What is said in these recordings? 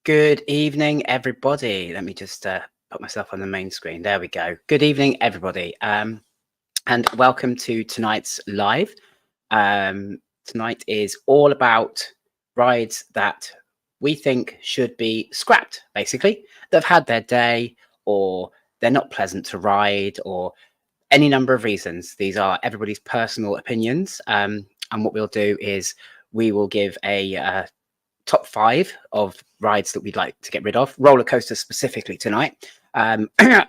Good evening, everybody. Let me just put myself on the main screen. There we go. Good evening, everybody. And welcome to tonight's live. Tonight is all about rides that we think should be scrapped, basically. They've had their day, or they're not pleasant to ride, or any number of reasons. These are everybody's personal opinions. And what we'll do is we will give a top 5 of rides that we'd like to get rid of, roller coasters specifically tonight. I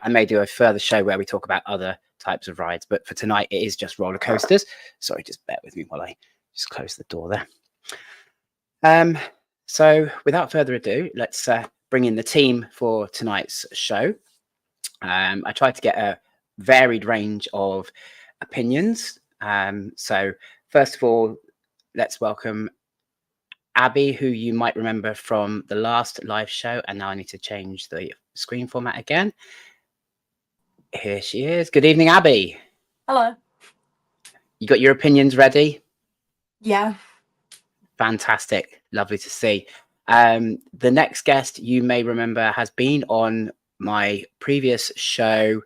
may do a further show where we talk about other types of rides, but for tonight it is just roller coasters. Sorry, just bear with me while I just close the door there. So without further ado, let's bring in the team for tonight's show. I tried to get a varied range of opinions. So first of all, let's welcome Abbie, who you might remember from the last live show, and now I need to change the screen format again. Here she is. Good evening, Abbie. Hello. You got your opinions ready? Yeah. Fantastic. Lovely to see. The next guest you may remember has been on my previous show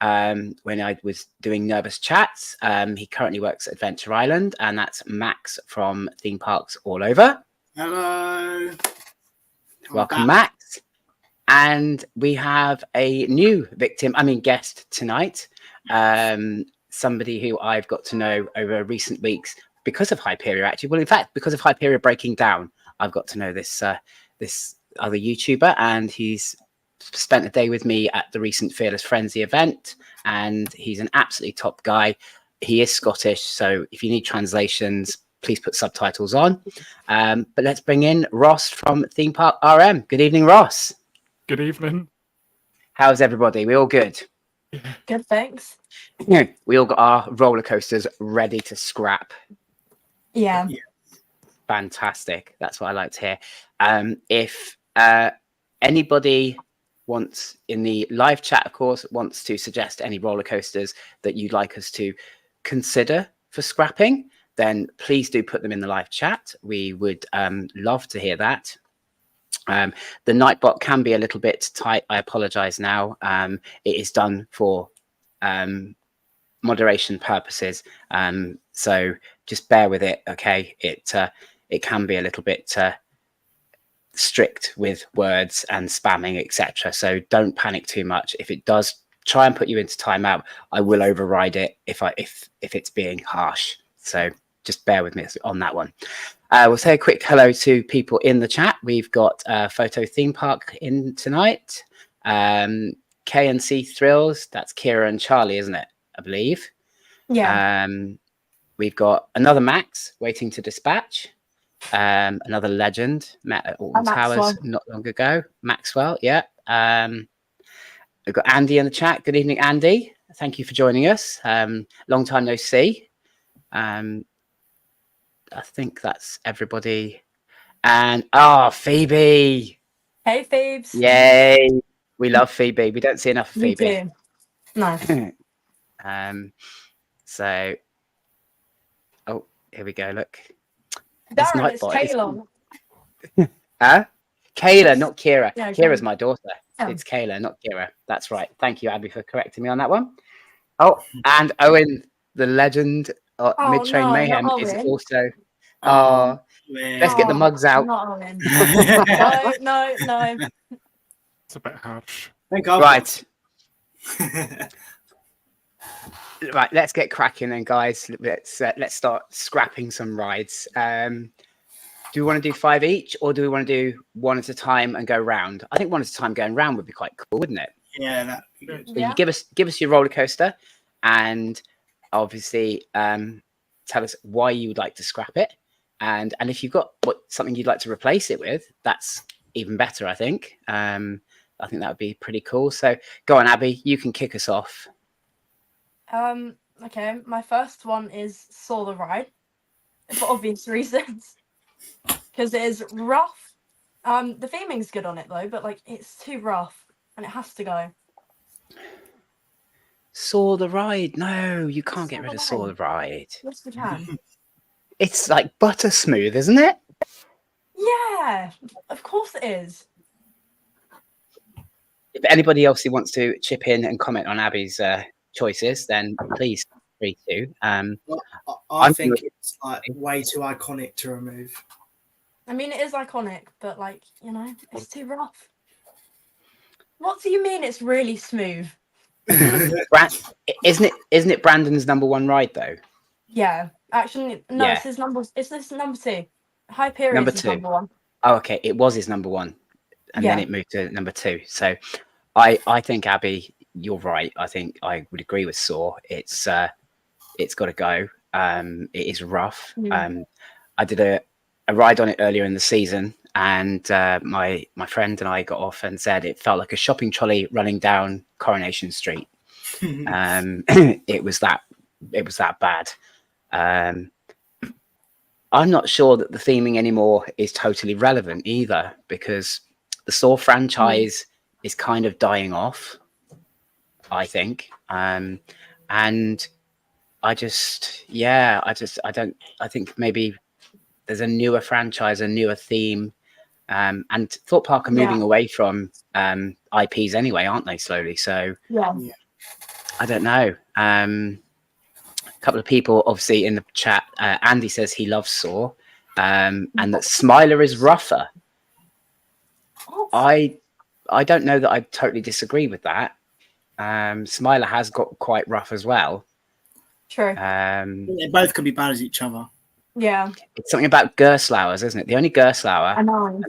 when I was doing Nervous Chats. He currently works at Adventure Island, and that's Max from Theme Parks All Over. Hello. Welcome, Max. And we have a new guest tonight. Somebody who I've got to know over recent weeks because of Hyperia, actually. Well, in fact, because of Hyperia breaking down, I've got to know this this other YouTuber, and he's spent a day with me at the recent Fearless Frenzy event, and he's an absolutely top guy. He is Scottish, so if you need translations, please put subtitles on. But let's bring in Ross from Theme Park RM. Good evening, Ross. Good evening. How's everybody? We all good? Good, thanks. We all got our roller coasters ready to scrap. Yeah. Fantastic. That's what I like to hear. If anybody wants, in the live chat, of course, wants to suggest any roller coasters that you'd like us to consider for scrapping, then please do put them in the live chat. We would love to hear that. The Nightbot can be a little bit tight. I apologize now. It is done for moderation purposes. So just bear with it, okay? It can be a little bit strict with words and spamming, etc. So don't panic too much. If it does try and put you into timeout, I will override it if it's being harsh. So just bear with me on that one. We'll say a quick hello to people in the chat. We've got Photo Theme Park in tonight. KNC Thrills, that's Kira and Charlie, isn't it? I believe. Yeah. We've got another Max waiting to dispatch. Another legend met at Alton Towers not long ago. Maxwell, yeah. We've got Andy in the chat. Good evening, Andy. Thank you for joining us. Long time no see. I think that's everybody. And Phoebe. Hey, Phoebes. Yay. We love Phoebe. We don't see enough of Me Phoebe. too. Nice. So, oh, here we go. Look. Darren, it's Kayla. Kayla, not Kira. Yeah, Kira's my daughter. Oh. It's Kayla, not Kira. That's right. Thank you, Abbie, for correcting me on that one. Oh, and Owen, the legend, Mid-Train Mayhem, is also. Let's get the mugs out. Not Owen. No. It's a bit harsh. Right. Right, let's get cracking then, guys. Let's start scrapping some rides. Do we want to do 5 each, or do we want to do one at a time and go round? I think one at a time going round would be quite cool, wouldn't it? Yeah, that'd be good. So you give us your roller coaster, and obviously tell us why you would like to scrap it, and if you've got something you'd like to replace it with, that's even better. I think that would be pretty cool. So go on, Abbie, you can kick us off. Okay, my first one is Saw the Ride, for obvious reasons, because it is rough. The theming's good on it though, but like it's too rough and it has to go. Saw the Ride? No, you can't get rid of Saw the Ride. Yes, we can. It's like butter smooth, isn't it? Yeah, of course it is. If anybody else who wants to chip in and comment on Abbie's choices, then please feel free to. I think it's like way too iconic to remove. I mean, it is iconic, but like, you know, it's too rough. What do you mean it's really smooth? Isn't it Brandon's number 1 ride though? Yeah, actually, no. Yeah. It's this number 2. Hyperion Number is 2. number 1. Oh, okay. It was his number 1, and then it moved to number 2. So, I think Abbie, you're right. I think I would agree with Saw. It's got to go. It is rough. I did a ride on it earlier in the season, and my friend and I got off and said it felt like a shopping trolley running down Coronation Street. It was that bad. I'm not sure that the theming anymore is totally relevant either, because the Saw franchise is kind of dying off, I think. And I think maybe there's a newer franchise, a newer theme. And Thought Park are moving away from IPs anyway, aren't they, slowly? So I don't know. A couple of people obviously in the chat, Andy says he loves Saw, and that Smiler is rougher. I don't know that I totally disagree with that. Smiler has got quite rough as well. True. They both can be bad as each other. Yeah. It's something about Gerslauers, isn't it? The only Gerslauer, I know.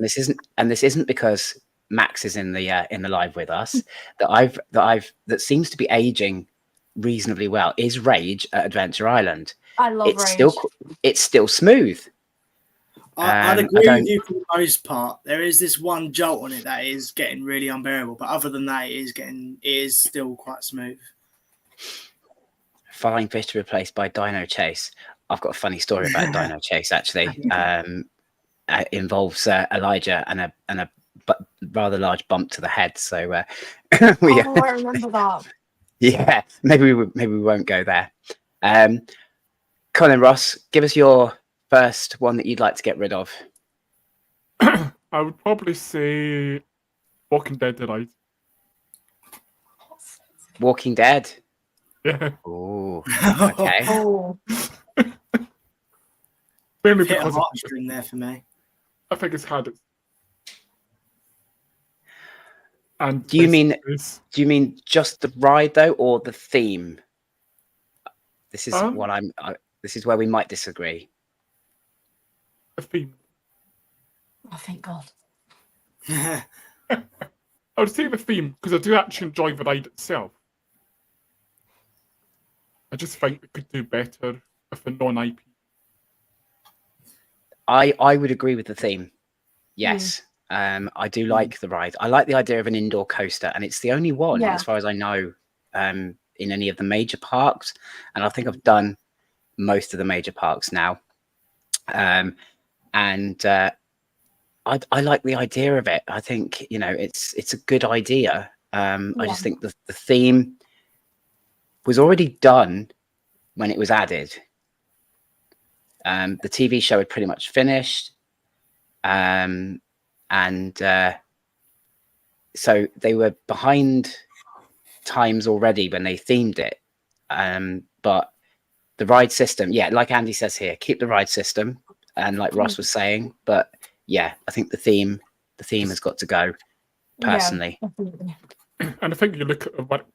and this isn't because Max is in the live with us, that seems to be aging reasonably well is Rage at Adventure Island. I love Rage. It's still smooth. I'd agree with you for the most part. There is this one jolt on it that is getting really unbearable, but other than that, it is still quite smooth. Flying Fish to replaced by Dino Chase. I've got a funny story about Dino Chase actually. It involves Elijah and a rather large bump to the head. So I remember that. Yeah, maybe we won't go there. Colin Ross, give us your first one that you'd like to get rid of. I would probably say Walking Dead Ride. Walking Dead. Yeah. Oh, okay. Oh. Mainly Hit a because heartstring there for me. I think it's had it. And do you mean just the ride though, or the theme? This is this is where we might disagree. The theme. Oh, thank God. I would say the theme because I do actually enjoy the ride itself. I just think we could do better with a non-IP. I would agree with the theme. Yes. I do like the ride. I like the idea of an indoor coaster, and it's the only one, as far as I know, in any of the major parks. And I think I've done most of the major parks now. And I like the idea of it. I think, it's a good idea. I just think the theme was already done when it was added. The TV show had pretty much finished. So they were behind times already when they themed it. But the ride system, like Andy says here, keep the ride system. and like Ross was saying, but yeah, I think the theme has got to go personally. Yeah, definitely. And I think you look at the work,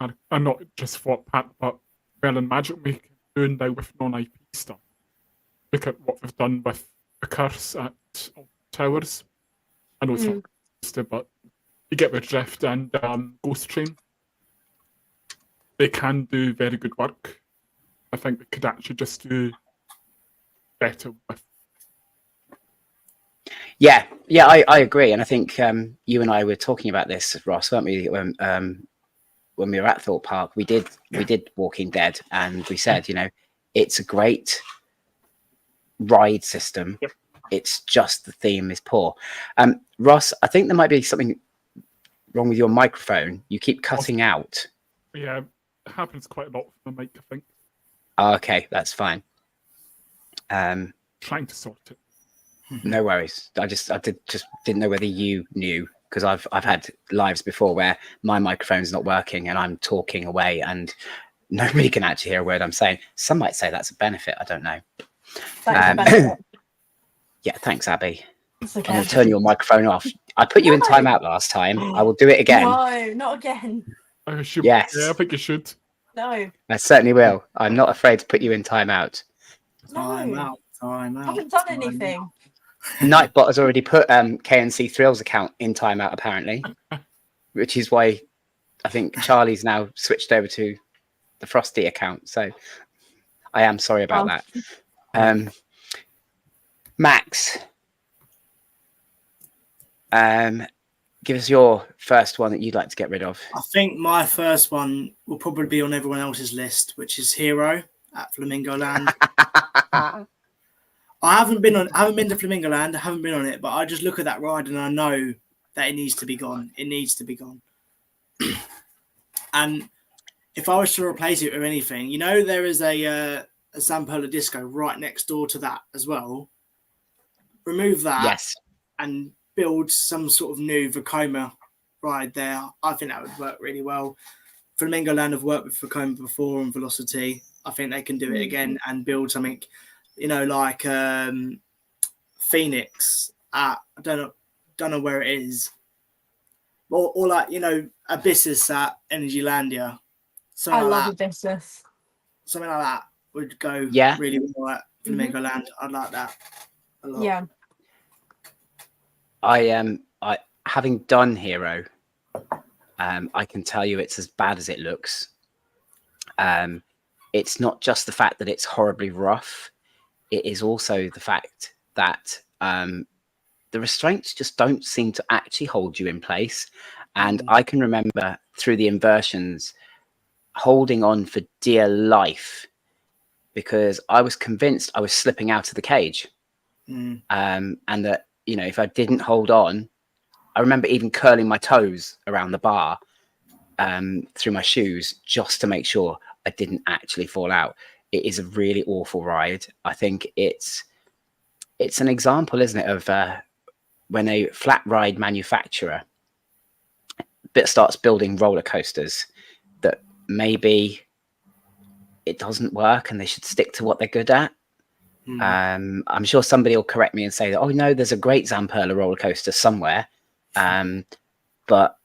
and not just for Pat, but Merlin Magic Maker doing now with non-IP stuff. Look at what they've done with the Curse at Towers. I know it's not listed, but you get the drift, and Ghost Train. They can do very good work. I think they could actually just do better with. Yeah, I agree, and I think you and I were talking about this, Ross, weren't we? When we were at Thorpe Park, we did Walking Dead, and we said, you know, it's a great ride system. Yep. It's just the theme is poor. Ross, I think there might be something wrong with your microphone. You keep cutting out. Yeah, it happens quite a lot with the mic, I think. Oh, okay, that's fine. Trying to sort it. No worries. I just didn't know whether you knew, because I've had lives before where my microphone's not working and I'm talking away and nobody can actually hear a word I'm saying. Some might say that's a benefit. I don't know. Yeah, thanks, Abbie. It's I'm okay. going to turn your microphone off. I put you in timeout last time. I will do it again. No, not again. I should, Yes. Yeah, I think you should. No. I certainly will. I'm not afraid to put you in timeout. Time No. out. Time out. Haven't done time anything. out. Nightbot has already put KNC Thrills account in timeout, apparently, which is why I think Charlie's now switched over to the Frosty account. So I am sorry about that. Max, give us your first one that you'd like to get rid of. I think my first one will probably be on everyone else's list, which is Hero at Flamingo Land. I haven't been to Flamingo Land. I haven't been on it, but I just look at that ride and I know that it needs to be gone. It needs to be gone. And if I was to replace it with anything, you know, there is a Zamperla Disco right next door to that as well. Remove that, Yes, and build some sort of new Vekoma ride there. I think that would work really well. Flamingo Land have worked with Vekoma before and Velocity. I think they can do it again and build something, you know, like Phoenix at, I don't know where it is, or like, you know, Abyssus at Energylandia. I love Abyssus. Something like that would go really well at Flamingo Land. I'd like that a lot. Yeah. I having done Hero, I can tell you it's as bad as it looks. It's not just the fact that it's horribly rough. It is also the fact that the restraints just don't seem to actually hold you in place. And I can remember through the inversions holding on for dear life because I was convinced I was slipping out of the cage. And that, you know, if I didn't hold on, I remember even curling my toes around the bar through my shoes just to make sure I didn't actually fall out. It is a really awful ride. I think it's an example, isn't it, of when a flat ride manufacturer starts building roller coasters that maybe it doesn't work and they should stick to what they're good at. I'm sure somebody will correct me and say that, oh no, there's a great Zamperla roller coaster somewhere. But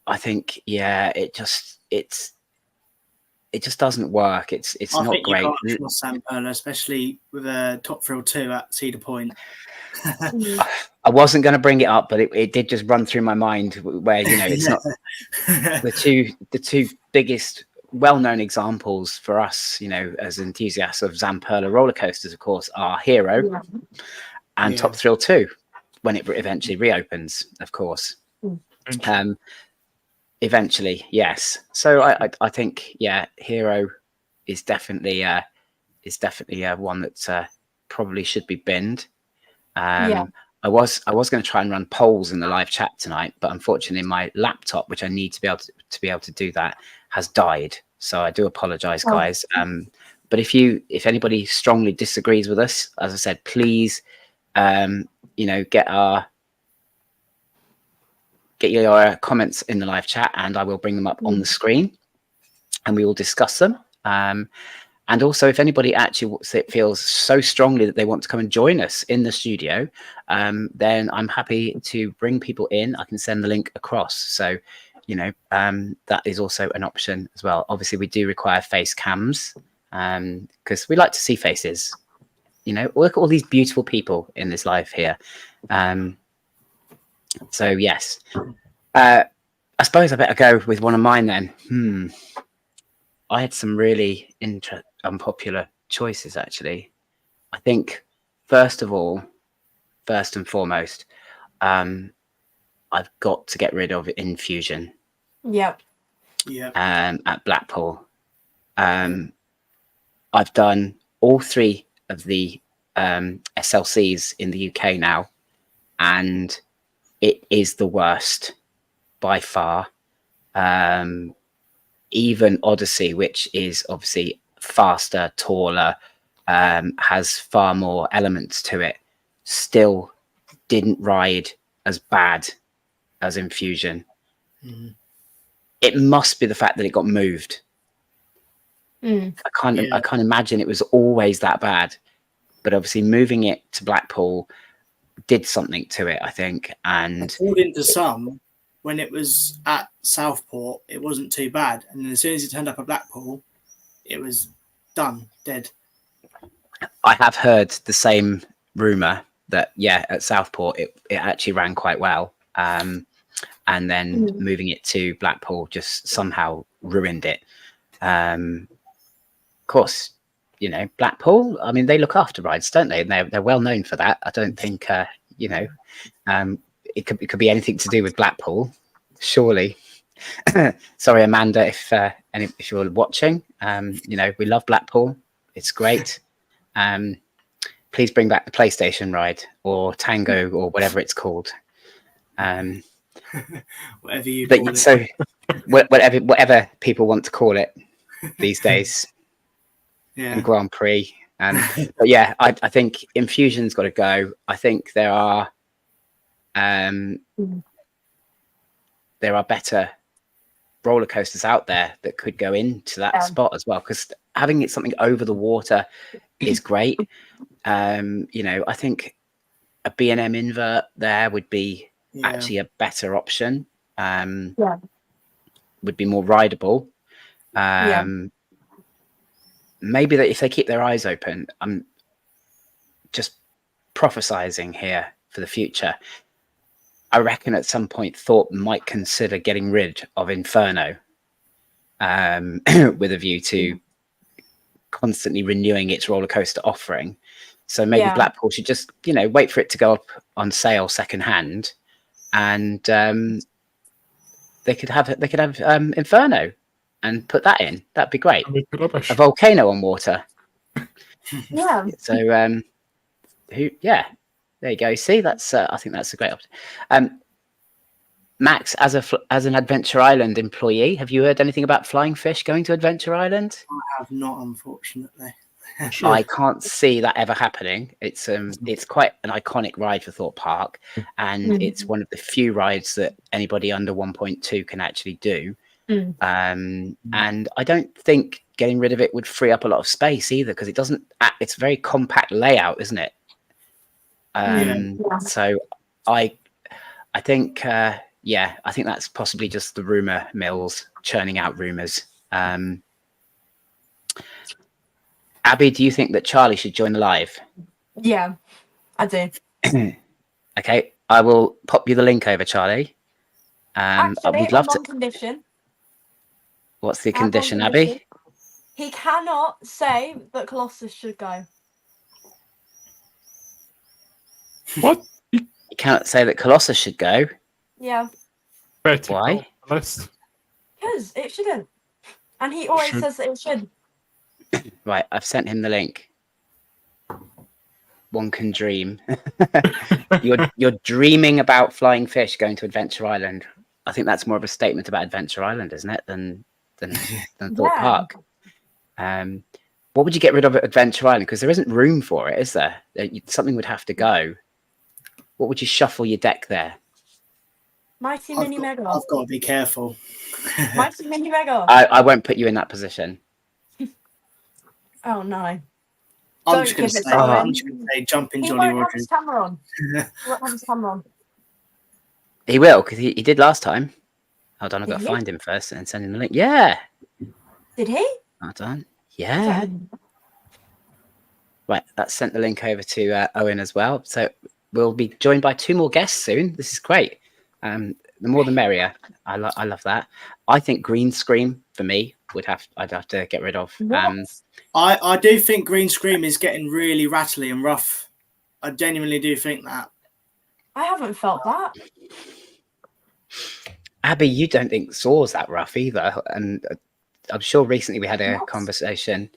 I think, yeah, it just doesn't work. It's I not think great. You can't trust Zamperla, especially with a Top Thrill 2 at Cedar Point. I wasn't going to bring it up, but it did just run through my mind where, you know, it's not the two biggest well-known examples for us, you know, as enthusiasts of Zamperla roller coasters, of course, are Hero and Top Thrill 2 when it eventually reopens, of course. Eventually, yes. So I think, yeah, Hero is definitely one that probably should be binned. I was going to try and run polls in the live chat tonight, but unfortunately my laptop, which I need to be able to do that, has died. So I do apologize, guys. But if anybody strongly disagrees with us, as I said, please, you know, get your comments in the live chat and I will bring them up on the screen and we will discuss them. And also, if anybody actually feels so strongly that they want to come and join us in the studio, then I'm happy to bring people in. I can send the link across. So, you know, that is also an option as well. Obviously, we do require face cams because we like to see faces. You know, look at all these beautiful people in this live here. So, yes. I suppose I better go with one of mine then. I had some really unpopular choices, actually. I think, first and foremost, I've got to get rid of Infusion. Yep. At Blackpool. I've done all 3 of the SLCs in the UK now, and it is the worst by far. Even Odyssey, which is obviously faster, taller, has far more elements to it, still didn't ride as bad as Infusion. It must be the fact that it got moved. I can't imagine it was always that bad, but obviously moving it to Blackpool did something to it, I think. And according to some, when it was at Southport, it wasn't too bad, and then as soon as it turned up at Blackpool, it was done, dead. I have heard the same rumor that at Southport it actually ran quite well, and then moving it to Blackpool just somehow ruined it. Of course, you know, Blackpool, I mean, they look after rides, don't they? And they're well known for that. I don't think you know, it could be anything to do with Blackpool, surely. Sorry, Amanda, if you're watching, you know, we love Blackpool. It's great. Please bring back the PlayStation ride or Tango or whatever it's called. Whatever you call it. So whatever people want to call it these days. And Grand Prix. But yeah, I think Infusion's got to go. I think there are better roller coasters out there that could go into that spot as well, because having it something over the water is great. You know, I think a B&M invert there would be actually a better option. Would be more rideable. Maybe that if they keep their eyes open, I'm just prophesizing here for the future. I reckon at some point Thorpe might consider getting rid of Inferno with a view to constantly renewing its roller coaster offering. So maybe Blackpool should just, you know, wait for it to go up on sale secondhand, and they could have Inferno and put that in. That'd be great. A volcano on water. So there you go. See, that's I think that's a great option. Max, as an Adventure Island employee, have you heard anything about Flying Fish going to Adventure Island? I have not, unfortunately. I can't see that ever happening. It's quite an iconic ride for Thorpe Park, and it's one of the few rides that anybody under 1.2 can actually do. And I don't think getting rid of it would free up a lot of space either, because it doesn't. It's a very compact layout, isn't it? So I think I think that's possibly just the rumor mills churning out rumors. Abbie, do you think that Charlie should join the live? Yeah, I do. Okay, I will pop you the link over, Charlie. Actually, we'd love on to. one condition. What's the condition, Abbie? He cannot say that Colossus should go. What? You cannot say that Colossus should go. Yeah. Why? Because it shouldn't. And he always says that it should. Right, I've sent him the link. One can dream. You're dreaming about Flying Fish going to Adventure Island. I think that's more of a statement about Adventure Island, isn't it, than Thorpe Park. What would you get rid of at Adventure Island? Because there isn't room for it, is there? Something would have to go. What would you shuffle your deck there? Mighty Mini Mega. I've got to be careful. Mighty Mini Mega. I won't put you in that position. Oh no. I'm Don't just going give to it say, to I'm him. just going to say, jumping He Jolly won't have Roger. his camera on. He won't have his camera on. He will, because he did last time. Hold on, I've got to Did he? find him first and send him the link. Yeah. Did he? Hold on. I Yeah. don't know. Right, that's sent the link over to Owen as well. So we'll be joined by 2 more guests soon. This is great. The more the merrier. I love that. I think green screen for me I'd have to get rid of. What? I do think Green Scream is getting really rattly and rough. I genuinely do think that. I haven't felt that. Abbie, you don't think Saw's that rough either, and I'm sure recently we had a What? conversation.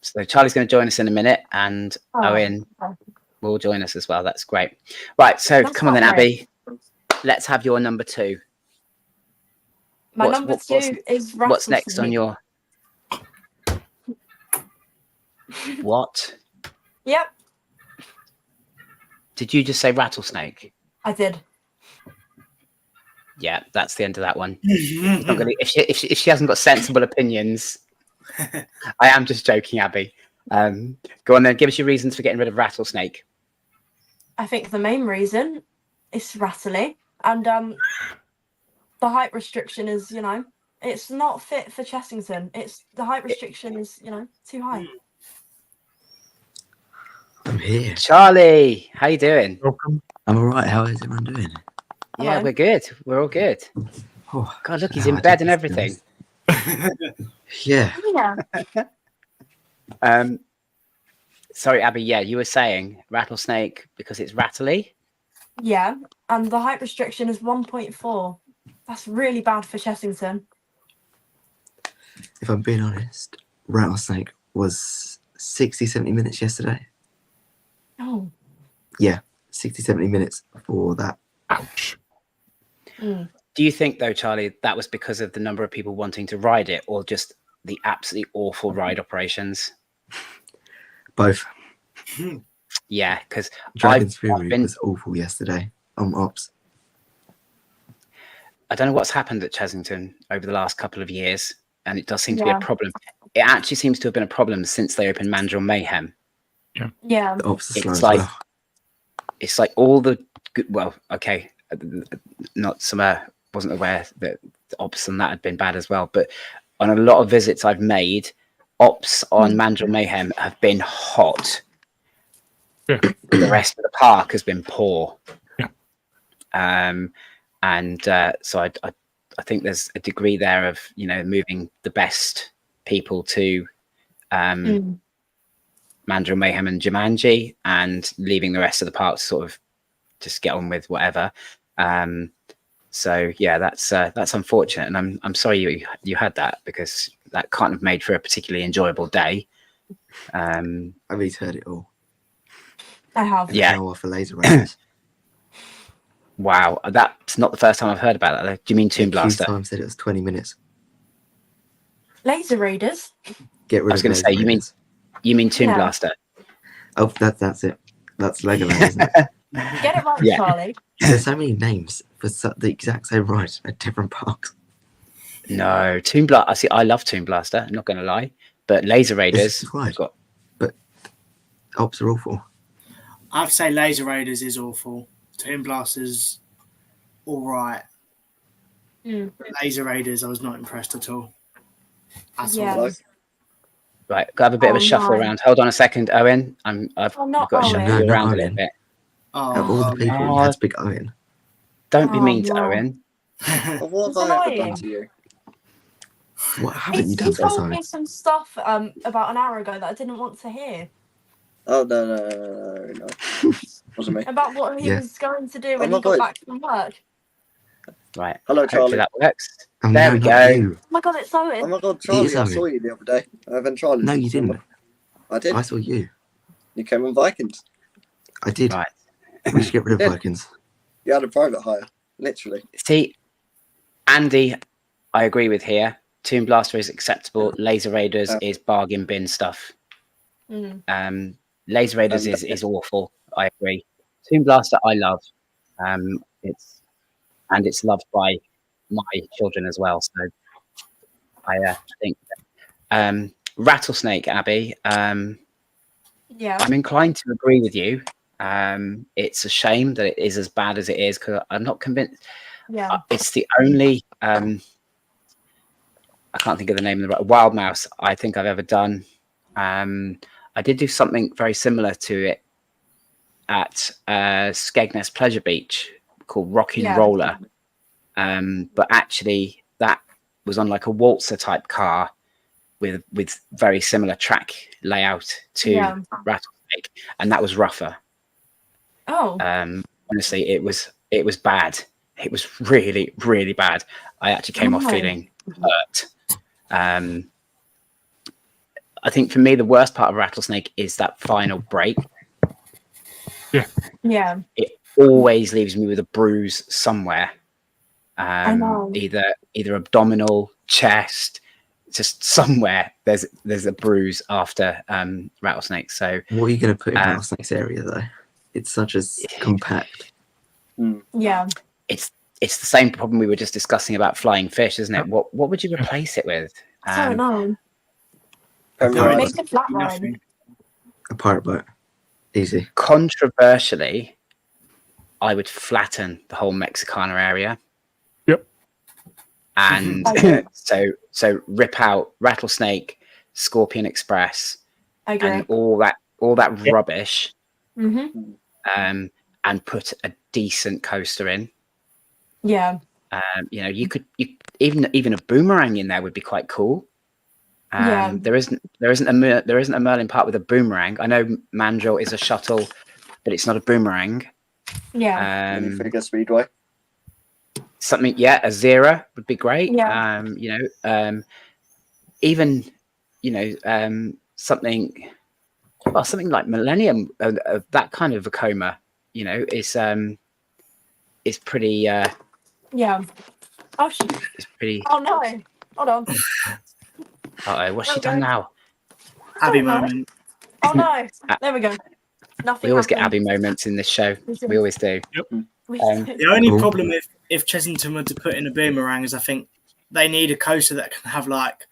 So Charlie's going to join us in a minute, and Oh, Owen okay. will join us as well. That's great. Right, so That's come on then, not great. Abbie. Let's have your number 2. My What's- number what- 2 is What's next on rattlesnake. your? What? Yep, Did you just say rattlesnake? I did. Yeah, that's the end of that one. Not gonna, if she hasn't got sensible opinions, I am just joking, Abbie. Go on then, give us your reasons for getting rid of rattlesnake. I think the main reason is rattly, and the height restriction is, it's not fit for Chessington. The height restriction is, too high. I'm here. Charlie, how you doing? Welcome. I'm all right. How is everyone doing? Yeah, Hello. we're good. We're all good. Oh, God, look, he's no, in I bed did and this, to be everything. Yeah. Yeah. Sorry, Abbie. Yeah, you were saying rattlesnake because it's rattly. Yeah, and the height restriction is 1.4. That's really bad for Chessington. If I'm being honest, rattlesnake was 60, 70 minutes yesterday. Oh. Yeah, 60, 70 minutes for that. Ouch. Mm. Do you think, though, Charlie, that was because of the number of people wanting to ride it, or just the absolutely awful ride operations? Both. Yeah, because Dragon's Fury was awful yesterday on Ops. I don't know what's happened at Chessington over the last couple of years, and it does seem to be Yeah. a problem. It actually seems to have been a problem since they opened Mandrill Mayhem. Yeah. The Ops are slow It's as like well. it's like all the good. Well, okay, not some. Wasn't aware that the ops on that had been bad as well. But on a lot of visits I've made, ops on Mandrill Mayhem have been hot. Yeah. The rest of the park has been poor. Yeah. So I think there's a degree there of moving the best people to Mandrill Mayhem and Jumanji, and leaving the rest of the park to sort of just get on with whatever. So yeah, that's unfortunate, and I'm sorry you had that, because that can't have made for a particularly enjoyable day. I really heard it all. I have. An Yeah. hour for laser races. Wow, that's not the first time I've heard about that, though. Do you mean Toon Blaster? Time said it was 20 minutes. Laser Raiders. Get rid I was of going to laser say, races. you mean Toon Yeah. Blaster? Oh, that's it. That's Legoland, isn't it? Get it right, Yeah. Charlie. There's so many names for the exact same ride at different parks. No, Toon Blaster. I love Toon Blaster. I'm not going to lie, but Laser Raiders. It's right. got- Ops are awful. I'd say Laser Raiders is awful. Toon Blasters, all right. Laser Raiders, I was not impressed at all. At Yeah. all. Right, got to have a bit of a Oh, shuffle no. around. Hold on a second, Owen. I've Oh, not got to Owen. shuffle you No, not around a little Owen. bit. Out of all the Oh, people, no. you had to pick Owen. Don't be Oh, mean to no. Owen. What It's have I ever done annoying. to you? What haven't you He done to us, told Owen? me some stuff about an hour ago that I didn't want to hear. Oh, no. Wasn't me. About what he Yeah. was going to do when my he got God. back from work. Right. Hello, Hopefully Charlie. that works. Oh, There no, we not go. you. Oh my god, it's Oh Owen. my god, Charlie, is I Owen. saw you the other day. Then Charlie. No, you didn't. I did. I saw you. You came on Vikings. I did. Right. We should get rid of Yeah. Vikings. You had a private hire, literally. See, Andy, I agree with here. Toon Blaster is acceptable. Laser Raiders is bargain bin stuff. Laser Raiders is awful. I agree. Toon Blaster, I love. It's loved by my children as well. So I think. rattlesnake, Abby. Yeah. I'm inclined to agree with you. It's a shame that it is as bad as it is because I'm not convinced. Yeah. It's the only I can't think of the name of the wild mouse I think I've ever done. I did do something very similar to it at Skegness Pleasure Beach called Rocking Yeah. Roller, but actually that was on like a waltzer type car with very similar track layout to Yeah. Rattlesnake, and that was rougher. Oh. Honestly, it was bad. It was really, really bad. I actually came off Oh. feeling hurt. I think for me, the worst part of Rattlesnake is that final break. Yeah. It always leaves me with a bruise somewhere. I know. Either abdominal, chest, just somewhere. There's a bruise after Rattlesnake. So What are you going to put in Rattlesnake's area though? It's such a compact. Yeah. it's the same problem we were just discussing about flying fish, isn't it? What would you replace it with? I don't know. Right. Make a flat ride. Nothing. A pirate boat. Easy. Controversially, I would flatten the whole Mexicana area. Yep. And so rip out Rattlesnake, Scorpion Express, I agree. and all that rubbish, Mm-hmm. and put a decent coaster in. Yeah. You could even a boomerang in there would be quite cool. Yeah. There isn't a Merlin Park with a boomerang. I know Mandrill is a shuttle, but it's not a boomerang. Yeah. Minifigure Speedway. Something, a Zera would be great. Yeah. Even something like Millennium, that kind of Vekoma, is pretty. Yeah. Oh shit. It's pretty. Oh no. Hold on. Uh-oh, what's she Okay. done now? Abbie Oh, no. moment. Oh no. There we go. Nothing. We always get happened. Abbie moments in this show. We always do. We Um, did. The only Cool. problem if Chessington were to put in a boomerang is I think they need a coaster that can have like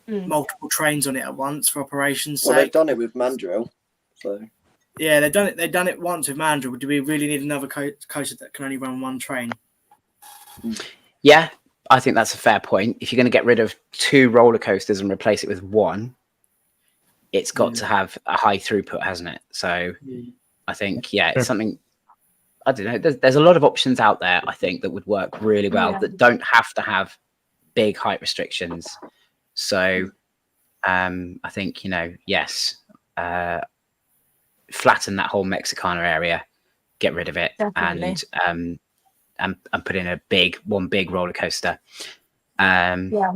multiple trains on it at once for operations. Well, they've sake. done it with Mandrill, so Yeah, they've done it once with Mandrill. Do we really need another coaster that can only run one train? Yeah, I think that's a fair point. If you're going to get rid of 2 roller coasters and replace it with 1, it's got to have a high throughput, hasn't it? So I think, it's something. I don't know. There's a lot of options out there, I think, that would work really well that don't have to have big height restrictions. So I think, yes, flatten that whole Mexicana area, get rid of it, Definitely. and put in one big roller coaster. Yeah.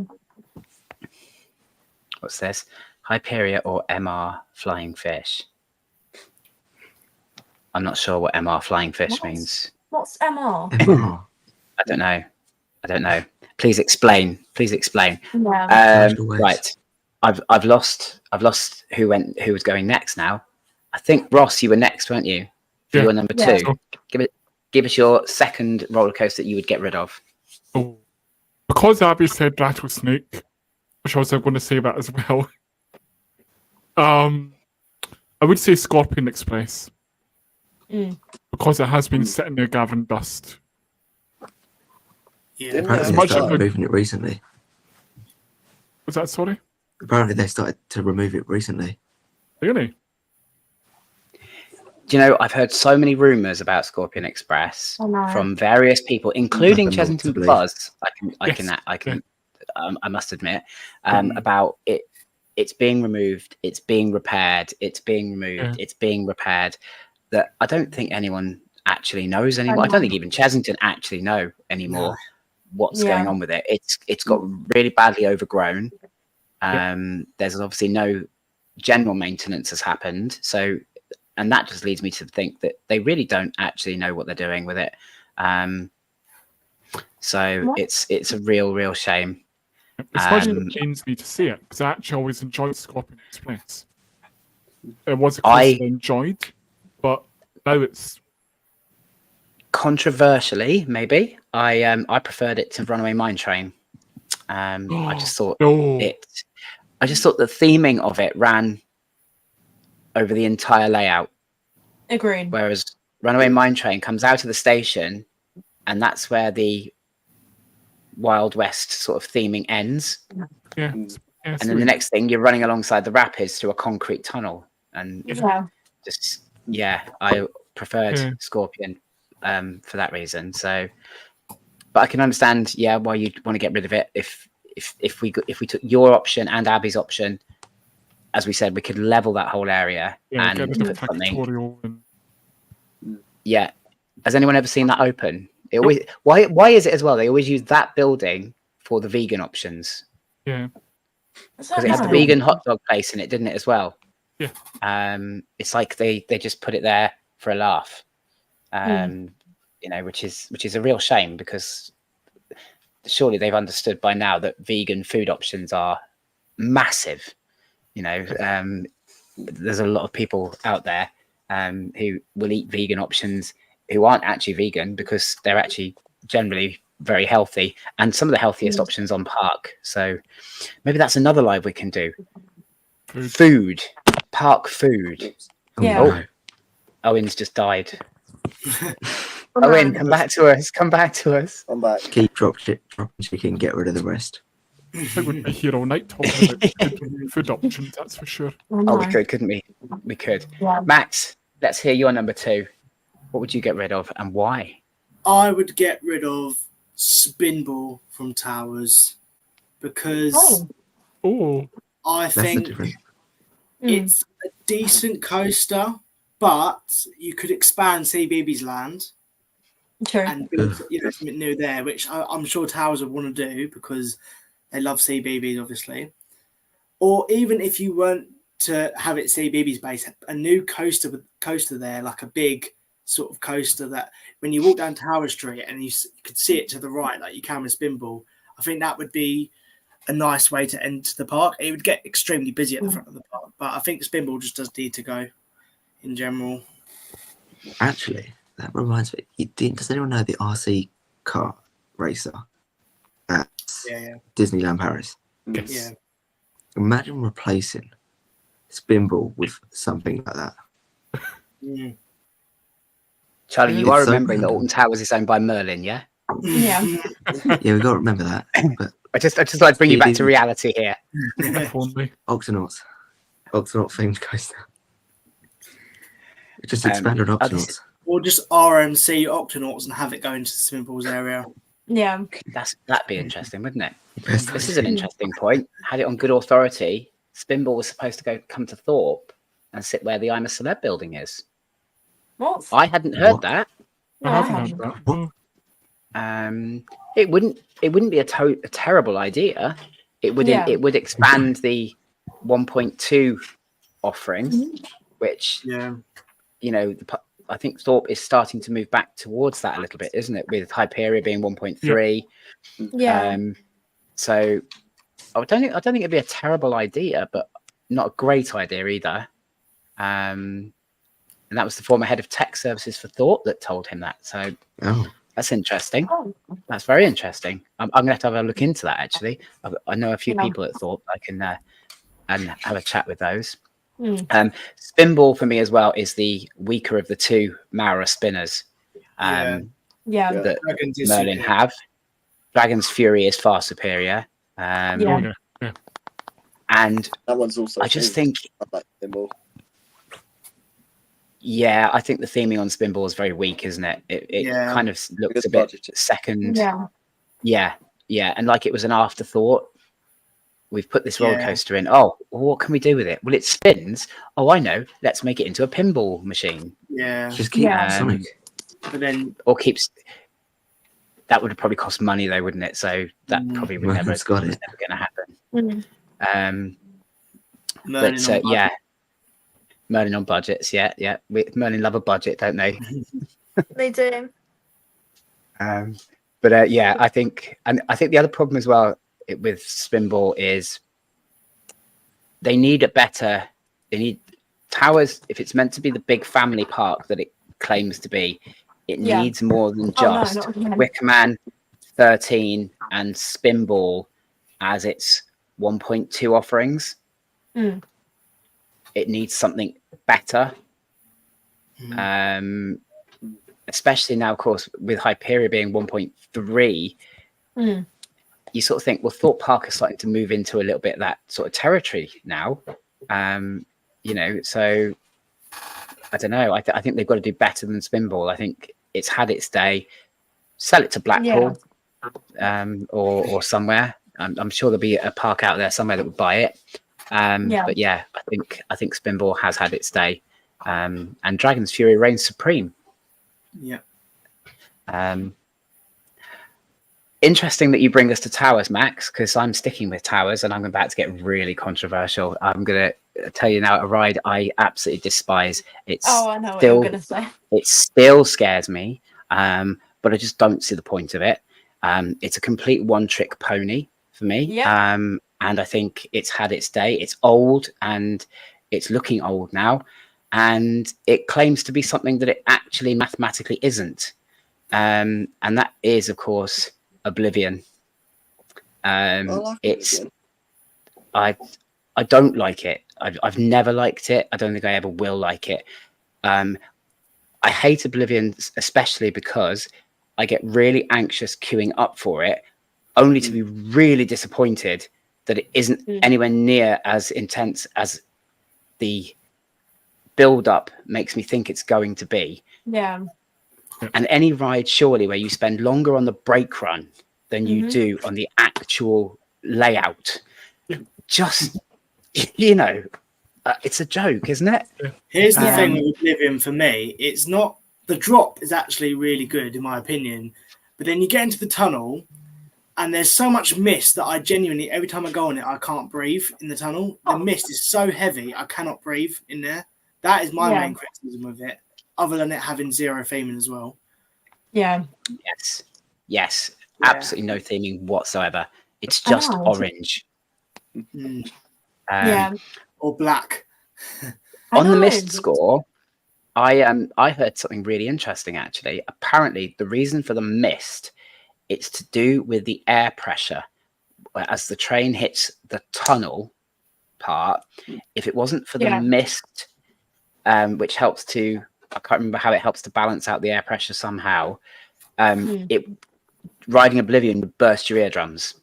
What's this? Hyperia or MR Flying Fish? I'm not sure what MR Flying Fish means. What's MR? MR. I don't know. Please explain. Yeah. Right. I've lost who was going next now. I think Ross, you were next, weren't you? For your number 2. Yeah. Give us your second roller coaster that you would get rid of. Oh, because Abbie said Rattlesnake, which I was going to say that as well. I would say Scorpion Express because it has been sitting there gathering dust. Yeah. Didn't Apparently As they much started as- removing it recently. Was that sorry? Apparently they started to remove it recently. Really? Do you know, I've heard so many rumours about Scorpion Express from various people, including Nothing more to Chessington believe. Buzz. I must admit, about it. It's being removed. It's being repaired. It's being removed. It's being repaired. That I don't think anyone actually knows anymore. I don't think even Chessington actually know anymore what's going on with it. It's got really badly overgrown. There's obviously no general maintenance has happened. So. And that just leads me to think that they really don't actually know what they're doing with it. So it's a real shame. It's funny that pains me to see it because I actually always enjoyed Scorpion Express. It was a coaster I enjoyed, but now it's controversially maybe I preferred it to Runaway Mine Train. I just thought I just thought the theming of it ran over the entire layout, Agreed. whereas Runaway Mine Train comes out of the station, and that's where the Wild West sort of theming ends. Yeah. Mm. Yeah, And then the sweet. next thing, you're running alongside the rapids through a concrete tunnel, and Yeah. just I preferred Yeah. Scorpion for that reason. So, but I can understand why you'd want to get rid of it if we took your option and Abbie's option. As we said, we could level that whole area Yeah, and get rid of put something. Territorial and Yeah. Has anyone ever seen that open? It always, why is it as well? They always use that building for the vegan options yeah. because it had the Right. vegan hot dog place in it, didn't it, as well? Yeah. It's like they just put it there for a laugh, you know, which is a real shame because surely they've understood by now that vegan food options are massive. You know, there's a lot of people out there who will eat vegan options who aren't actually vegan because they're actually generally very healthy and some of the healthiest options on park. So maybe that's another live we can do. Food, park food. Oops. Yeah. Oh, Owen's just died. Owen, come back to us. Come back to us. I'm back. Keep dropping chicken, get rid of the rest. I would be here all night talking about food options, that's for sure. Oh, we could, couldn't we? We could. Yeah. Max, let's hear your number 2. What would you get rid of and why? I would get rid of Spinball from Towers because Oh, I That's the think difference. it's a decent coaster, but you could expand CBeebies Land True. and build something new there, which I'm sure Towers would want to do because they love CBeebies, obviously. Or even if you weren't to have it CBeebies based, a new coaster there, like a big sort of coaster that when you walk down Tower Street and you could see it to the right, like you can with Spinball, I think that would be a nice way to enter the park. It would get extremely busy at the front of the park, but I think Spinball just does need to go in general. Actually, that reminds me. Does anyone know the RC car racer at Yeah. Disneyland Paris? yes. Yeah. Imagine replacing Spinball with something like that. Mm. Charlie, you It's are so remembering that random. Alton Towers is owned by Merlin, yeah? Yeah. Yeah, we got to remember that. But I just thought I'd bring you back to reality here. If only. Octonauts, Octonaut themed coaster. Just Um, expand on others- Octonauts. Or just RMC Octonauts and have it go into Spinball's area. Yeah. That'd be interesting, wouldn't it? Best This is an interesting point. Had it on good authority, Spinball was supposed to come to Thorpe and sit where the I'm a Celeb building is. What? I hadn't heard What? that. No, I I haven't haven't. heard that. No. It wouldn't be a terrible idea. It would Yeah. it would expand the 1.2 offering, which Yeah. you know I think Thorpe is starting to move back towards that a little bit, isn't it? With Hyperia being 1.3. Yeah. So I don't think it'd be a terrible idea, but not a great idea either. And that was the former head of tech services for Thorpe that told him that. So Oh, that's interesting. Oh. That's very interesting. I'm going to have a look into that, actually. I know a few Yeah. people at Thorpe. I can and have a chat with those. Mm. Spinball for me as well is the weaker of the two Mara spinners Yeah. that Dragons is Merlin super. have. Dragon's Fury is far superior. Yeah. Oh, yeah. And That one's also. I just themed. think, I like Spinball. yeah, I think the theming on Spinball is very weak, isn't it? It Yeah. kind of looks Because a bit budget. second. Yeah. Yeah. And like it was an afterthought. We've put this roller Yeah. coaster in. Oh, well, what can we do with it? Well, it spins. Oh, I know. Let's make it into a pinball machine. Yeah. just keep Yeah. Sonic. But then Or keeps. That would probably cost money, though, wouldn't it? So that probably would never, Merlin's got was it. never going to happen. Mm. Merlin But on budget. yeah, Merlin on budgets. Yeah. Merlin love a budget, don't they? They do. But yeah, I think the other problem as well with Spinball is they need a better. They need Towers. If it's meant to be the big family park that it claims to be, it Yeah. needs more than Oh, no, just not again. Wickerman 13 and Spinball as its 1.2 offerings. Mm. It needs something better. Especially now, of course, with Hyperia being 1.3, you sort of think, well, Thorpe Park is starting to move into a little bit of that sort of territory now. You know, so I don't know. I think they've got to do better than Spinball. I think it's had its day. Sell it to Blackpool, or somewhere. I'm sure there'll be a park out there somewhere that would buy it. But yeah, I think Spinball has had its day, and Dragon's Fury reigns supreme. Yeah. Interesting that you bring us to Towers, Max, because I'm sticking with Towers, and I'm about to get really controversial. I'm going to tell you now a ride I absolutely despise. I know what you're going to say. It still scares me, but I just don't see the point of it. It's a complete one-trick pony for me. Yeah. And I think it's had its day. It's old, and it's looking old now, and it claims to be something that it actually mathematically isn't. And that is, of course, Oblivion. I don't like it. I've never liked it. I don't think I ever will like it. I hate Oblivion, especially because I get really anxious queuing up for it, only to be really disappointed that it isn't anywhere near as intense as the build-up makes me think it's going to be. Yeah. And any ride, surely, where you spend longer on the brake run than you do on the actual layout, just, you know, it's a joke, isn't it? Here's the thing with Oblivion for me. It's not, the drop is actually really good, in my opinion. But then you get into the tunnel, and there's so much mist that I genuinely, every time I go on it, I can't breathe in the tunnel. The mist is so heavy, I cannot breathe in there. That is my main criticism with it, other than it having zero theming as well. Yeah. Yes. Absolutely no theming whatsoever. It's just orange. Or black. On the mist score, I heard something really interesting, actually. Apparently, the reason for the mist, it's to do with the air pressure. As the train hits the tunnel part, if it wasn't for the mist, which helps to, I can't remember how it helps to balance out the air pressure somehow, riding Oblivion would burst your eardrums.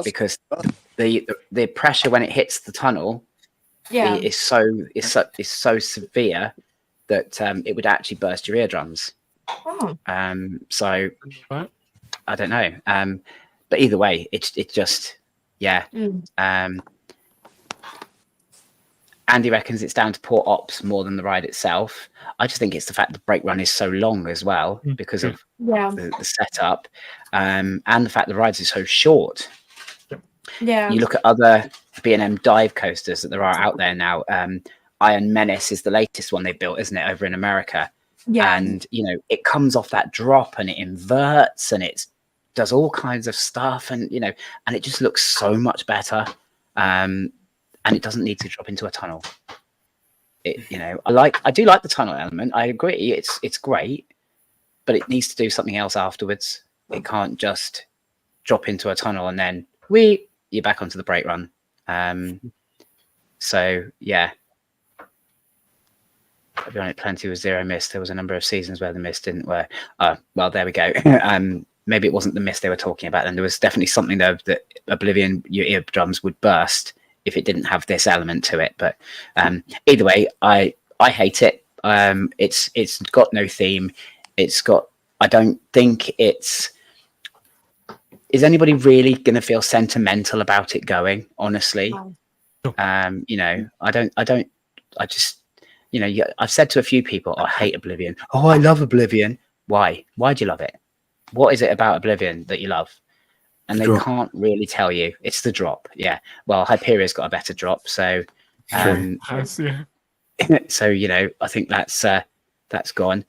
Because the pressure when it hits the tunnel is so severe that it would actually burst your eardrums. So I don't know. But either way, it's just Andy reckons it's down to poor ops more than the ride itself. I just think it's the fact the brake run is so long as well because of the setup, and the fact the rides are so short. You look at other B&M dive coasters that there are out there now. Iron Menace is the latest one they built, isn't it, over in America? And you know, it comes off that drop and it inverts and it does all kinds of stuff, and you know, and it just looks so much better. And it doesn't need to drop into a tunnel. You know, I do like the tunnel element. I agree, it's great, but it needs to do something else afterwards. It can't just drop into a tunnel and then you're back onto the brake run. So yeah, I've been on it plenty with zero mist. There was a number of seasons where the mist didn't work. Well, there we go. Maybe it wasn't the mist they were talking about. Then there was definitely something there that Oblivion, your eardrums would burst if it didn't have this element to it. But either way, I hate it. It's got no theme. I don't think it's. Is anybody really going to feel sentimental about it going? Honestly, you know, I just, you know, I've said to a few people, I hate Oblivion. Oh, I love Oblivion. Why? Why do you love it? What is it about Oblivion that you love? And they can't really tell you. It's the drop. Yeah. Well, Hyperia's got a better drop. So, so, you know, I think that's gone.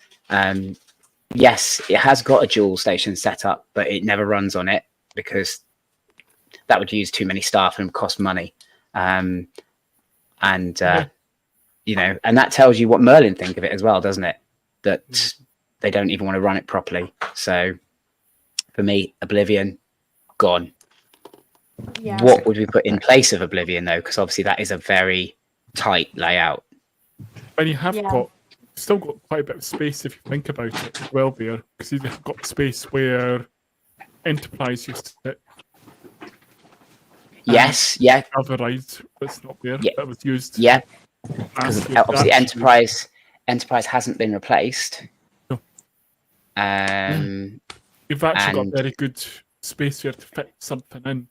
Yes, it has got a dual station set up, but it never runs on it because that would use too many staff and cost money. You know, and that tells you what Merlin think of it as well, doesn't it? That they don't even want to run it properly. So for me, Oblivion, gone. Yeah. What would we put in place of Oblivion though? Because obviously that is a very tight layout. And you have Yeah. still got quite a bit of space if you think about it as well there, because you've got space where Enterprise used to sit. Yes, yeah, Otherwise, it's not there. Yeah. That was used. yeah. as Because your obviously actually- Enterprise hasn't been replaced. No. You've actually got very good space here to fit something in.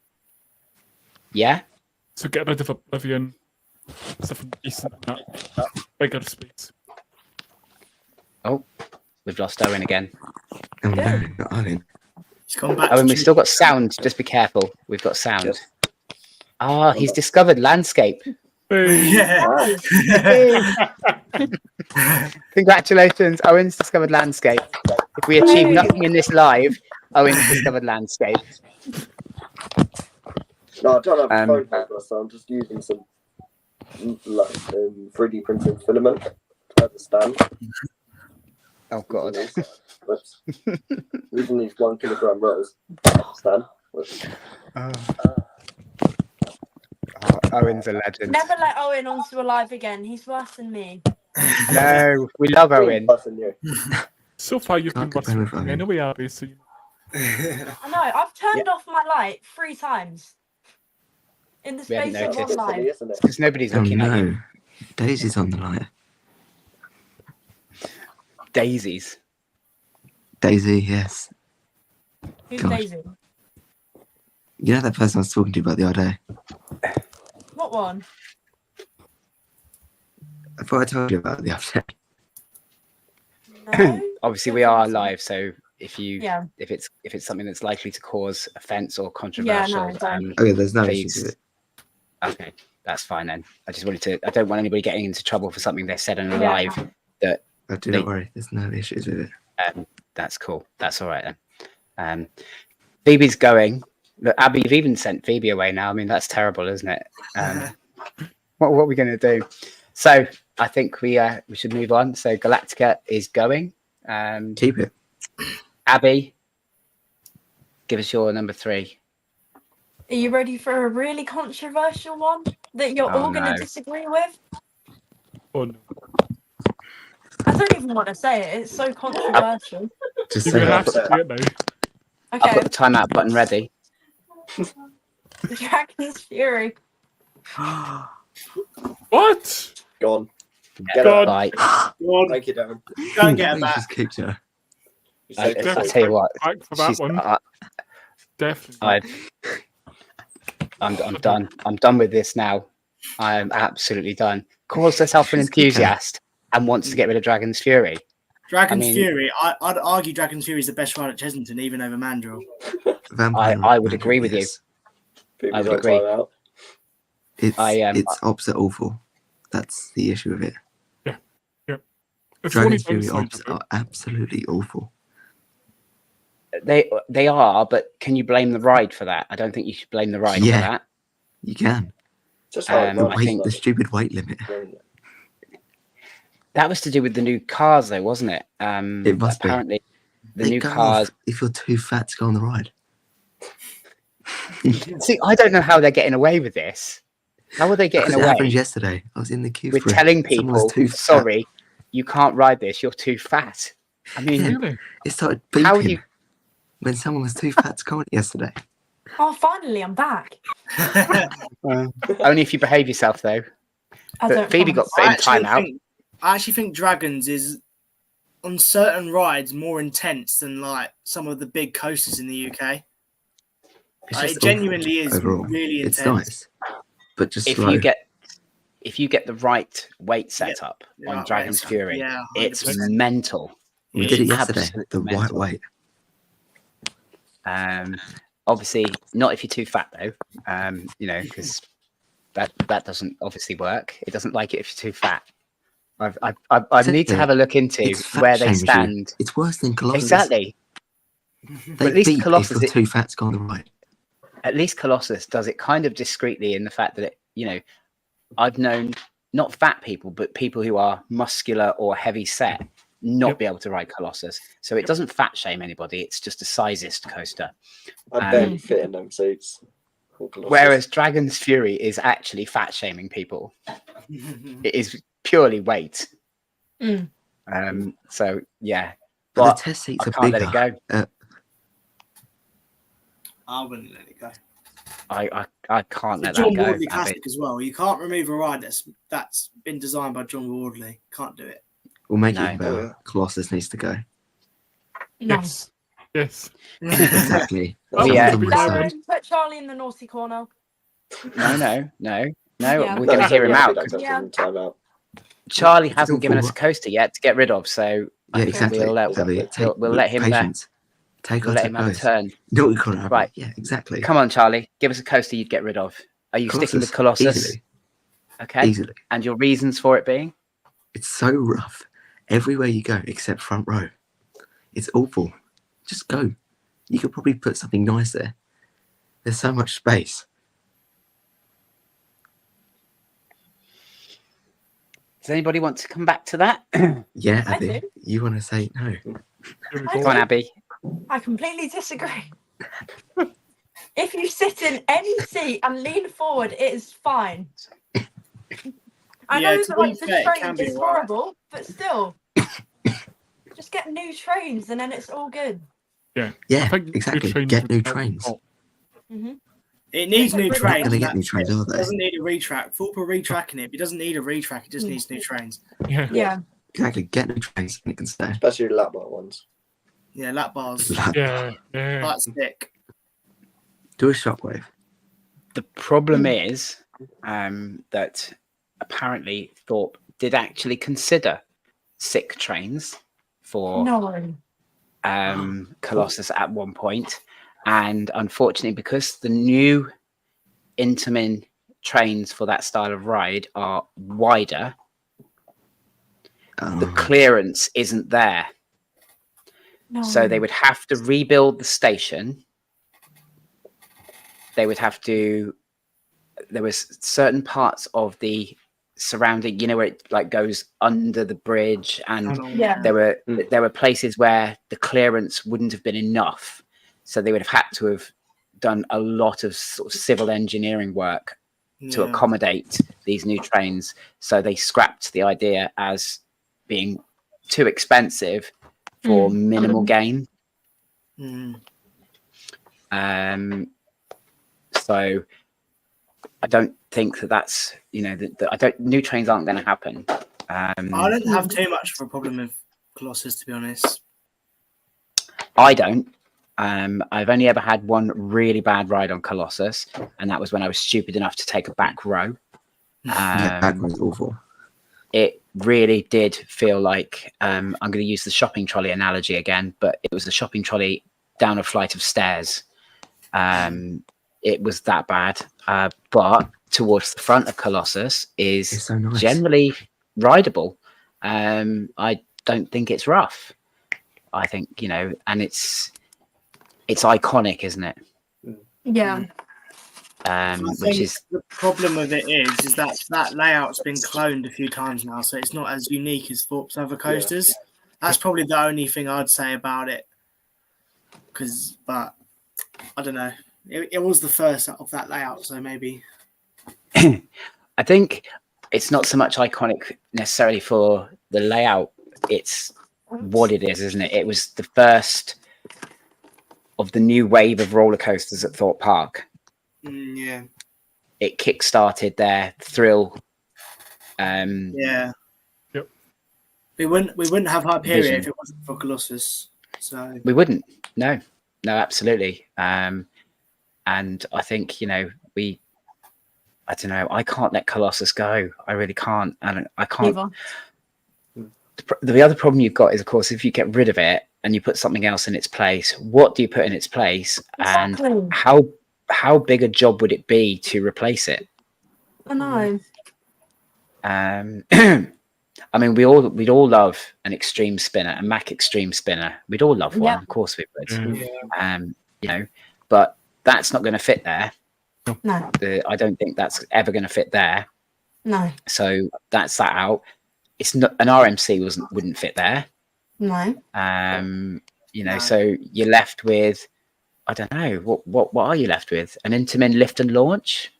Yeah. So get rid of Oblivion, something decent in that bigger space. Oh, we've lost Owen again. Oh no, not Owen. He's gone back. Owen, to we've still got sound. Just be careful. We've got sound. Yes. Ah, he's discovered landscape. Hey. Yeah. Congratulations, Owen's discovered landscape. If we achieve nothing in this live, Owen's discovered landscape. No, I don't have a phone paper, so I'm just using some 3D printed filament to stand. Oh god. Whoops. Using these 1 kilogram rolls stand. Whoops. Owen's a legend. Never let Owen onto a live again. He's worse than me. No, we love Owen. Busting you. So far, you've been Can't complain worse with Owen. anyway, Abbie. So I know. I've turned off my light 3 times in the We haven't space of noticed. one live. Isn't it? Because nobody's Oh looking at you. no, Daisy's on the light. Daisies. Daisy, yes. Who's God. Daisy? You know that person I was talking to you about the other day? What one? I thought I told you about it the other day. No. Obviously, we are live, so if Yeah. it's something that's likely to cause offence or Yeah, controversial, no, don't. Okay, there's no Please. issues with it. okay, that's fine then. I just wanted to. I don't want anybody getting into trouble for something they said on a Yeah. live. Oh, do not worry, there's no issues with it. That's cool. That's all right then. Phoebe's going. Look, Abbie, you've even sent Phoebe away now. I mean, that's terrible, isn't it? What are we going to do? So I think we should move on. So Galactica is going. Keep it. Abbie, give us your number 3. Are you ready for a really controversial one that you're Oh, all going no. to disagree with? oh no, I don't even want to say it. It's so controversial. Just you're say gonna it. have to say it now. I'll Okay. put the timeout button ready. Dragon's Fury. What? Gone. Yeah, Get out. bye. God, Thank you, Darren. go and get her You back. just kicked her. You I saved us. tell you what, Back for that she's, one. Definitely. I'm done. I'm done with this now. I am absolutely done. Calls herself an She's good, enthusiast and wants to get rid of Dragon's Fury. Dragon's I mean- Fury. I'd argue Dragon's Fury is the best ride at Chesington, even over Mandrill. Vampire I would Magic, agree with you. yes. Phoebe's I would on agree. timeout. It's I, opposite awful. That's the issue with it. It's the only Dragon's Fury downside ops of it. are absolutely awful. They are, but can you blame the ride for that? I don't think you should blame the ride Yeah. for that. You can. Just how it I The runs, think- isn't the it? stupid weight limit. That was to do with the new cars, though, wasn't it? It must be. apparently the They new go cars. off if you're too fat to go on the ride. See, I don't know how they're getting away with this. How are they getting Because it happened away yesterday. I was in the queue with for it. telling Someone was people, too fat. "Sorry, you can't ride this. You're too fat." I mean, Yeah. Really? It started How beeping you- when someone was too fat to go on it yesterday. Oh, finally, I'm back. only if you behave yourself, though. I But don't Phoebe got promise. put in timeout. I actually think Dragons is on certain rides more intense than like some of the big coasters in the UK. It's Like, just it genuinely is overall. really It's intense. nice, but just If slow. you get the right weight setup Yeah, on right, Dragon's right. Fury, Yeah, it's 100%. mental. we Yeah, did it it's yesterday. absolutely The white mental. weight. Obviously, not if you're too fat, though. Because that doesn't obviously work. It doesn't like it if you're too fat. I need to have a look into It's fat where they shames you. stand. It's worse than Colossus. Exactly. They at least beep Colossus if you're it- too fat to go on the ride. At least Colossus does it kind of discreetly in the fact that I've known not fat people, but people who are muscular or heavy set not Yep. be able to ride Colossus. So it doesn't fat shame anybody. It's just a sizist coaster. I barely fit in them seats. Whereas Dragon's Fury is actually fat shaming people. It is purely weight. Mm. So yeah, But but the test seats I are can't bigger. let it go. I wouldn't let it go. I can't let It's a John that go. Wardley Abbie. classic as well. You can't remove a ride that's been designed by John Wardley. Can't do it. We'll make No. it better. Colossus needs to go. No. Yes. Yes. Exactly. Oh, yeah. Someone would say. Darren, put Charlie in the naughty corner. No. Yeah. We're going to hear him out. 'Cause Yeah. Time out. Charlie It's hasn't still given us full. a coaster yet to get rid of, so I Yeah, think exactly. we'll Abby, we'll let him patience. Take we'll our let him have a goes. turn. No, we can't have Right. it. Yeah, exactly. Come on, Charlie, give us a coaster you'd get rid of. Are you sticking with Colossus? Easily. Okay. Easily. And your reasons for it being? It's so rough everywhere you go except front row. It's awful. Just go. You could probably put something nice there. There's so much space. Does anybody want to come back to that? Yeah, I Abby, do. you want to say no? Here we I go. Come on, Abbie. I completely disagree. If you sit in any seat and lean forward, it is fine. I Yeah, know to that be like the fair, it train can be is alright. horrible, but still, just get new trains and then it's all good. Yeah. Yeah, I think new exactly. trains Get would new help trains. a lot. Mm-hmm. It needs new We're not We're not trains. going to get and new that's trains, it. are It they? doesn't need a retrack. Full for retracking it. It doesn't need a retrack. It just needs new trains. Yeah. Yeah. Exactly. Get new trains and it can stay. Especially lap bar ones. Yeah, lap bars. Yeah. Yeah. Light stick. Do a shockwave. The problem is that apparently Thorpe did actually consider sick trains for No. Colossus at one point, and unfortunately, because the new Intamin trains for that style of ride are wider, the clearance isn't there. No. So they would have to rebuild the station. They would have to. There was certain parts of the surrounding, where it like goes under the bridge, and Yeah. there were places where the clearance wouldn't have been enough, so they would have had to have done a lot of sort of civil engineering work to accommodate these new trains. So they scrapped the idea as being too expensive for minimal gain. So I don't think that's new trains aren't going to happen. I don't have too much of a problem with Colossus, to be honest. I don't. I've only ever had one really bad ride on Colossus, and that was when I was stupid enough to take a back row. Yeah, back was awful. It really did feel like I'm going to use the shopping trolley analogy again, but it was the shopping trolley down a flight of stairs. It was that bad, but towards the front of Colossus is It's so nice. generally rideable. I don't think it's rough. I think, and it's iconic, isn't it? Yeah. I Which think is the problem with it is that layout's been cloned a few times now, so it's not as unique as Thorpe's other coasters. That's probably the only thing I'd say about it. But I don't know. It was the first of that layout, so maybe. I think it's not so much iconic necessarily for the layout. It's what it is, isn't it? It was the first of the new wave of roller coasters at Thorpe Park. Yeah. It kick-started their thrill. Yeah. Yep. We wouldn't have Hyperia Vision. if it wasn't for Colossus. So We wouldn't. No, absolutely. And I think, I don't know. I can't let Colossus go. I really can't. And I can't. Either. The other problem you've got is, of course, if you get rid of it and you put something else in its place, what do you put in its place? Exactly. And how big a job would it be to replace it? I know. I mean, we'd all love an extreme spinner, a Mac extreme spinner. We'd all love one, Yeah. of course we would. Yeah. But that's not going to fit there. No. I don't think that's ever going to fit there. No. So that's that out. It's not an RMC wouldn't fit there. No. So you're left with I don't know. What are you left with? An Intamin lift and launch?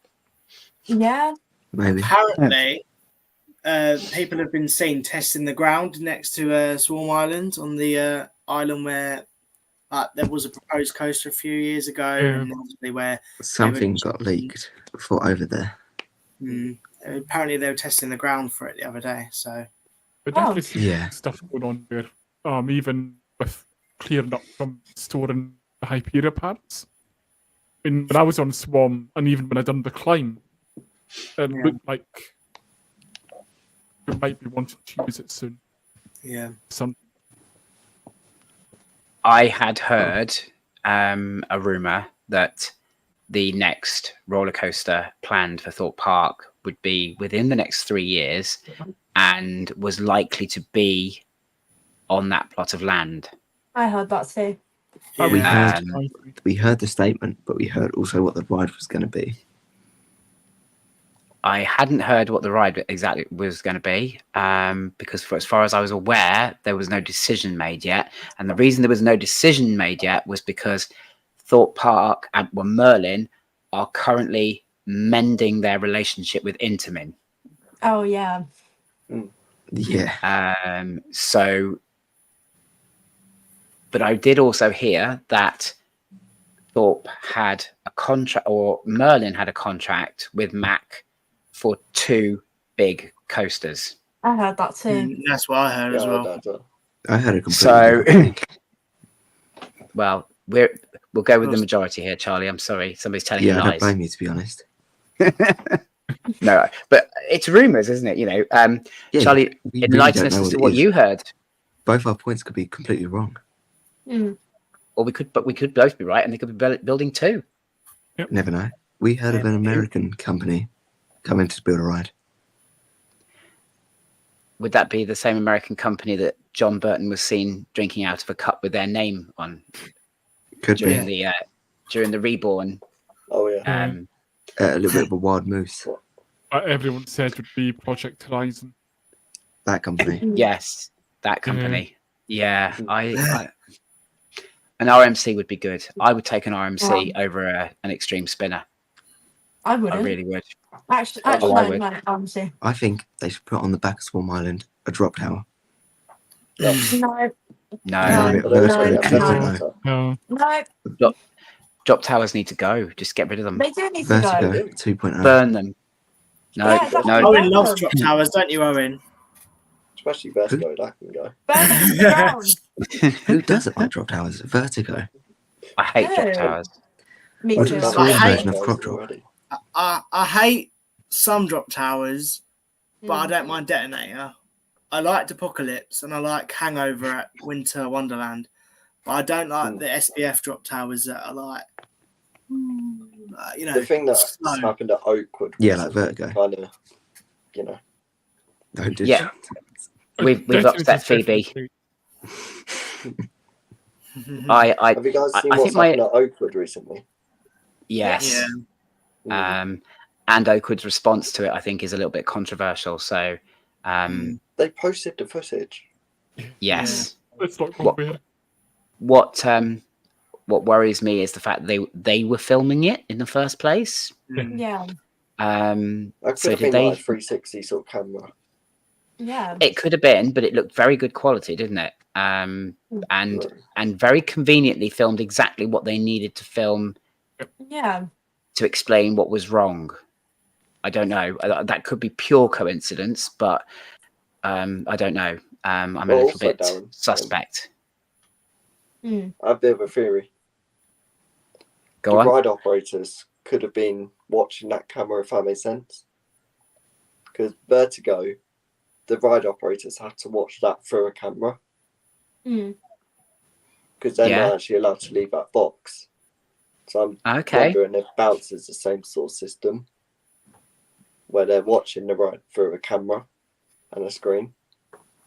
Yeah. Maybe. Apparently, people have been seen testing the ground next to Swarm Island on the island where there was a proposed coaster a few years ago, Yeah. and obviously where Something got leaked for over there. apparently they were testing the ground for it the other day. So But definitely see Yeah. stuff going on there. Even with clearing up from storing the Hyperion parts. I mean, when I was on Swarm, and even when I done the climb, it looked like we might be wanting to use it soon. yeah, I had heard a rumor that the next roller coaster planned for Thorpe Park would be within the next 3 years and was likely to be on that plot of land. I heard that too. We yeah. heard we heard the statement, but we heard also what the ride was going to be. I hadn't heard what the ride exactly was going to be because for as far as I was aware, there was no decision made yet. And the reason there was no decision made yet was because Thorpe Park and Merlin are currently mending their relationship with Intamin. Oh yeah. Yeah. But I did also hear that Thorpe had a contract, or Merlin had a contract with Mac for 2 big coasters. I heard that too. That's what I heard as well. I heard a completely So, different thing. well, we'll go with the majority here, Charlie. I'm sorry, somebody's telling Yeah, you I don't lies. blame you, to be honest. No, but it's rumours, isn't it? Yeah, Charlie, we really enlighten don't us know as to it what is. you heard, Both our points could be completely wrong. or we could both be right, and they could be building 2. Never know. We heard of an American company coming to build a ride. Would that be the same American company that John Burton was seen drinking out of a cup with their name on Could during be the Reborn? Oh yeah. a little bit of a wild moose. Everyone said would be Project Horizon. That company. Yes, that company. Yeah, I an RMC would be good. I would take an RMC over an extreme spinner. I wouldn't. I really would. Actually, I no, would. no, honestly. I think they should put on the back of Swarm Island a drop tower. No, No, No. drop towers need to go. Just get rid of them. They do need to Vertigo go. 2.0. Burn them. No, Yeah, exactly. no. Owen loves drop towers, don't you, Owen? Especially Vertigo, that can go. Burn them to the ground. Who doesn't like drop towers? Vertigo. I hate drop No. towers. Me What too. is the I Swarm hate version of crop drop? Already. I hate some drop towers, but I Mm. don't mind Detonator. I liked Apocalypse and I like Hangover at Winter Wonderland, but I don't like the SBF drop towers that are like, The thing that's slow. happened at Oakwood. Yeah, like Vertigo. Kind of, you know. Don't do Yeah. that. We've Definitely upset Phoebe. definitely. I Have you guys seen I what's think my happened at Oakwood recently? yes. Yeah. And Oakwood's response to it, I think, is a little bit controversial. So, They posted the footage. yes. Let's not go What- there. What worries me is the fact they were filming it in the first place. Yeah, That could So have did been they? like a 360 sort of camera. yeah. It could have been, but it looked very good quality, didn't it? And very conveniently filmed exactly what they needed to film Yeah. to explain what was wrong. I don't know. That could be pure coincidence, but I don't know. I'm a Well, little also, bit Darren, suspect. Mm. I have a bit of a theory. Go The on. ride operators could have been watching that camera, if that makes sense. Because Vertigo, the ride operators had to watch that through a camera. Mm. Because they're Yeah. not actually allowed to leave that box. So I'm Okay. wondering if Bounce is the same sort of system where they're watching the ride through a camera and a screen.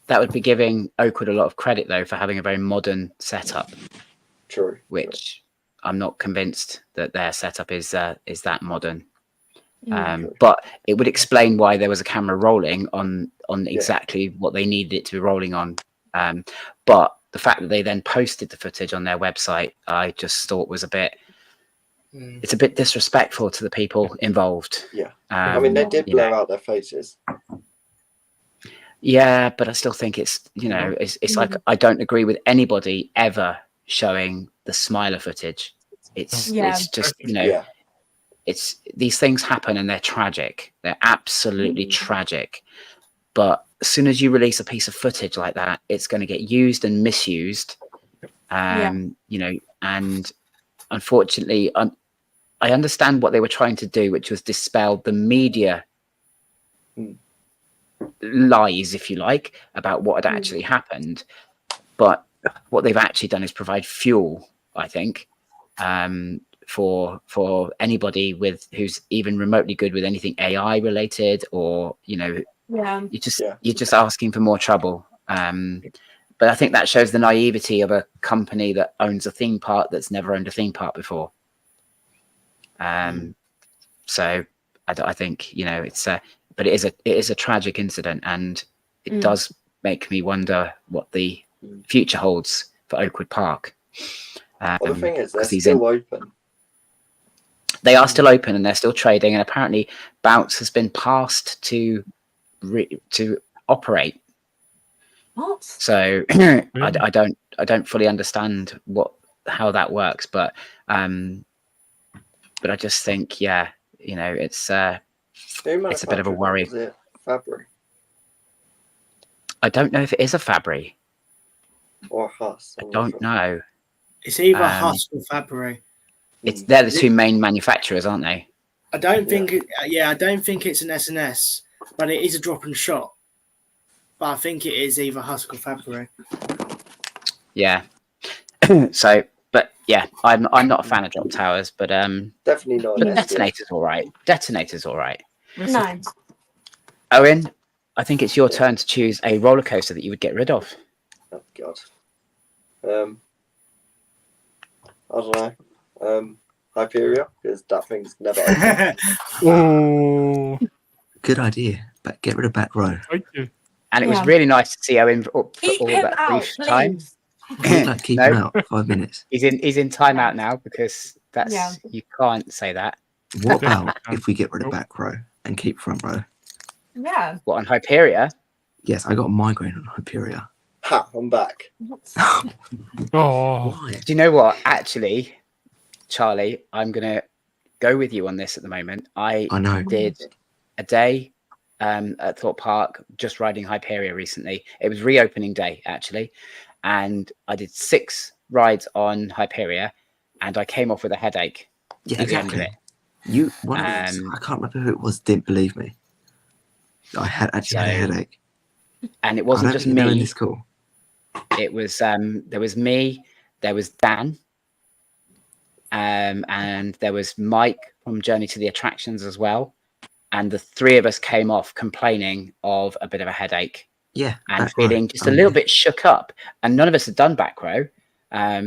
That would be giving Oakwood a lot of credit, though, for having a very modern setup, True. which I'm not convinced that their setup is that modern. Mm. But it would explain why there was a camera rolling on exactly what they needed it to be rolling on. But the fact that they then posted the footage on their website, I just thought was a bit. It's a bit disrespectful to the people involved. Yeah. I mean, they did blur out their faces. Yeah, but I still think it's, you know, it's like I don't agree with anybody ever showing the Smiler footage. It's just, you know, it's these things happen and they're tragic. They're absolutely tragic. But as soon as you release a piece of footage like that, it's going to get used and misused. You know, and unfortunately, I understand what they were trying to do, which was dispel the media lies, if you like, about what had actually happened. But what they've actually done is provide fuel, I think, for anybody who's even remotely good with anything AI related, or, you know, you're just asking for more trouble. But I think that shows the naivety of a company that owns a theme park that's never owned a theme park before. So I think, you know, but it is a tragic incident, and it does make me wonder what the future holds for Oakwood Park. Well, the thing is, they're still open. They are still open and they're still trading, and apparently Bounce has been passed to operate. What? So I don't fully understand how that works, but I just think, yeah, you know, it's a bit of a worry. Is it Fabry I don't know if it is a Fabry or Huss? I don't know. It's either Huss or Fabry. They're the two main manufacturers, aren't they? I don't think I don't think it's an SNS, but it is a drop and shot. But I think it is either Husk or Fabry. Yeah. So, but yeah, I'm not a fan of drop towers, but definitely not. But Detonator's all right. Detonator's all right. No. Owen, I think it's your turn to choose a roller coaster that you would get rid of. Oh God. I don't know. Hyperia, because that thing's never open. Oh, good idea. But get rid of back row. thank you. And it was really nice to see Owen for Keep all him that out, brief time. Like keep him out 5 minutes. He's in timeout now, because that's you can't say that. What about if we get rid of back row and keep front row? Yeah. What, on Hyperia? Yes, I got a migraine on Hyperia. Ha! I'm back. Oh, Why? Do you know what? Actually, Charlie, I'm gonna go with you on this at the moment. I know. did a day at Thorpe Park just riding Hyperia recently. It was reopening day actually, and I did 6 rides on Hyperia, and I came off with a headache. Yeah, at the end of exactly. it. I can't remember who it was. Didn't believe me. I had had a headache, and it wasn't just me. In this call. It was there was me, there was Dan, and there was Mike from Journey to the Attractions as well, and the 3 of us came off complaining of a bit of a headache. Yeah, and feeling just a little bit shook up, and none of us had done back row. I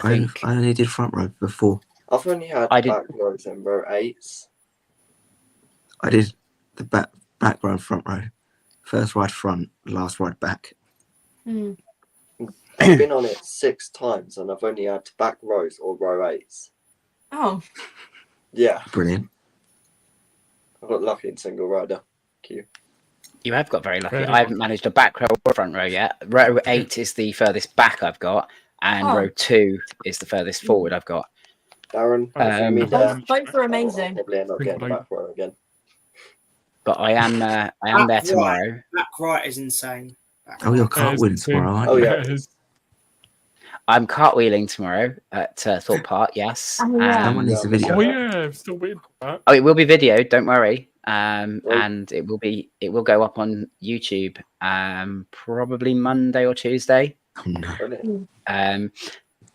think I only did front row before. I've only had back rows and row 8s. I did the back row and front row. First ride front, last ride back. I've been on it 6 times and I've only had back rows or row 8s. Oh. Yeah. Brilliant. I got lucky in single rider. Q. You have got very lucky. I haven't managed a back row or front row yet. Row 8 is the furthest back I've got, and row 2 is the furthest forward I've got. Darren, both are amazing. I'll probably end up getting back row again. But I am there tomorrow. Back right is insane. Oh, you're cartwheeling tomorrow, aren't you? Oh yeah. I'm cartwheeling tomorrow at Thorpe Park. Yes. Someone needs a video. Oh yeah, I'm still waiting for that. Oh, it will be videoed. Don't worry. And it will go up on YouTube. Probably Monday or Tuesday. Oh no.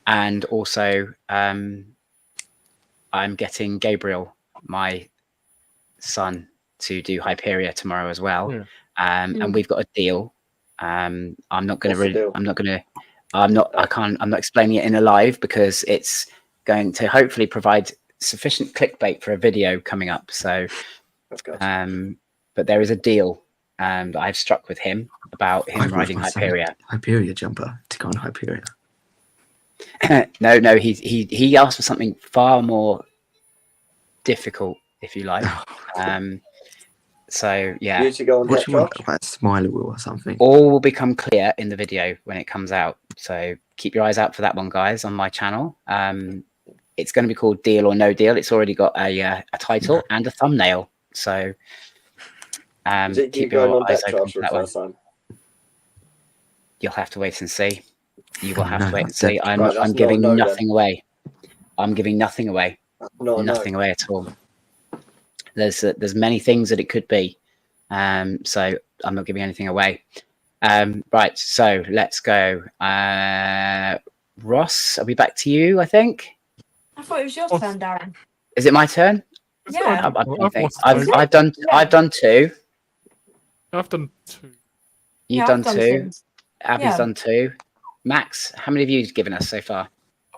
And also I'm getting Gabriel, my son, to do Hyperia tomorrow as well. Yeah. And we've got a deal. I'm not explaining it in a live because it's going to hopefully provide sufficient clickbait for a video coming up. So, but there is a deal that I've struck with him about him riding Hyperia. Hyperia jumper, to go on Hyperion. No, he asked for something far more difficult, if you like. So yeah, You should go on What that, do you want? Josh. Like a smiler wheel or something? all will become clear in the video when it comes out. So keep your eyes out for that one, guys, on my channel. It's going to be called Deal or No Deal. It's already got a title and a thumbnail. So Is it you keep going your on eyes that, open Josh, for for the that one. first time? You'll have to wait and see. You will Oh, have no, to wait and that's see. it. I'm Right, that's not giving a no, then. nothing away. I'm giving nothing away. No, Nothing away at all. There's many things that it could be. So I'm not giving anything away. Right, so let's go. Ross, are we back to you? I think. I thought it was your Oh. turn, Darren. Is it my turn? Yeah. I've done. Yeah. I've done two. I've done 2. You've Yeah, done I've done two. things. Abby's Yeah. done two. Max, how many have you given us so far?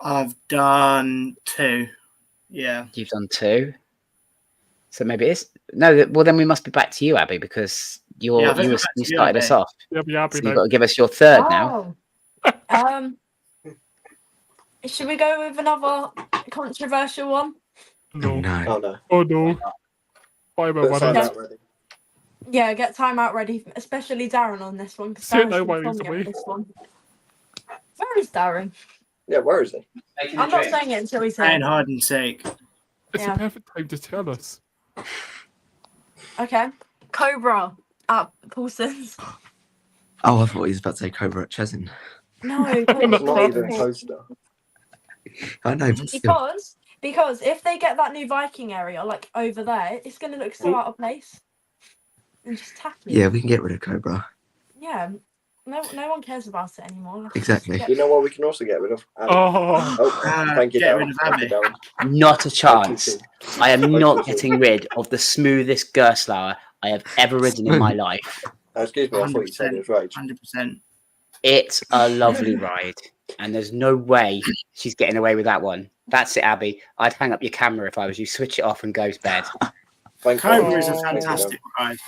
I've done 2. Yeah. You've done two. So maybe it's no. Well, then we must be back to you, Abby, because Yeah, I think you we're back to you, started us Abby. off. Yeah, be happy So now. you've got to give us your third now. Oh. Should we go with another controversial one? No. No. Oh no. Oh no. Why am I Put worried? time Okay. out ready. Yeah, get timeout ready, especially Darren on this one, because Say it Darren's now been while he's filming it away. on this one. Where is Darren? Yeah, where is he? I'm not saying it until he's Playing here. hide and seek. It's Yeah. the perfect time to tell us. Okay. Cobra at Paulson's. Oh, I thought he was about to say Cobra at Chesn. No, It's not Cobra. even a coaster. I know, but still. Because if they get that new Viking area, like over there, it's going to look so out of place. And just tacky. Yeah, we can get rid of Cobra. Yeah. No one cares about it anymore. Let's Exactly. just You get- know what we can also get rid of? Abbie. Oh. Oh, thank you, Get Darren. rid of Thank you, Abbie. Darren. Not a Thank you, chance. team. I am Thank not you, team. getting rid of the smoothest Gerstlauer I have ever ridden in my life. Excuse me, I thought you said it was rage. 100%. It's a lovely ride, and there's no way she's getting away with that one. That's it, Abby. I'd hang up your camera if I was you. Switch it off and go to bed. Thank you. Cobra is a Oh. fantastic ride.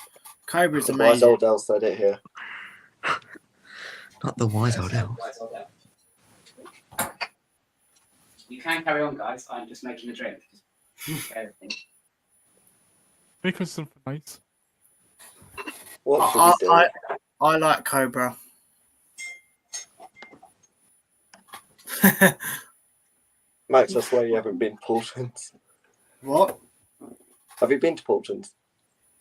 Cobra is The wise amazing. old El said it here. Not the wise old elf. You can carry on, guys. I'm just making a drink. Make us something nice. What should we do? I like Cobra. Max, I swear you haven't been to Portland's. What? Have you been to Portland's?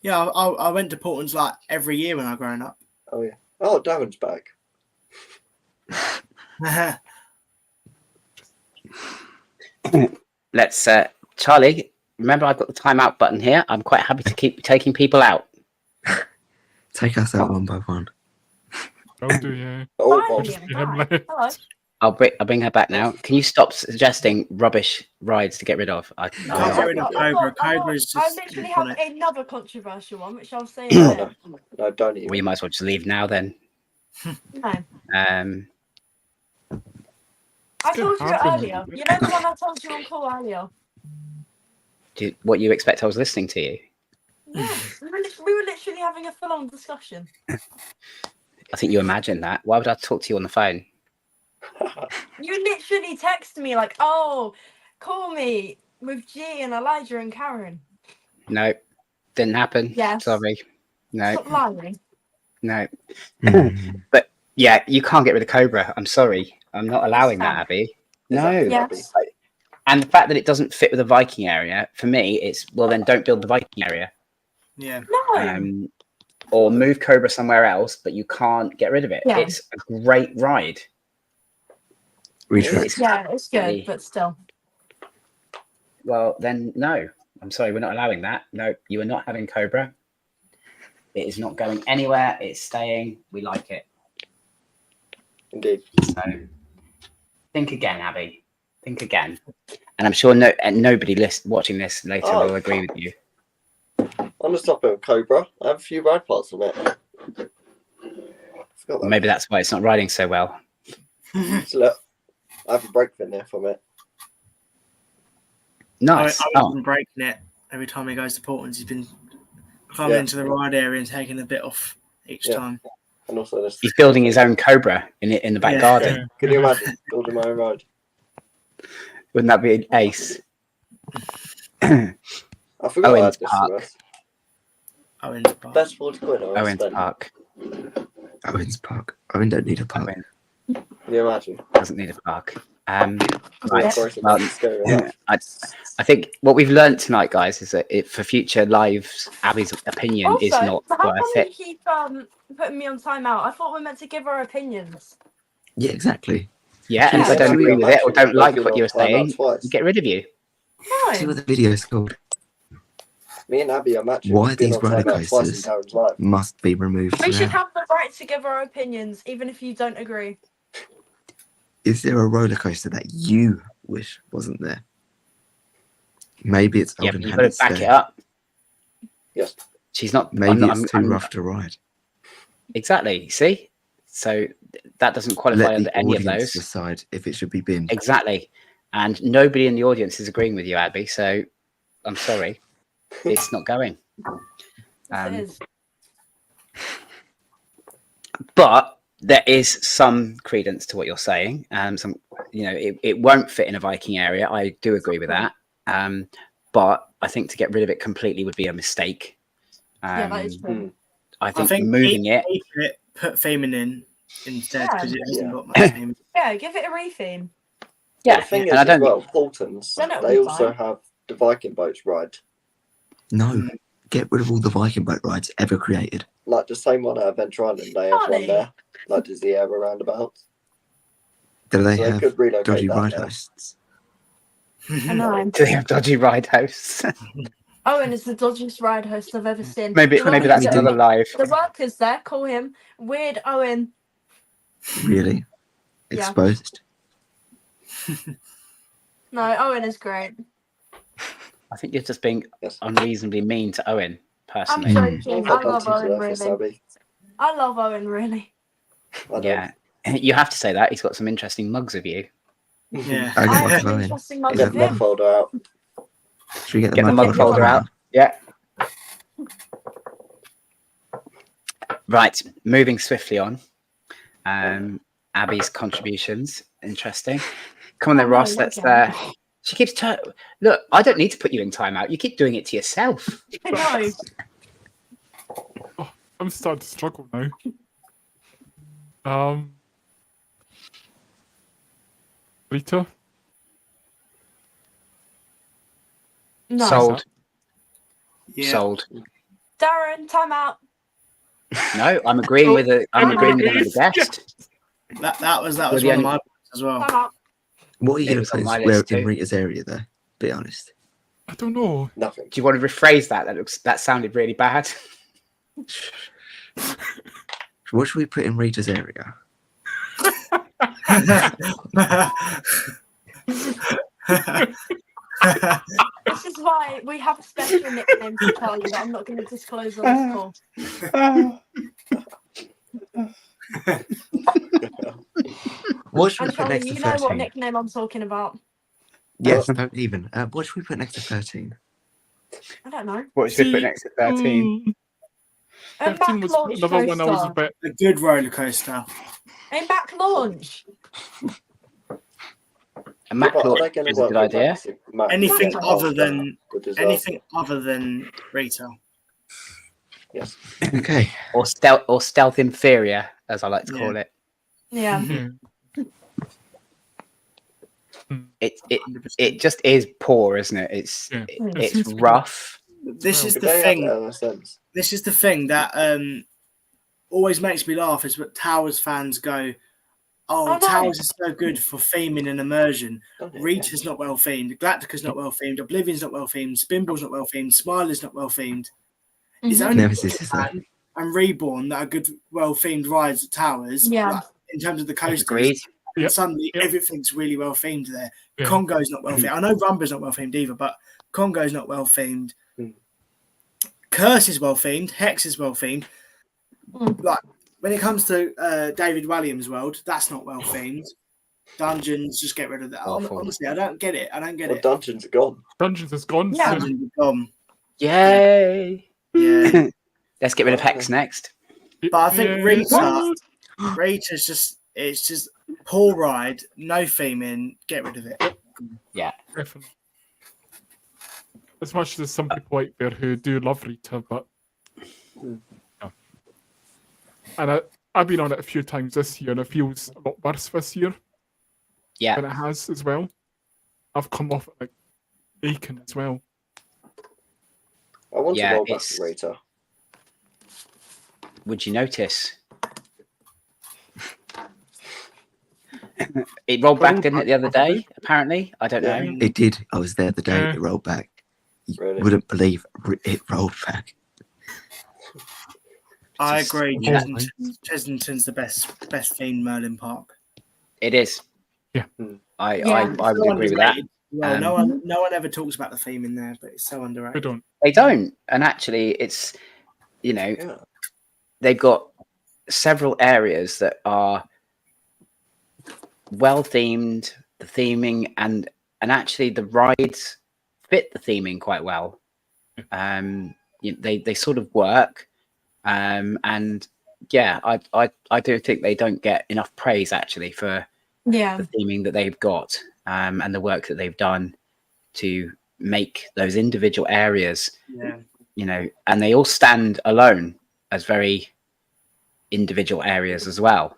Yeah, I went to Portland's like every year when I growing up. Oh, yeah. Oh, Darren's back. Let's, Charlie. Remember, I've got the timeout button here. I'm quite happy to keep taking people out. Take us out one by one. Don't do you? Oh, Finally, Bob. I'm Be him back. left. Hello. I'll bring her back now. Can you stop suggesting rubbish rides to get rid of? Can't get rid of Cobra. Cobra is I just literally on have it. another controversial one, which I'll say Oh, in a no. No, don't even. Well, you might as well just leave now then. bit. No. I Still told you it happening. earlier. You know the one I told you on call earlier? What you expect I was listening to you? Yes. We were literally having a full-on discussion. I think you imagine that. Why would I talk to you on the phone? You literally texted me like, oh, call me with G and Elijah and Karen. No, didn't happen. Yes. Sorry. No, Stop lying. no. Mm. But yeah, you can't get rid of Cobra. I'm sorry. I'm not allowing that, Sam. Abby. Is No. that good, Yes. Abbie? And the fact that it doesn't fit with the Viking area, for me, it's, well, then don't build the Viking area. Yeah. No. Or move Cobra somewhere else, but you can't get rid of it. Yeah. It's a great ride. Retract. Yeah, it's good, but still. Well, then, no. I'm sorry, we're not allowing that. No, you are not having Cobra. It is not going anywhere. It's staying. We like it. Indeed. So think again, Abby. Think again. And I'm sure nobody watching this later Oh. will agree with you. On the topic of Cobra, I have a few ride parts on it. Forgot that. Maybe that's why it's not riding so well. So look, I have a brake fin there from it. Nice. I've been breaking it every time he goes to Portland's. He's been climbing Yeah. into the ride area and taking a bit off each Yeah. time. And also, He's building his own Cobra in the back Yeah. garden. Can you imagine building my own ride? Wouldn't that be an ace? I forgot I Owen's had this Park. to us. Owen's Park. Best 40 quid I Owen's spent. Park. Owen's Park. Owen don't need a park. Owen Can you imagine? doesn't need a park. Right. Operating Well, that's scary enough. I think what we've learned tonight, guys, is that for future lives, Abbie's opinion is Also, not how come worth you it. keep putting me on timeout? I thought we meant to give our opinions. Yeah, exactly. Yeah, and if I Yeah. don't agree with it or don't like Actually, what you were I've been on saying, timeout twice. we get rid of you. See No. what the video's called. Me and Abbie are matching. Why We've been these on timeout roller twice in coasters Darren's life. must be removed We should now. have the right to give our opinions, even if you don't agree. Is there a roller coaster that you wish wasn't there? Maybe it's Yeah, Old but and you've got to Hannah's back it Stay. up. Yes. She's not. Maybe I'm it's not- too I'm- rough to ride. Exactly. See, so that doesn't qualify Let under the any of audience those. decide if it should be binned. Exactly. And nobody in the audience is agreeing with you, Abbie. So I'm sorry, it's not going. Yes, it is. But there is some credence to what you're saying. Some, it won't fit in a Viking area. I do agree with that. But I think to get rid of it completely would be a mistake. Yeah, that is true. I think moving it. Put theming in instead Yeah. because it hasn't Yeah. got much theming. Yeah, give it a retheme. Yeah, The thing and is, I as don't. well, Paultons, Done it all they the also time. have the Viking boats ride. No, get rid of all the Viking boat rides ever created. Like the same one at Adventure Island, they have one Funny. there. Like does the Ever roundabout. Do they So they have could relocate dodgy that ride there. hosts? I know. Do they have dodgy ride hosts? Owen is the dodgiest ride host I've ever seen. maybe The maybe workers that's there- another live. The workers there call him Weird Owen. Really? Yeah. Exposed? No, Owen is great. I think you're just being Yes. unreasonably mean to Owen I'm personally. joking. I I've love got Owen there for really. Sabby. I love Owen really. I don't. Yeah, you have to say that he's got some interesting mugs of you. Yeah. I I got have one an of Owen. interesting Is mug Get of the mug him. folder out. Should we get the Get the mug mug folder folder out. Yeah. Right, moving swiftly on. Abbie's contributions. Interesting. Come on then, Oh, no, Ross. not Let's. again. She keeps look. I don't need to put you in timeout. You keep doing it to yourself. I know. I'm starting to struggle now. Rita? No. Sold. Yeah. Sold. Darren, time out. No, I'm agreeing with it. I'm agreeing with another guest. That was You're one the of only- my points as well. Time out. What are you It going was to on put my in, where, list in too. Rita's area, though? Be honest. I don't know. Nothing. Do you want to rephrase that? That sounded really bad. What should we put in Rita's area? This is why we have a special nickname for Charlie that I'm not going to disclose on this call. What should we And put Charlie, next to you know what 13? nickname I'm talking about. Yes, don't even. What should we put next to 13? I don't know. What should we put next to 13? A 13 back was launch another one I was a coaster. bit. A good roller coaster. A back launch. A Mac But are launch they going is to a work good with idea. Max? Max Anything is other than the disaster. anything other than Rita. Yes. Okay. Or stealth inferior, as I like to call it. Yeah. It just is poor, isn't it? It's Yeah. it's seems to be- rough. This is Could the they have thing. LSMs? This is the thing that always makes me laugh is what Towers fans go, Oh, oh, no. Towers is so good for theming and immersion. Don't it? Rita's not well themed. Galactica's not well themed. Oblivion's not well themed. Spinball's not well themed. Smiler's not well themed. It's Mhm. only Nemesis is there. Japan and Reborn that are good, well themed rides at Towers. Yeah. Like, in terms of the coasters. Agreed. And Yep. suddenly Yep. everything's really well themed there. Yeah. Congo's not well themed. I know Rumba's not well themed either, but Congo's not well themed. Mm. Curse is well themed. Hex is well themed. Mm. Like when it comes to David Walliams' world, that's not well themed. Dungeons, just get rid of that. Awful. Honestly, I don't get it. I don't get Well, it. Dungeons are gone. Dungeons is gone. Yeah. So Dungeons are gone. Yay! Yeah. Let's get rid of Hex next. But I think Yeah. Rita's just poor ride, no theming, get rid of it. Yeah. Definitely. As much as there's some people out there who do love Rita, but yeah. And I've been on it a few times this year, and it feels a lot worse this year Yeah. than it has as well. I've come off it like aching as well. I want Yeah, to roll back it's- to Rita. Would you notice? It rolled back, didn't it, the other day? Apparently, I don't Yeah. know. It did. I was there the day Yeah. it rolled back. You Really? wouldn't believe it rolled back. I Just- agree. Yeah. Chesington's the best themed Merlin park. It is. Yeah. I Yeah. would agree with that. Well, no one ever talks about the theme in there, but it's so We underrated. don't. They don't, and actually, it's Yeah. they've got several areas that are well themed. The theming and actually the rides fit the theming quite well. They sort of work, and yeah, I do think they don't get enough praise actually for Yeah. the theming that they've got, and the work that they've done to make those individual areas, Yeah. and they all stand alone as very individual areas as well.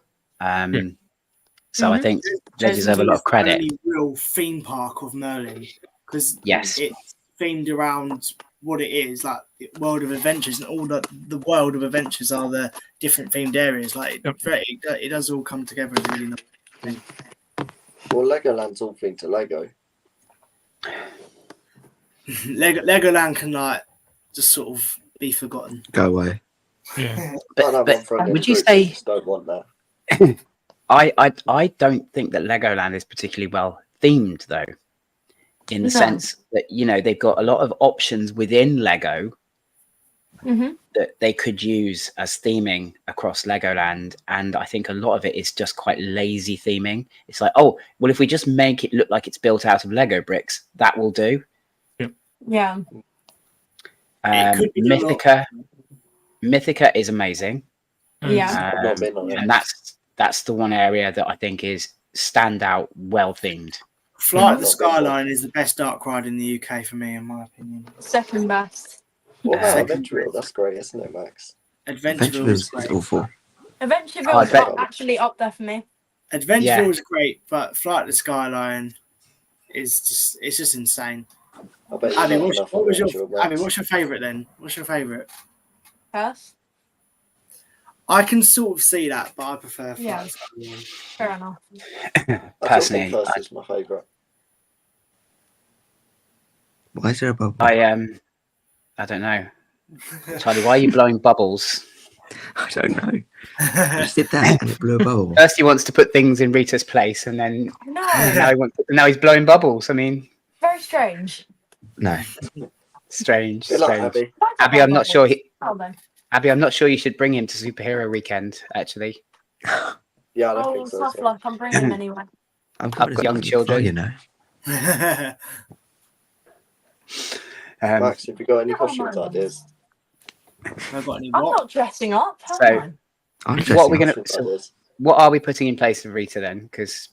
So I Mhm. think they deserve a lot of credit. It's the only real theme park of Merlin because Yes. it's themed around what it is, like the World of Adventures, and all the World of Adventures are the different themed areas. Like Yep. it does all come together as really nice. Well, Legoland's all themed to Lego. Legoland can like just sort of be forgotten. Go away. Yeah. Can't have But one for a would you group, say- just don't want that. I don't think that Legoland is particularly well themed though, in the No. sense that they've got a lot of options within Lego Mhm. that they could use as theming across Legoland, and I think a lot of it is just quite lazy theming. It's like, oh well, if we just make it look like it's built out of Lego bricks, that will do. Yeah. It could be a lot. Mythica is amazing, Yeah. I've not been on it. and that's the one area that I think is standout, well themed. Flight of the Mhm. Skyline is the best dark ride in the UK for me, in my opinion. Second best. What about Second Adventureville? That's great, isn't it, Max? Adventureville Adventureville is is great. awful. Adventureville is bet- actually up there for me. Adventureville is great, but Flight of the Skyline is just insane. I bet Abbie, you're not enough what was your Adventureville, Max. Abbie, what's your favourite then? What's your favourite? First. I can sort of see that, but I prefer Flight Yeah. of the Skyline. Fair enough. I Personally, still think first is my favourite. Why is there a bubble? I don't know, Charlie. Why are you blowing bubbles? I don't know. I just did that and it blew a bubble. First, he wants to put things in Rita's place, and then No. now he's blowing bubbles. I mean, Very strange. No. strange. Good luck, strange. Abbie. Abby, I'm not sure. Oh, then. Abby, I'm not sure you should bring him to Superhero Weekend. Actually, Yeah, I don't Oh, think so. tough so. luck. I'm bringing him anyway. I'm Up coming to as young much as children. you know. Max, have you got any Oh, costumes my ideas? I've got any I'm what? not dressing up. How So- am I'm What are we dressing up. gonna? Costumes So ideas. what are we putting in place for Rita then? Because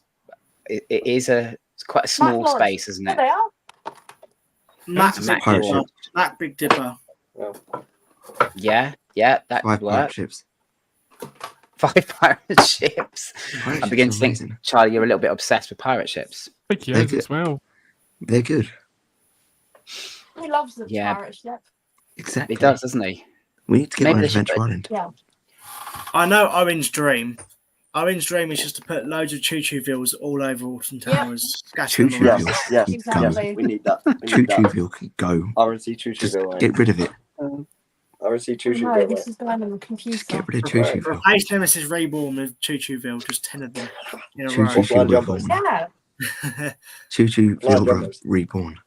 it's quite a small Lawrence. space, isn't I? it? They are. Mac It's Big a pirate Dipper. ship. Mac Big Dipper. Yeah, that 5 could work. pirate ships. 5 pirate ships. Pirate I begin ships to are think, amazing. Charlie, you're a little bit obsessed with pirate ships. I think he They're is as well. They're good. He loves the Yeah. pirate ship. Exactly. He does, doesn't he? We need to get Maybe on they an should Adventure put- Island. Yeah. I know Owen's dream. Owen's dream is just to put loads of choo-choo villas all over Alton Yeah. Towers, scatter them Choo-choo around. villas. Yes, Exactly. we need that. We need Choo that. Choo can go. RNC Choo Choo Just Bill. get rid of it. RNC Choo Choo No, Bill. this is going on the computer. Just get rid of Choo Choo. Replace Nemesis Reborn with choo-choo-ville, just 10 of them in a Choo row. Choo Blind Reborn. Yeah. Choo Choo Blind Reborn.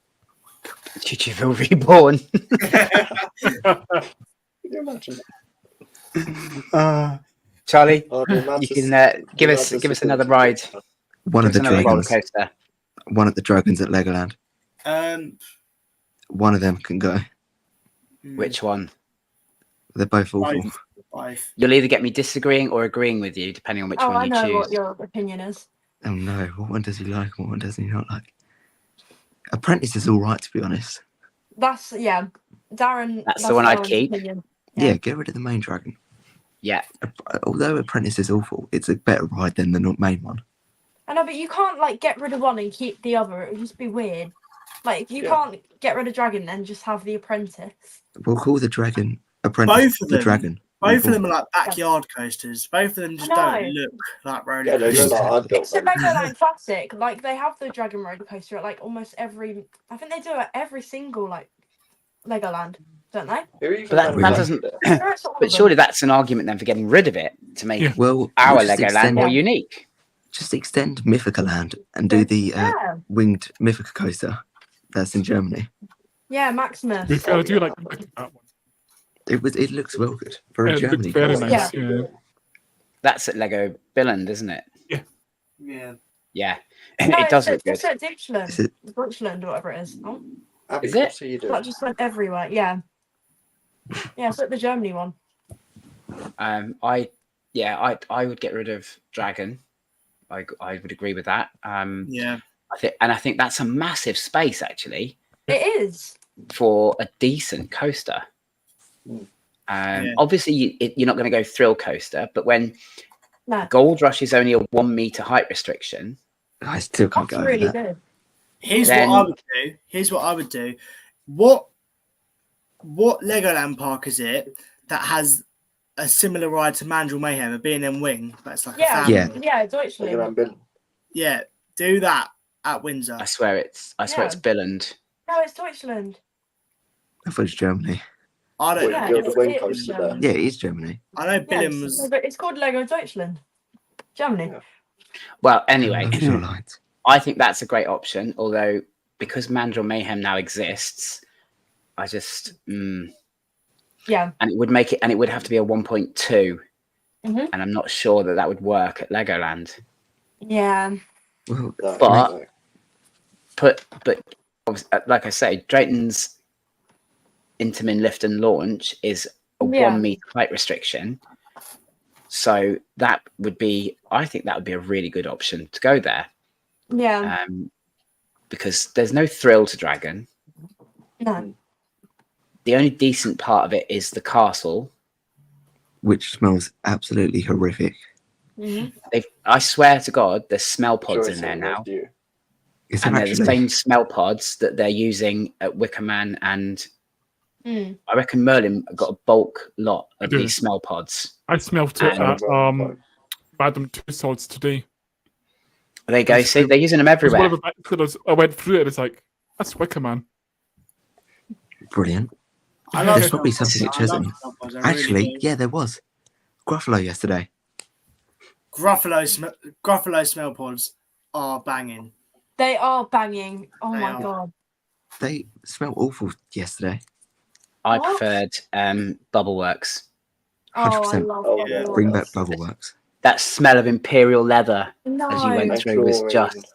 Choo-choo Reborn. Can you imagine? Charlie, Oh, the amount you of- can give the us amount of give us another security. ride. One of Give the us another roller dragons. coaster. One of the dragons at Legoland. Um, One of them can go. Which one? They're both awful. Both. Both. You'll either get me disagreeing or agreeing with you, depending on which Oh, one I you know choose. what your opinion is. Oh no, what one does he like? What one does he not like? Apprentice is all right, to be honest. That's Darren. That's the one I'd Darren's keep. opinion. Yeah, get rid of the main dragon. Yeah. Although Apprentice is awful, it's a better ride than the not main one. I know, but you can't like get rid of one and keep the other. It would just be weird. Like you Yeah. can't get rid of dragon and just have the apprentice. We'll call the dragon Apprentice Both of the them. dragon. Both of them are like backyard coasters. Both of them just I don't know. look like roller Yeah, they coasters. look like I built It's a them. Legoland classic. Like they have the dragon roller coaster at like almost every. I think they do it at every single like Legoland, don't they? Who even But that manufactured doesn't. it? They're at all But of them. surely that's an argument then for getting rid of it to make Yeah. Well, our we'll just Legoland extend, more unique. just extend Mythica Land and do the Yeah, winged Mythica coaster. That's in Germany. yeah, Maximus. To be fair, I do yeah. like that one. It looks well good for a It looks Germany. very coaster. nice. Yeah. That's at Lego Billund, isn't it? Yeah. Yeah. No, It does look it's good. at Deutschland. Is it? Deutschland or whatever it is. Oh, Abbie, Is it? what are you doing? that just went everywhere. Yeah. Yeah, it's like the Germany one. I would get rid of Dragon. I would agree with that. Yeah. I think that's a massive space actually It is. for a decent coaster. Mm. Yeah. Obviously, you're not going to go thrill coaster, but when No, Gold Rush is only a 1 meter height restriction, I still can't that's go over really that. good. Here's Then- what I would do. Here's what I would do. What Legoland park is it that has a similar ride to Mandrill Mayhem, a B&M wing? That's like Yeah, a family. Yeah. yeah, Deutschland. Legoland Bill. Yeah, do that at Windsor. I swear it's Yeah. Billund. No, it's Deutschland. I thought it was Germany. I don't What, Yeah, you build know. the wing it's coaster Germany. there? Yeah, it is Germany. I know Yeah, Billum was. but it's called Lego Deutschland. Germany. Yeah. Well, anyway, Visual lines. I think that's a great option. Although because Mandrill Mayhem now exists, I just Yeah. and it would make it, and it would have to be a 1.2, Mhm. and I'm not sure that would work at Legoland. Yeah. Well, No, But- no. But like I say, Drayton's Intamin lift and launch is a Yeah. 1 meter height restriction. So that would be, I think that would be a really good option to go there. Yeah. Because there's no thrill to Dragon. No. The only decent part of it is the castle. which smells absolutely horrific. hmm I swear to God, there's smell pods Sure, in there it's now. you. Is And there they're the actually? same smell pods that they're using at Wickerman, and Mm. I reckon Merlin got a bulk lot of do. these smell pods. I smelt it And- at Madame Tussauds today. There you go. See, they're using them It was one everywhere. of the backfillers. I went through it and it's like, that's Wicker Man. Brilliant. I love There's probably smell something pods. at I love Chisholm. smell pods, I really Actually, do. yeah, there was. Gruffalo yesterday. Gruffalo smell pods are banging. They are banging. Oh They my are. god. They smelled awful yesterday. I What? preferred Bubbleworks. Oh, I 100%. love Oh, Bubble yeah. Works. Bring back Bubbleworks. That smell of imperial leather No. as you went And through was chlorine. just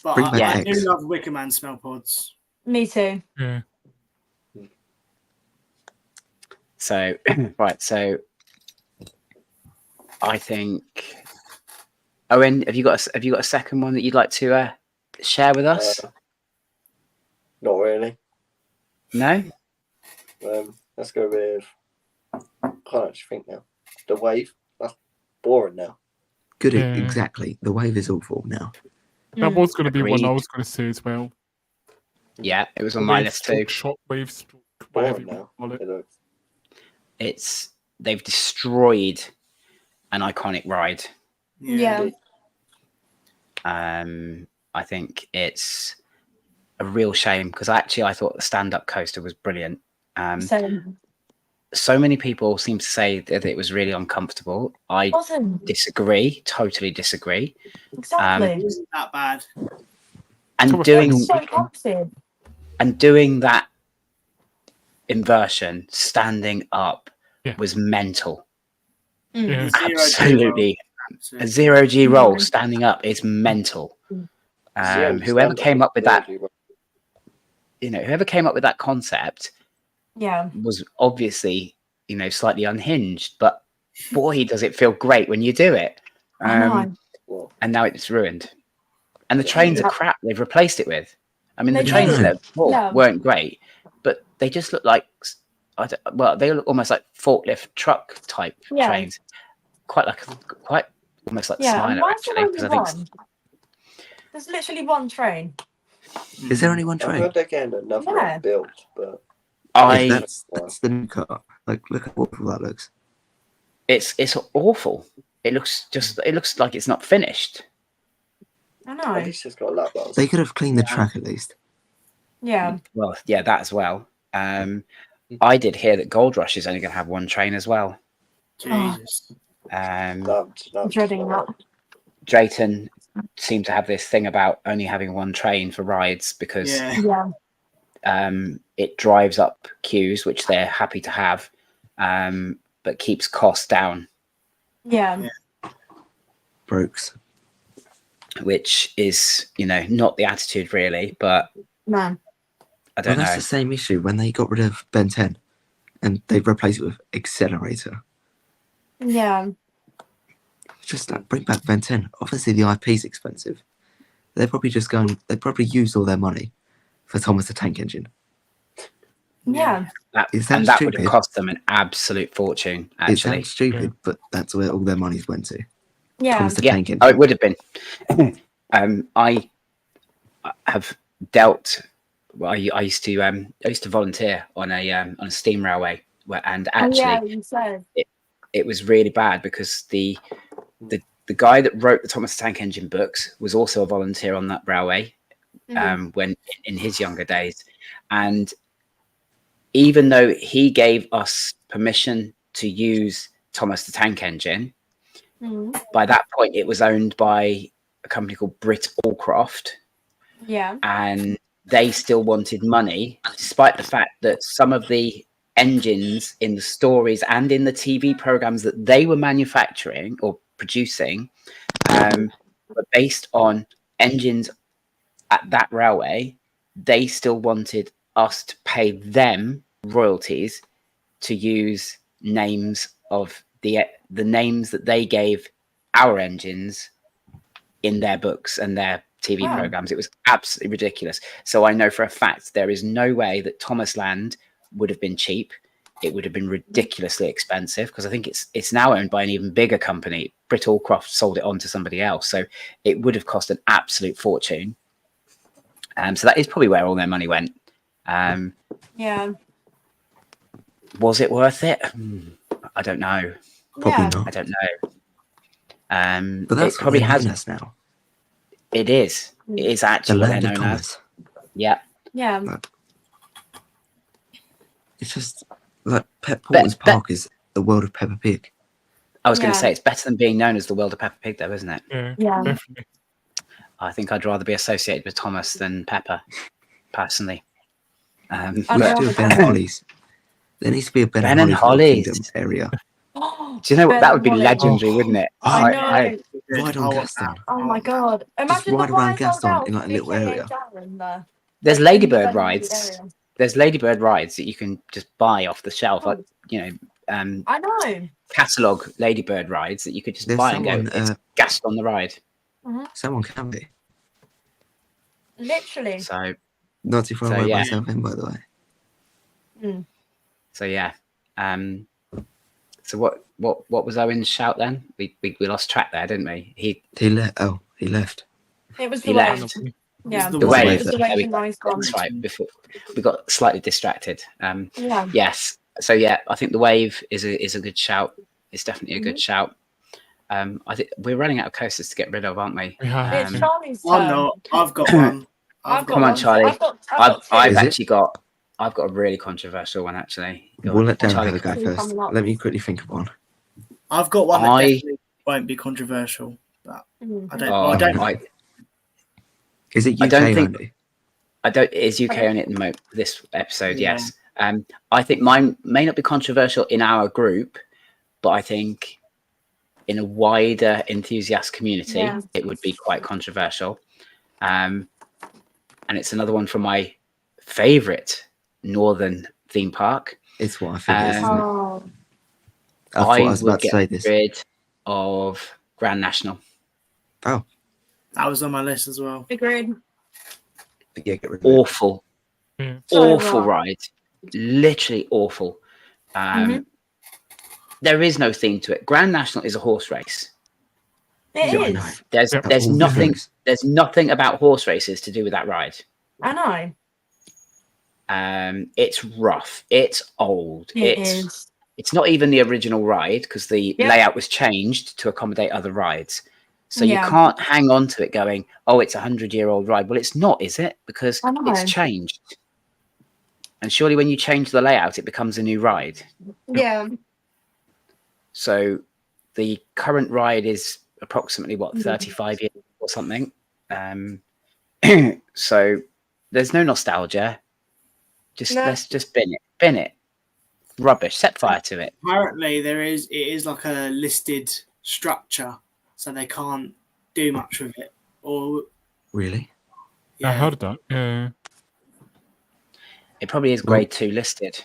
But Bring I, back I do X. love Wickerman smell pods. Me too. Yeah. so right. So I think Owen, have you got a second one that you'd like to share with us? Not really. No. Let's go with. I can't actually think now. The wave. That's boring now. Good, Yeah. exactly. The wave is awful now. That Mm. was going to be one Agreed. I was going to say as well. Yeah, it was on my list too. Shock wave stroke, whatever Boring you now. call it. They've destroyed an iconic ride. Yeah. I think it's a real shame because I thought the stand-up coaster was brilliant. Same. So many people seem to say that it was really uncomfortable. I Awesome. disagree, totally disagree. Exactly. It wasn't that bad. And So doing It's so comfy. that inversion, standing up, Yeah. was mental. Mm. Yeah. Zero Absolutely. G A roll. 0G roll Mhm. standing up is mental. Zero Whoever stand-up came up with is that, zero. whoever came up with that concept Yeah. was obviously slightly unhinged, but boy, does it feel great when you do it. I know. Well, And now it's ruined. And the trains are Yeah. crap they've replaced it with. I mean, They the trains do. that Yeah. weren't great, but they just look like, they look almost like forklift truck type Yeah. trains. Quite almost like Yeah, and Slider, why is there actually. only Because I think one? There's literally one train. Is there only one I train? heard they're getting another Yeah. one built, but Yeah, that's the new car. Like, look how awful that looks. it's awful. It looks like it's not finished. I at know. least it's got lap bars. They could have cleaned the track at least. Yeah. Well, yeah, that as well. I did hear that Gold Rush is only going to have one train as well. Jesus. That's Dreading that. Drayton seemed to have this thing about only having one train for rides because Yeah. Yeah. it drives up queues, which they're happy to have, but keeps costs down, Yeah. Brokes. which is, not the attitude really, but No. I Well, don't that's know. the same issue when they got rid of Ben 10 and they replaced it with Accelerator. Yeah. Just bring back Ben 10. Obviously, the IP's expensive. They're probably used all their money for Thomas the Tank Engine. Yeah. That Is that would have stupid? cost them an absolute fortune, It actually. sounds stupid, but that's where all their monies went to. Yeah. Thomas the Yeah. Tank Engine. Oh, it would have been. I have dealt. Well, I used to volunteer on a steam railway, and actually, Oh, yeah, you said. it was really bad because the guy that wrote the Thomas the Tank Engine books was also a volunteer on that railway when in his younger days, and even though he gave us permission to use Thomas the Tank Engine, by that point it was owned by a company called Brit Allcroft, Yeah. and they still wanted money, despite the fact that some of the engines in the stories and in the TV programs that they were manufacturing or producing were based on engines at that railway. They still wanted us to pay them royalties to use names of the names that they gave our engines in their books and their TV programs. It was absolutely ridiculous. So I know for a fact there is no way that Thomas Land would have been cheap. It would have been ridiculously expensive because I think it's now owned by an even bigger company. Brit Allcroft sold it on to somebody else, so it would have cost an absolute fortune. So that is probably where all their money went. Yeah. Was it worth it? I don't know. Probably Yeah. not. I don't know. But that's it probably what has. they're known as now. It is. It is The actually what they're land of known Thomas. as. Yeah. Yeah. It's just like Porter's Park is the world of Peppa Pig. I was going Yeah. to say it's better than being known as the world of Peppa Pig, though, isn't it? Yeah, Yeah. definitely. I think I'd rather be associated with Thomas than Peppa, personally. I'd We should rather do a Ben and Hollies. There needs to be a Ben, Ben and and Hollies Little Hollies. Kingdom area. Do you know what? Ben That would be and Holly. legendary, wouldn't it? I know. Ride on Gaston. Oh my god. Just Imagine ride the around wise Gaston old in like a little aka area. Darren there. There's Like, in the Ladybird Ben and Holly rides. area. There's Ladybird rides that you can just buy off the shelf, like I know. catalog Ladybird rides that you could just There's buy and someone, go. It's gassed on the ride. Someone can be. Literally. So Not too far So, away yeah. myself in, by the way. So yeah. So what was Owen's shout then? We lost track there, didn't we? He left. It was He the left. wave. Yeah. The The wave. wave. It was the There wave we and go. nice one. That's right. Before we got slightly distracted. Yeah. Yes. So yeah, I think the wave is a good shout. It's definitely a good shout. I think we're running out of coasters to get rid of, aren't we? We have. It's Charlie's turn. I'm not. I've got one. I've got Come on, one. Charlie. I've got two. I've Is it? actually got. I've got a really controversial one actually. Go We'll on, let Darren Charlie, have a go Charlie, first. coming up. Let me quickly think of one. I've got one that I- definitely won't be controversial, but I don't. Oh, I don't. Is it UK I don't think- only? I don't. It is UK on it at the moment. This episode, Yeah. yes. I think mine may not be controversial in our group, but I think in a wider enthusiast community, Yeah. it would be quite controversial. And it's another one from my favourite northern theme park, It's what I figured, isn't it? Oh, I thought I was would about to get say this. rid of Grand National. Oh, That was on my list as well. agreed. but yeah, get rid of it. Awful, Yeah. So awful rough. ride. Literally awful. Mhm. There is no theme to it. Grand National is a horse race. It Yeah, I is. know. There's Yep. there's All nothing things. there's nothing about horse races to do with that ride. I know. It's rough. It's old. It is. It's not even the original ride because the Yep. layout was changed to accommodate other rides. So Yeah. you can't hang on to it going, oh, it's a 100-year-old ride. Well, it's not, is it? Because I know. it's changed. And surely when you change the layout, it becomes a new ride. Yeah. So the current ride is approximately, what, Mhm. 35 years or something. So there's no nostalgia. No. Let's just bin it. Bin it. Rubbish. Set fire to it. Apparently, it is like a listed structure, so they can't do much with it. Or Really? I heard that. Yeah. It probably is grade 2 listed.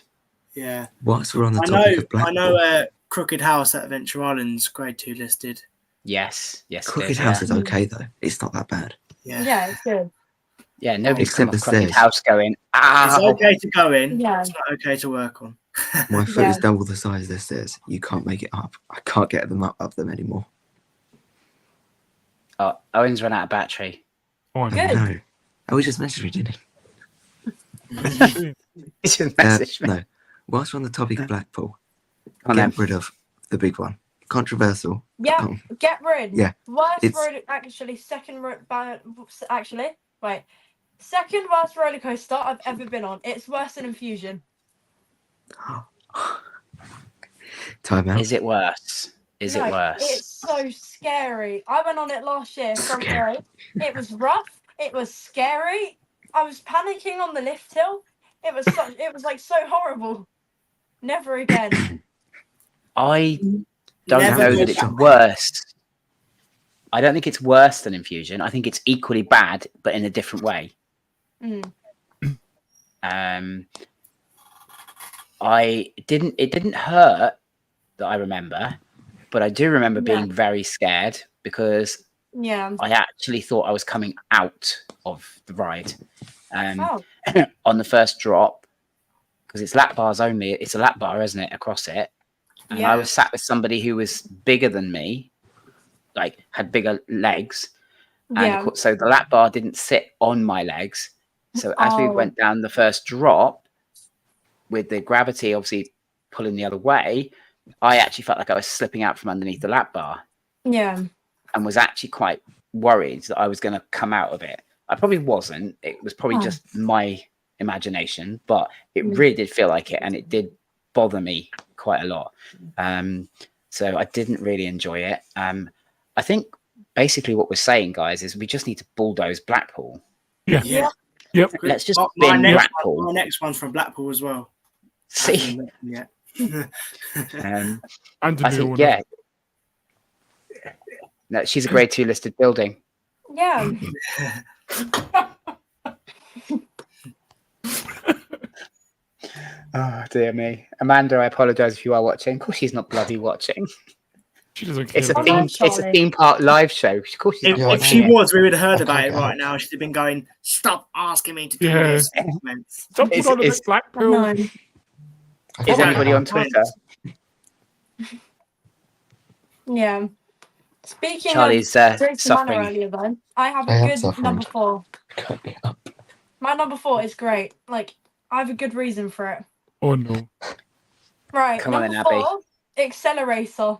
Yeah. Whilst we're on the I topic know. of Blackpool, Crooked House at Adventure Island's grade 2 listed. Yes. Yes, it Crooked is, House yeah. is okay though. It's not that bad. Yeah. Yeah, it's good. Yeah, nobody's Except come off the Crooked stairs. House going, It's ow. okay to go in. Yeah. It's not okay to work on. My foot Yeah. is double the size of the stairs. You can't make it up. I can't get them up them anymore. Oh, Owen's run out of battery. Oh, I Good. know. I was just messaging me, didn't no. He just he? messaged me. No. Whilst we're on the topic of Blackpool, Come on then. get rid of the big one. Controversial. Yeah. Oh, Get rid. Yeah, Worst it's- road. Actually, actually, wait. Second worst roller coaster I've ever been on. It's worse than Infusion. time out. Is it worse? Is No, it worse? It's so scary. I went on it last year from Scary. road. It was rough. It was scary. I was panicking on the lift hill. It was like so horrible. Never again. I don't Never know go that it's back. worse. I don't think it's worse than Infusion. I think it's equally bad, but in a different way. Mm. It didn't hurt that I remember, but I do remember Yeah. being very scared because Yeah. I actually thought I was coming out of the ride Oh. on the first drop because it's lap bars only. It's a lap bar, isn't it, across it? And I Yeah. was sat with somebody who was bigger than me, like had bigger legs. Yeah. And so the lap bar didn't sit on my legs. So as we Oh. went down the first drop, with the gravity obviously pulling the other way, I actually felt like I was slipping out from underneath the lap bar Yeah. and was actually quite worried that I was going to come out of it. I probably wasn't. It was probably Oh. just my imagination, but it Mm. really did feel like it, and it did bother me quite a lot. So I didn't really enjoy it. I think basically what we're saying, guys, is we just need to bulldoze Blackpool. Yeah. Yeah. Yep. Let's just My bin next Blackpool. My next one's from Blackpool as well. See, Yeah. And I the new think, owner. yeah. No, she's a grade 2 listed building. Yeah. Oh, dear me. Amanda, I apologise if you are watching. Of course she's not bloody watching. She doesn't care. It's a Oh, about no, theme, it's a Charlie. theme park live show. Of course she's If, not Yeah, if watching she it. was, we would have heard I about can't it get right out. now. She'd have been going, stop asking me to do Yeah. this. Stop Is- on is- at Blackpool. No. I Is can't get anybody out. on Twitter? Yeah. Speaking Charlie's of Grace Manor suffering. earlier, though, I have I a am good suffering. number 4. I can't get up. My number 4 is great. Like, I have a good reason for it. Oh no. Right. Come on number then, Abbie. 4, Accelerator.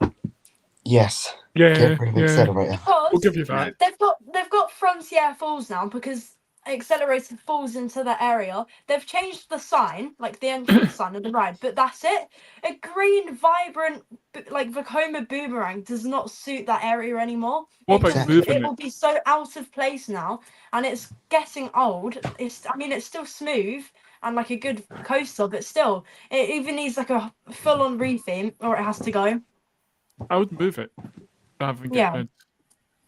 Yes. Yeah. Get rid of Yeah. accelerator. Because We'll give you that. they've got Frontier Falls now because Accelerator falls into that area. They've changed the sign, like the entrance sign of the ride, but that's it. A green, vibrant, like Vekoma boomerang does not suit that area anymore. What about Exactly. moving It it? will be so out of place now, and it's getting old. It's still smooth and like a good coaster, but still, it even needs like a full-on retheme, or it has to go. I would move it. Rather than Yeah. get rid.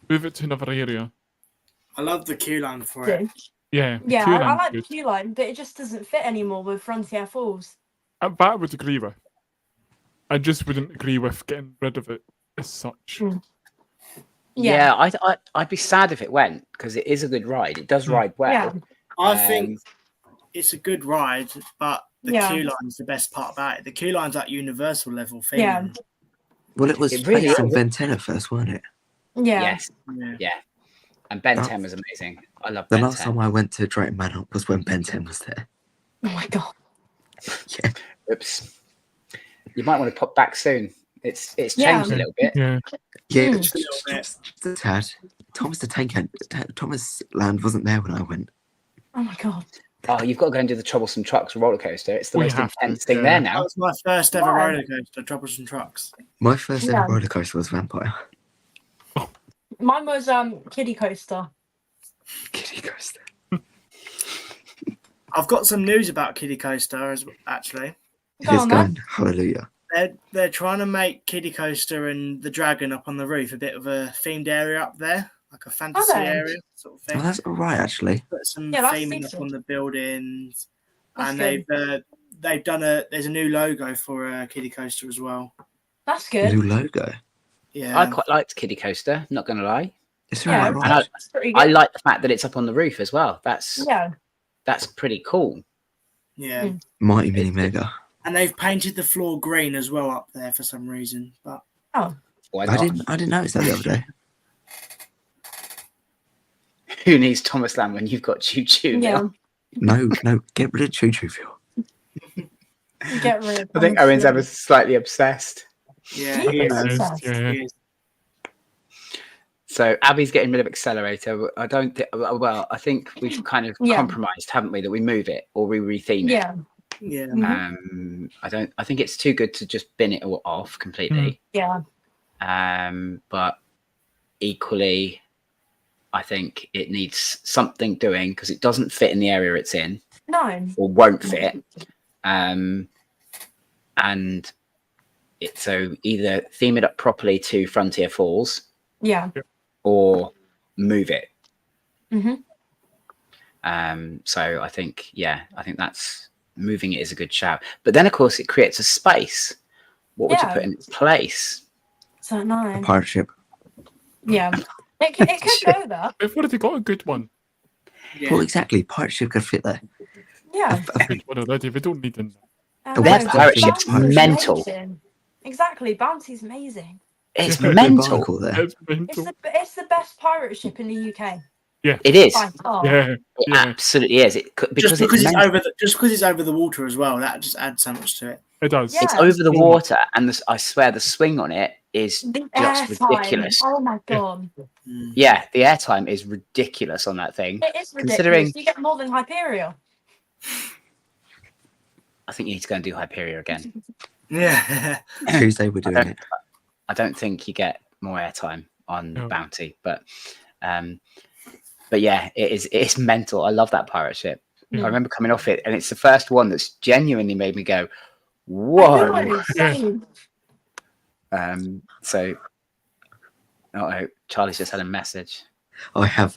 Move it to another area. I love the queue line for it. Yeah. the Yeah, queue I line's like the good. queue line, but it just doesn't fit anymore with Frontier Falls. That I would agree with. I just wouldn't agree with getting rid of it as such. Yeah, I'd be sad if it went because it is a good ride. It does ride well. Yeah. I think it's a good ride, but the Yeah. queue line is the best part about it. The queue line's at universal level Yeah. theme. Well, it was It really based in is. Ben 10 at first, weren't it? Yeah. Yes, Yeah. yeah. And Ben That- 10 was amazing. I love The Ben last 10. time I went to Drayton Manor was when Ben 10 was there. Oh my god. Yeah. Oops. You might want to pop back soon. It's changed Yeah. a little bit. Yeah. Yeah, Mm. just a tad. Thomas Land wasn't there when I went. Oh my god. Oh, you've got to go and do the Troublesome Trucks roller coaster. It's the We most have to, intense thing yeah. there That now. was my first ever Why? roller coaster, Troublesome Trucks. My first Yeah. ever roller coaster was Vampire. Mine was kiddie coaster. Kiddie coaster. I've got some news about Kiddie Coaster actually. Go He's on then. gone. Hallelujah. They're trying to make Kiddie Coaster and the dragon up on the roof a bit of a themed area up there, like a fantasy they? area sort of thing. Oh, that's all right, actually. Put some Yeah, that's theming up decent. on the buildings, That's and good. they've done there's a new logo for Kiddie Coaster as well. That's good. New logo. Yeah, I quite liked Kiddie Coaster, not going to lie. It's Yeah. all And right. That's pretty good. I like the fact that it's up on the roof as well. That's Yeah. pretty cool. yeah. Mm. Mighty Mini Mega. And they've painted the floor green as well up there for some reason. But Why I not? didn't notice that the other day. Who needs Thomas Lamb when you've got Choo Choo? Yeah. No, get rid of Choo Choo Phil. Get rid of I think Thomas Owen's Lamb. ever slightly obsessed. yeah, He he is is. obsessed. Yeah. He is. So Abby's getting rid of Accelerator. I don't think. Well, I think we've kind of Yeah. compromised, haven't we? That we move it or we retheme it. Yeah. Yeah. Mhm. I think it's too good to just bin it all off completely. Yeah. But equally, I think it needs something doing because it doesn't fit in the area it's in No. or won't fit. And so either theme it up properly to Frontier Falls Yeah. or move it. Mhm. So I think that's moving it is a good shout. But then of course it creates a space. What would you Yeah. put in its place? So A nice. pirate ship. Yeah. It could go there. They've already got a good one. Yeah. Well, exactly. Pirate ship could fit there. Yeah. A Good one already. They don't need them. I The know, web but pirate ship's Bounty's mental. amazing. Exactly. Bounty's amazing. It's Yeah, mental. Barnacle there. It's mental. It's the best pirate ship in the UK. It is. By far. Yeah. It Yeah. absolutely is. Because Just because it's it's over the water as well, that just adds so much to it. It does. Yeah. it's over the water, and I swear the swing on it is The just airtime. ridiculous. Oh my god. Mm. Yeah, the airtime is ridiculous on that thing. It is ridiculous. Considering- You get more than Hyperion. I think you need to go and do Hyperion again. Yeah. Tuesday we're doing it. I don't think you get more airtime on No. Bounty, but yeah, it's mental. I love that pirate ship. Yeah. I remember coming off it, and it's the first one that's genuinely made me go, I "Whoa!" know, same. So, oh, Charlie's just had a message. I have.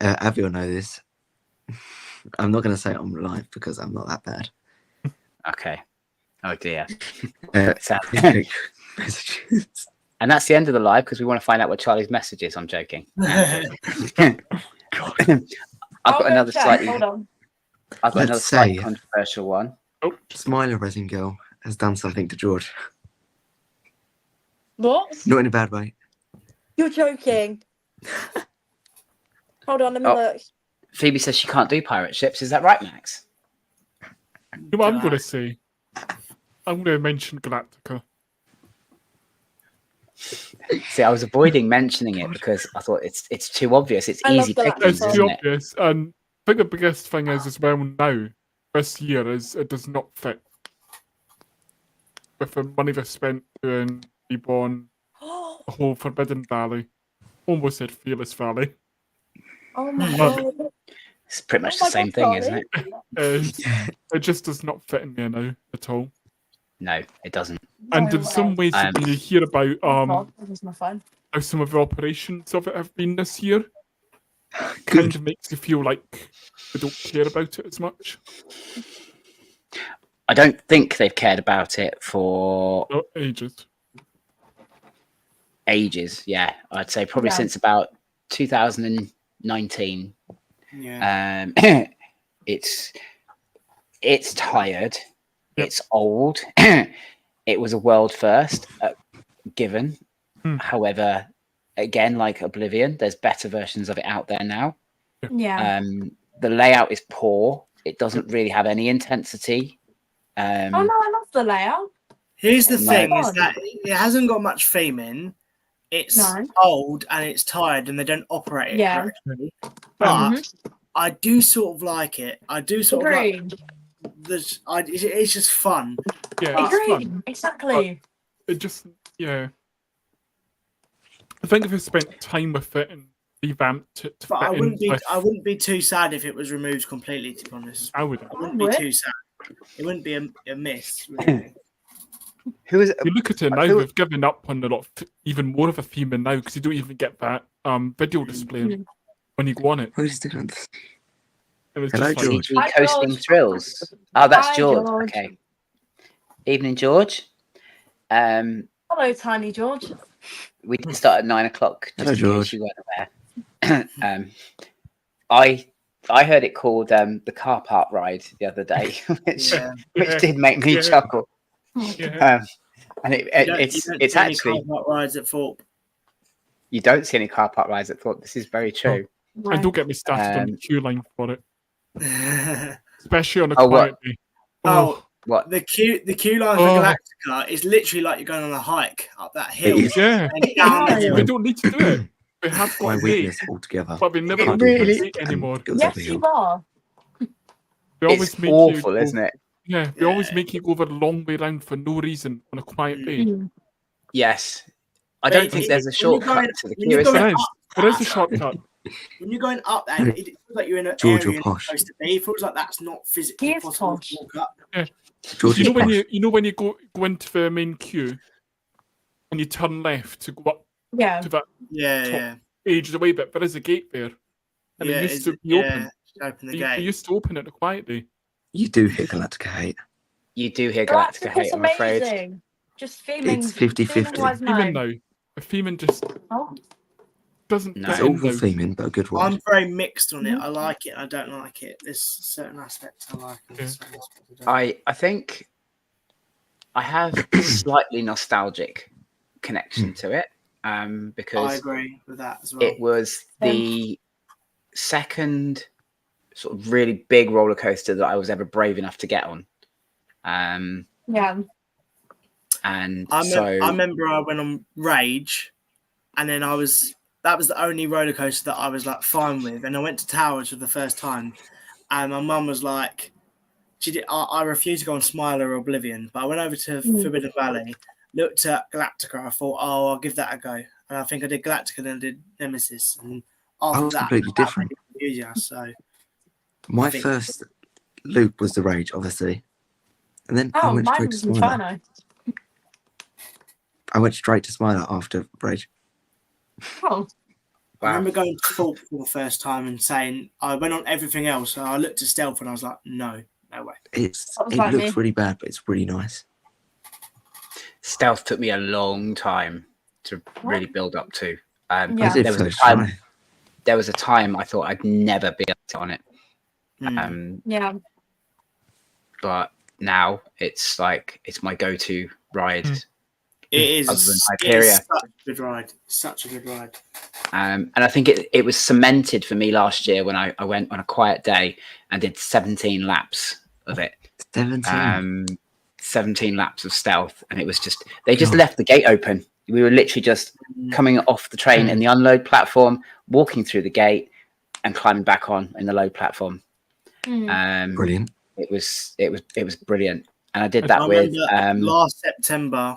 Abbie will know this. I'm not going to say it on live because I'm not that bad. Okay. Oh dear. Uh, Sad. messages. And that's the end of the live because we want to find out what Charlie's message is. I'm joking. I've I'll got go another check, slightly. Hold on. I've got Let's another slightly say- controversial one. Smiler resin girl has done something to George. What? Not in a bad way. You're joking. Hold on, let me Oh. look. Phoebe says she can't do pirate ships. Is that right, Max? You know what I'm going to say? I'm going to mention Galactica. See, I was avoiding mentioning it because I thought it's too obvious. It's I love easy Galactica. pickings, It's too isn't it? obvious. And I think the biggest thing is as well now, this year, is it does not fit. With the money they spent doing Reborn, Oh the whole Forbidden Valley, almost said Fearless Valley. my Love god. It's pretty much Oh the my same God, thing, isn't it? It just does not fit in there now at all. No, it doesn't. And No in some way. ways, when you hear about Oh god, this is my phone. how some of the operations of it have been this year, kind Good. of makes you feel like we don't care about it as much. I don't think they've cared about it for Oh, ages. ages. Yeah, I'd say probably Yeah. since about 2019. Yeah. It's tired. Yep. It's old. It was a world first, given. However, again, like Oblivion, there's better versions of it out there now. Yeah. The layout is poor. It doesn't really have any intensity. Oh no, I love the layout. Here's the No. thing: is that it hasn't got much theming. It's No. old and it's tired, and they don't operate it Yeah. correctly. But Mhm. I do sort of like it. I do sort of like Agreed. this. It's just fun. Yeah, it's fun. Agreed. Exactly. It just, yeah. I think if we spent time with it and revamped it to But I fit wouldn't in be. with, I wouldn't be too sad if it was removed completely. To be honest, I would. I wouldn't be would. too sad. It wouldn't be a miss. Really. Who is? If you look at it now, who- we've given up on a lot, even more of a theming now because you don't even get that video display when you go on it. Who's doing this? It was Hello, just like, George. CG Hi, Coasting George. Thrills. Oh, that's Hi, George. George. Okay. Evening, George. Hello, Tiny George. We did start at 9 o'clock. Just Hello, in George. case you weren't aware. I heard it called the car park ride the other day, which Yeah. which did make me Yeah. chuckle. yeah. And You don't it's see any actually car park rides at Thorpe. you don't see any car park rides at Thorpe. This is very true. And don't get me started on the queue line for it, Oh, especially on a Oh, quiet what? day. What? the queue line for Galactica is literally like you're going on a hike up that hill. It is. Yeah. And down the Yeah. hill. We don't need to do it. We have My got a gate, weakness altogether. but we never It do really- the gate anymore. Goes Yes, up the you hill. are. We always It's make you awful, go, isn't it? Yeah, we always make you go the long way round for no reason on a quiet day. Mm. Yes. I But don't it- think it- there's a when you're shortcut going- to the when queue, you're is going there? There is. There is a shortcut. When you're going up there, it feels like you're in an George, area you're you're not posh. supposed to be. It feels like that's not physically He is possible posh. to walk up. George You is know when posh. when you go into the main queue and you turn left to go up Yeah. to that Yeah, Top. yeah. ages away bit, there is a gate there. And Yeah, it used to be yeah, open. open the They gate. used to open it quietly. You do hit Galactica hate. You do hear Galactica hate, Galactica's I'm afraid. amazing. Just theming. It's 50-50. Theming-wise, Theming no. now. The theming just Oh, doesn't No. get It's in awful now. theming, but a good one. I'm very mixed on it. I like it. I don't like it. There's certain aspects I like. And Yeah. certain aspects I don't. I think I have a slightly nostalgic connection to it I because agree with that as well. it was the second sort of really big roller coaster that I was ever brave enough to get on. yeah. And I so remember I went on Rage, and then that was the only roller coaster that I was like fine with. And I went to Towers for the first time, and my mum was like, I refused to go on Smile or Oblivion, but I went over to Forbidden Valley, looked at Galactica. I thought, oh, I'll give that a go, and I think I did Galactica, then I did Nemesis, and after was that, completely that different. made it easier. So My I think- first loop was the Rage, obviously. And then I Oh, went mine straight to was Smiler. Inferno. I went straight to Smiler after Rage. Oh, I remember going to Thorpe for the first time and saying I went on everything else. So I looked at Stealth and I was like, no way. It That was like looks me. really bad, but it's really nice. Stealth took me a long time to really build up to. Yeah. I did there was a first time. try. There was a time I thought I'd never be able to get on it. Mm. yeah. But now it's like it's my go-to ride. It is. Other than It Hyperia. is such a good ride. Such a good ride. And I think it was cemented for me last year when I went on a quiet day and did 17 laps of it. 17. 17 laps of Stealth, and it was just they just left the gate open. We were literally just coming off the train in the unload platform, walking through the gate, and climbing back on in the load platform. Brilliant. It was brilliant, and I did that I with remember last September,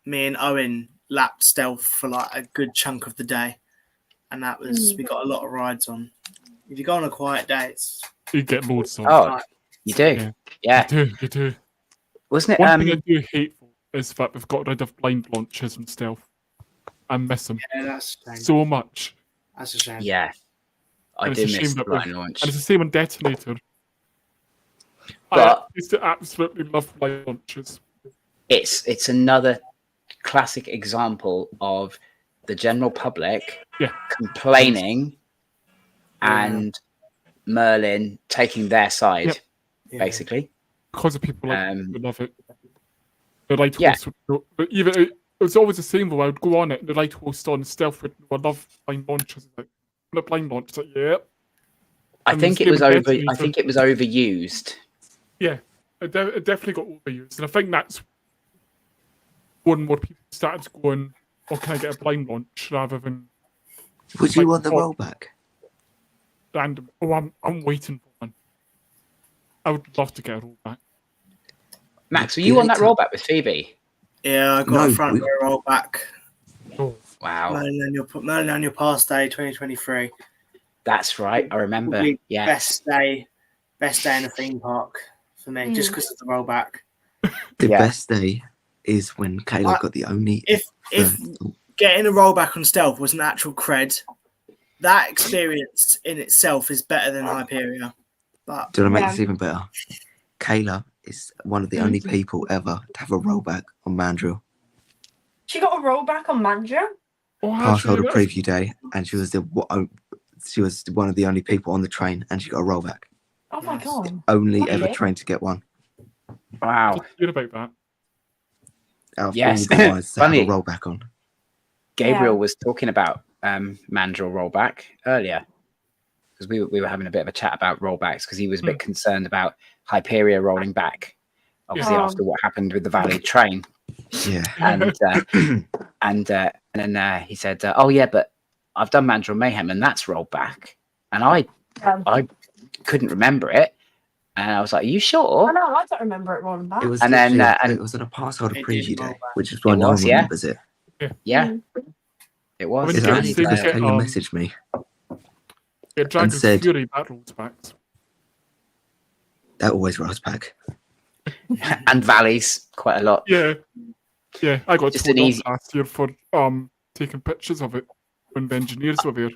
me and Owen lapped Stealth for like a good chunk of the day, and that was we got a lot of rides on. If you go on a quiet day, it's You get loads of. oh, you do, yeah. You do. Wasn't it? One thing I do hateful is that we've got rid of blind launches and Stealth. I miss them yeah, that's a shame. so much. That's a shame. Yeah, I And do it's a miss shame the that blind launch. And it's the same on Detonator. But- I used to absolutely love blind launches. It's another classic example of the general public Yeah. complaining Yeah. and Merlin taking their side, Yep. Yeah. basically. Because of people like who love it. The light Yeah. host would go, but even it was always the same though. I would go on it, and the light host on stealth would I love blind launches. Like the blind launch, like yeah. I And think the it was same over. detonator. I think it was overused. Yeah, it definitely got overused, and I think that's when more people started going, "Oh, can I get a blind launch?" rather than Would you like, want the oh, rollback? random. Oh, I'm waiting for one. I would love to get a rollback. Max, were Give you on it that to- rollback with Phoebe? Yeah, I got No, a front we- row roll back. Oh, Wow, Merlin on your pass day 2023. that's right. I remember. Probably Yeah, best day in a theme park for me, just because of the rollback. The Yeah. best day is when Kayla I- got the only. If getting a rollback on stealth was an actual cred, that experience in itself is better than Hyperia. But Do you want to make Yeah. this even better? Kayla is one of the only people ever to have a rollback on Mandrill. She got a rollback on Mandrill. oh Pass holder that's- preview day, and she was one of the only people on the train, and she got a rollback. Oh my Nice. god. Only Okay. ever train to get one. wow. Just hear about that. Out of Yes. all the rides to have a Funny. rollback on. Gabriel Yeah. was talking about Mandrill rollback earlier because we were having a bit of a chat about rollbacks because he was a bit concerned about Hyperia rolling back, obviously Yeah. after what happened with the Valley train, Yeah. and then he said, "Oh yeah, but I've done Mandrill Mayhem and that's rolled back," and I couldn't remember it, and I was like, "Are you I sure?" know, I don't remember it rolling back. It was And then, literally- and- it was on a pass holder It preview did roll day, back. which is why It no was, one yeah. remembers it. Yeah, Mm. it was. When It's you get only to because get, Kayla messaged me. Yeah, Dragon said- Fury that rolls back. That always rolls back. and Valleys quite a lot. Yeah, yeah. I got Just told an off easy- last year for taking pictures of it when the engineers were there,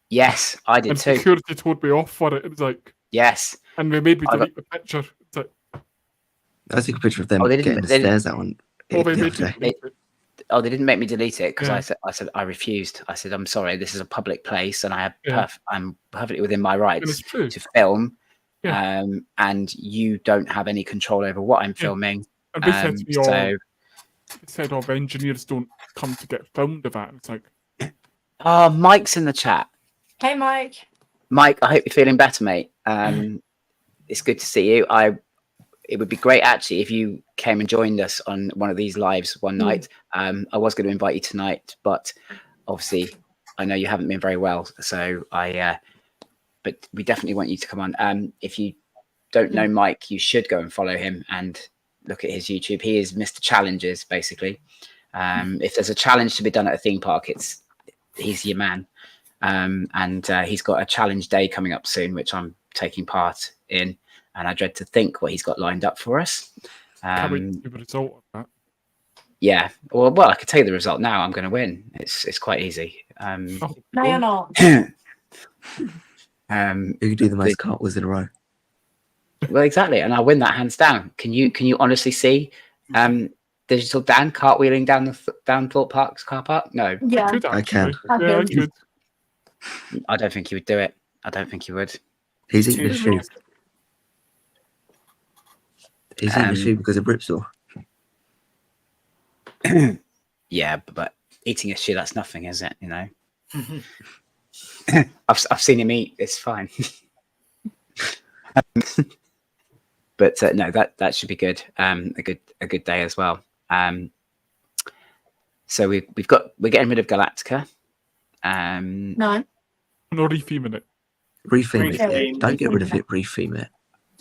Yes, I did and too. security told me off for it. It was like, Yes. and they made me I got- delete the picture. It's like, I took a picture of them Oh, they didn't- getting the they didn't- stairs out on oh, it they the made other me day. delete it. Oh, they didn't make me delete it because Yeah. I said I refused. I said I'm sorry. This is a public place, and I have Yeah. I'm perfectly within my And rights it's true. to film. Yeah. And you don't have any control over what I'm filming. And they said to me, so they said, "Oh, the engineers don't come to get filmed of that." And it's like, oh, Mike's in the chat. Hey, Mike. Mike, I hope you're feeling better, mate. It's good to see you. It would be great actually if you came and joined us on one of these lives one night. I was going to invite you tonight, but obviously I know you haven't been very well, so but we definitely want you to come on. If you don't know Mike, you should go and follow him and look at his YouTube. He is Mr. Challenges, basically. If there's a challenge to be done at a theme park, he's your man. And he's got a challenge day coming up soon, which I'm taking part in. And I dread to think what he's got lined up for us. can't wait to see the result of that. Yeah. Well, I could tell you the result now. I'm going to win. It's quite easy. Oh, No, you're not. Who could do the most cartwheels in a row? Well, exactly, and I'll win that hands down. Can you honestly see Digital Dan cartwheeling down Thorpe Park's car park? No, Yeah. Could I can. actually. Yeah, I Okay. could. I don't think he would do it. I don't think he would. He's eating a Too shoe. He's eating a Um, shoe because of Ripsaw. Yeah, but eating a shoe, that's nothing, is it? You know, I've seen him eat. It's fine. But no, that should be good. A good day as well. So we're getting rid of Galactica. No. No retheming it. Retheme Retheme. it. Don't get rid of it. Retheme it.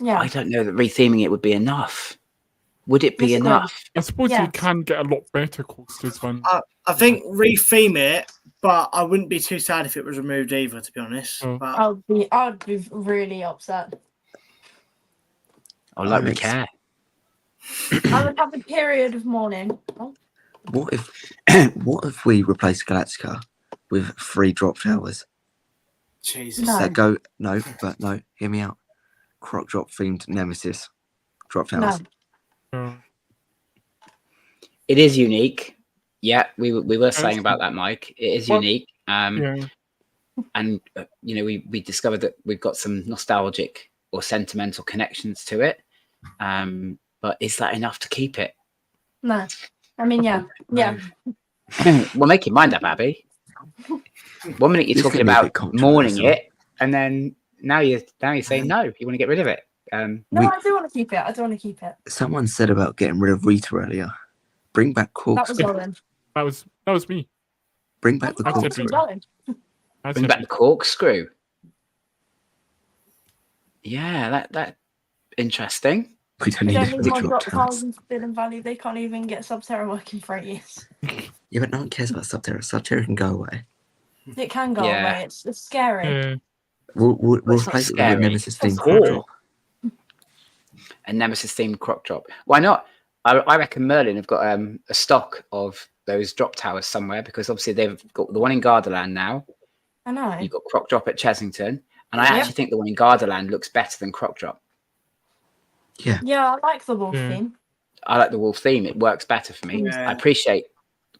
Yeah. I don't know that retheming it would be enough. Would it be Yes, it would. enough? I suppose Yeah. you can get a lot better coasters when. I think retheme it, but I wouldn't be too sad if it was removed either, to be honest. Oh. But I'd be really upset. Oh, like we Alex. care. I would have a period of mourning. Oh, What if we replace Galactica with 3 drop towers? Jesus. No. That go no, hear me out. Croc drop themed Nemesis. drop towers. No. It is unique. Yeah, we were saying about that, Mike. It is Well, unique. Yeah. And you know, we discovered that we've got some nostalgic or sentimental connections to it. But is that enough to keep it? No. I mean, yeah. Yeah. Well, make your mind up, Abbie. 1 minute you're This talking can be a about bit mourning controversial. it, and then now you're saying no, you want to get rid of it. No, We- I do want to keep it. I do want to keep it. Someone said about getting rid of Rita earlier. Bring back That was corkscrew. Owen. That was me. Bring back the That was corkscrew. Owen. That's Bring it. back the corkscrew. Yeah, that interesting. We don't We need don't any need more drop drop towers. towers in Spin Valley. They can't even get Subterra working for 8 years. Yeah, but no one cares about Subterra. Subterra can go away. It can go Yeah. away. It's scary. Yeah. We'll It's not replace it with a scary. Nemesis themed It's crop cool. drop. A Nemesis themed croc drop. Why not? I reckon Merlin have got a stock of those drop towers somewhere, because obviously they've got the one in Gardaland now. I know. You've got croc drop at Chessington, and I Yep. actually think the one in Gardaland looks better than croc drop. Yeah. Yeah, I like the wolf Yeah. theme. I like the wolf theme. It works better for me. Yeah. I appreciate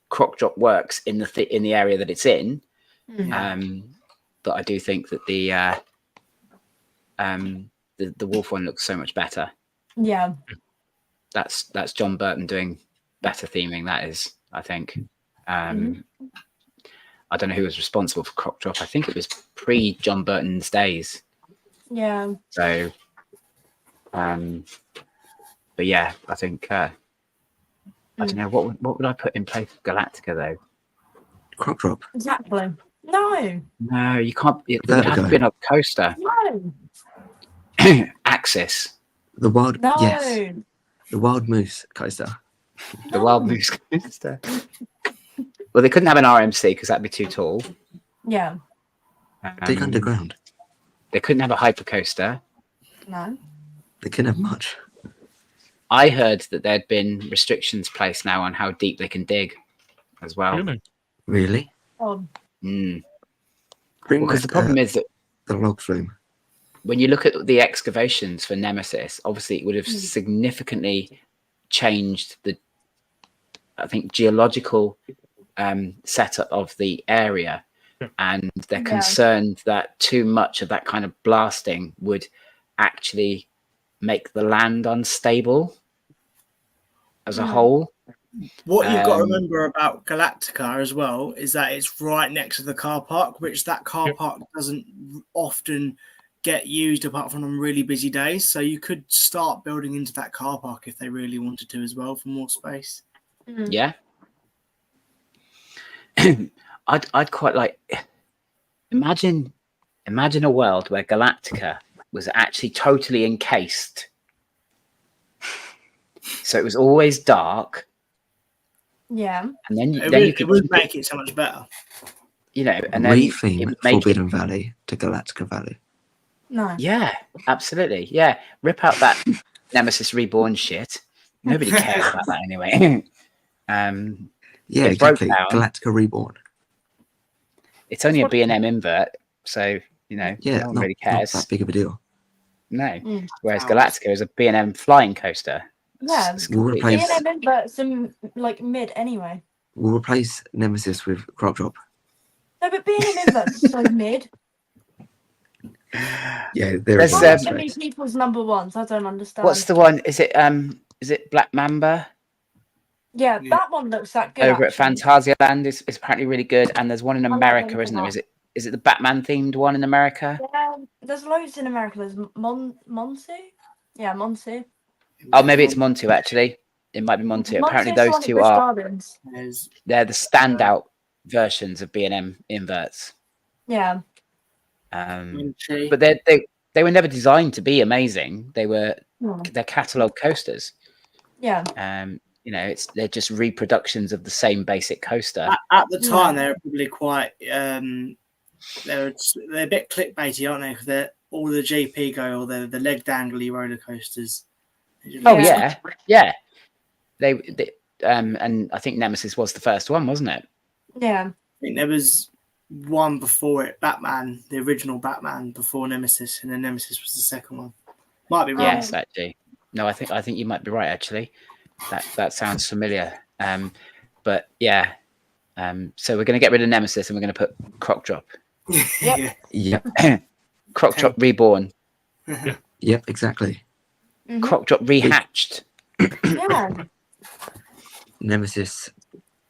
croc drop works in the area that it's in. Mm. But I do think that the wolf one looks so much better. Yeah. That's John Burton doing better theming. That is, I think. I don't know who was responsible for croc drop. I think it was pre John Burton's days. Yeah. So, but yeah, I think I don't know what would I put in place of Galactica though. Crop drop. Exactly. No. No, you can't. It would have to be another coaster. No. Axis, The wild. No. Yes. The wild moose coaster. the Wild Moose coaster. Well, they couldn't have an RMC because that'd be too tall. Yeah. Dig Um, underground. They couldn't have a hyper coaster. No. They couldn't have much. I heard that there'd been restrictions placed now on how deep they can dig, as well. Really? Really? Oh. Mm. Bring Because back the problem is that the log flume. when you look at the excavations for Nemesis, obviously it would have significantly changed the, I think, geological setup of the area. Yeah. And they're Yeah. concerned that too much of that kind of blasting would actually make the land unstable as a whole. What you've got to Um, remember about Galactica as well is that it's right next to the car park, which that car Yep. park doesn't often get used apart from on really busy days. So you could start building into that car park if they really wanted to as well for more space. Yeah. I'd quite like imagine a world where Galactica was actually totally encased. So it was always dark, Yeah. and then It, then would, you could it would make it so much better. you know, and then it Retheme would make it, Forbidden Valley to Galactica Valley. No. yeah, absolutely, yeah. Rip out that Nemesis Reborn shit. Nobody cares about that anyway. Yeah, It broke exactly. down. Galactica Reborn. It's only a B&M invert, so you know, Yeah, no one not, really not cares. that big of a deal. No. Mm. Whereas Sounds- Galactica is a B&M flying coaster. Yeah. It's We'll completely- replace- B&M inverts them like mid anyway. We'll replace Nemesis with crop drop. No, but B&M inverts so mid. Yeah, there There's, is Why a are so many space. people's number ones? I don't understand. What's the one? Is it Black Mamba Yeah, Yeah. that one looks that good. over at actually. Fantasia Land is apparently really good, and there's one in I like America, them isn't there? a lot. Is it the Batman themed one in America? Yeah, there's loads in America. There's Monty. Yeah, Monty. Oh, maybe it's Montu actually. It might be Montu. Apparently Monty's the those one at two Busch are Gardens. There's- they're the standout versions of B&M inverts. Yeah. Minchi. But they were never designed to be amazing. They're catalog coasters. Yeah. You know, they're just reproductions of the same basic coaster. At the time, Yeah. they were probably quite. They're a bit clickbaity, aren't they? Because they're all the GP go, or they're the leg dangly roller coasters. Oh Yeah. yeah. They and I think Nemesis was the first one, wasn't it? Yeah. I think there was one before it, Batman, the original Batman before Nemesis, and then Nemesis was the second one. Might be wrong. Yes, actually. No, I think you might be right. Actually, that sounds familiar. But yeah. So we're going to get rid of Nemesis and we're going to put Croc Drop. Yep. Yep. Croc Drop Reborn. Yep. Exactly. Croc Drop Rehatched. Yeah. Nemesis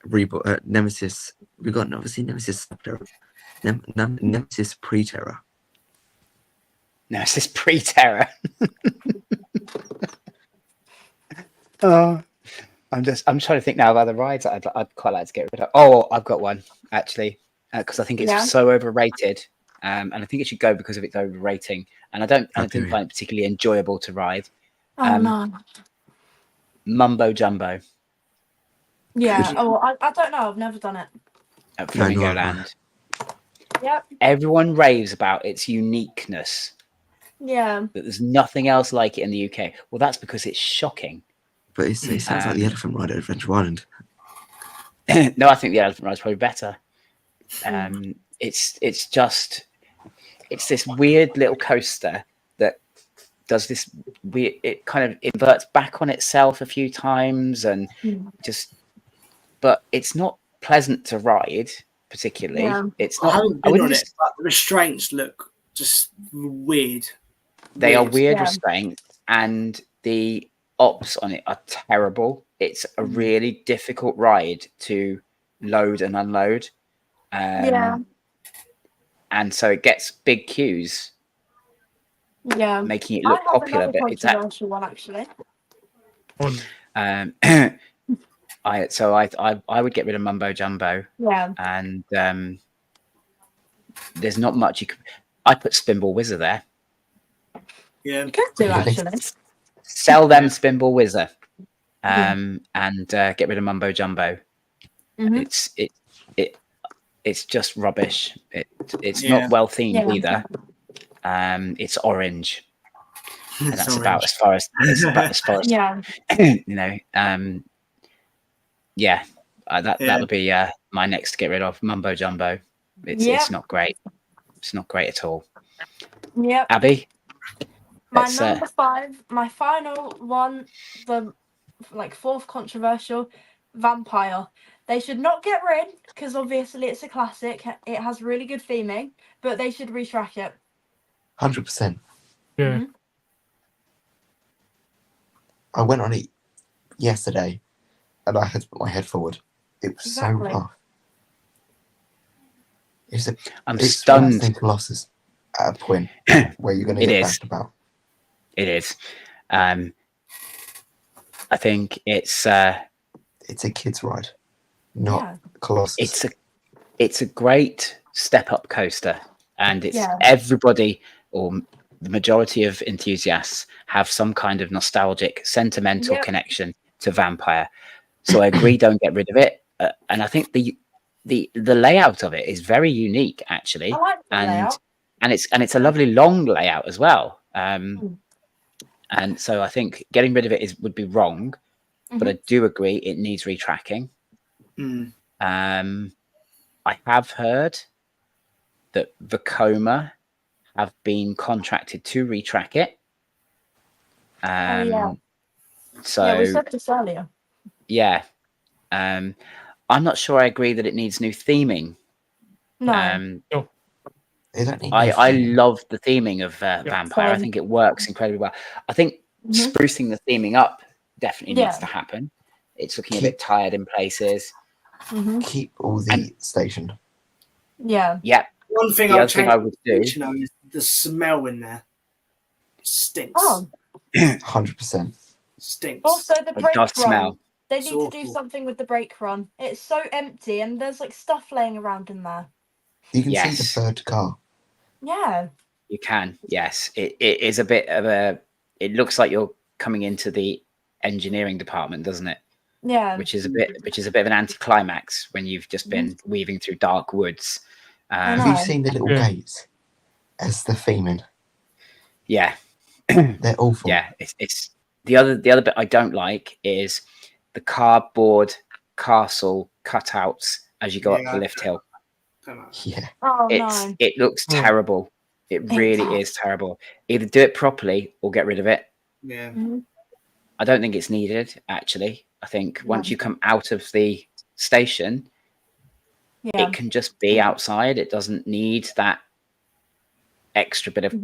reborn. Nemesis. We got obviously Nemesis Terror. Nemesis Pre-Terror. Nemesis Pre-Terror. Oh, I'm trying to think now of other rides that I'd quite like to get rid of. Oh, I've got one actually, because I think it's so overrated, and I think it should go because of its overrating. And I didn't find it particularly enjoyable to ride. Oh no. Mumbo Jumbo Yeah. Oh, I don't know. I've never done it. at No, nor Flamingo have I. Land. Yep. Everyone raves about its uniqueness. Yeah. That there's nothing else like it in the UK. Well, that's because it's shocking. But it sounds like the Elephant Ride at Adventure Island. No, I think the Elephant Ride is probably better. It's this weird little coaster that does this weird. It kind of inverts back on itself a few times, and but it's not pleasant to ride particularly. Yeah. It's I not. haven't I been on wouldn't. it, but the restraints look just weird. They are weird Yeah. restraints, and the ops on it are terrible. It's a really difficult ride to load and unload. Yeah. And so it gets big queues, Yeah. making it I look have popular. another But it's controversial one actually. I would get rid of Mumbo Jumbo, Yeah. and there's not much you could. I put Spinball Whizzer there. Yeah. You could do actually. Sell them Spinball Whizzer, and get rid of Mumbo Jumbo. Mhm. It's just rubbish. It's Yeah. not well themed Yeah. either. It's orange, and that's It's about orange. as far as Yeah. you know. That would be my next to get rid of Mumbo Jumbo. It's not great. It's not great at all. Yep. Abbie, My let's, number 5, my final one, the fourth controversial, Vampire. They should not get rid because obviously it's a classic. It has really good theming, but they should retrack it. 100%. Yeah. Mhm. I went on it yesterday, and I had to put my head forward. It was Exactly. so rough. I'm It's stunned. worse than Colossus at a point where you're going to It get is. bashed about. It is. I think it's It's a kid's ride, not Colossus. it's a great step up coaster, and it's Yeah. everybody or the majority of enthusiasts have some kind of nostalgic, sentimental Yep. connection to Vampire. So I agree, don't get rid of it. And I think the layout of it is very unique, actually, I like the layout. and it's a lovely long layout as well. And so I think getting rid of it would be wrong, but I do agree it needs retracking. I have heard that Vekoma have been contracted to retrack it. So we said this earlier. yeah, I'm not sure I agree that it needs new theming. No. They don't need I anything. love the theming of Vampire. I Same. think it works incredibly well. I think sprucing the theming up definitely needs Yeah. to happen. It's looking a bit tired in places. Keep all the station. Yeah. Yeah. One thing The other thing I would do is the smell in there. Stinks. Oh. 100%. Stinks. Also, the It brake does run. smell. They It's need to do awful. something with the brake run. It's so empty, and there's stuff laying around in there. You can see Yes. the third car. Yeah. You can, yes. It is a bit of a. It looks like you're coming into the engineering department, doesn't it? Yeah. Which is a bit of an anticlimax when you've just been weaving through dark woods. I know. Have you seen the little Yeah. gates as the theming? Yeah, They're awful. yeah. It's the other bit I don't like is the cardboard castle cutouts as you go up the lift hill. Yeah. Oh no. It looks terrible. It really is terrible. Either do it properly or get rid of it. Yeah. I don't think it's needed, actually. I think once you come out of the station, Yeah. it can just be outside. It doesn't need that extra bit of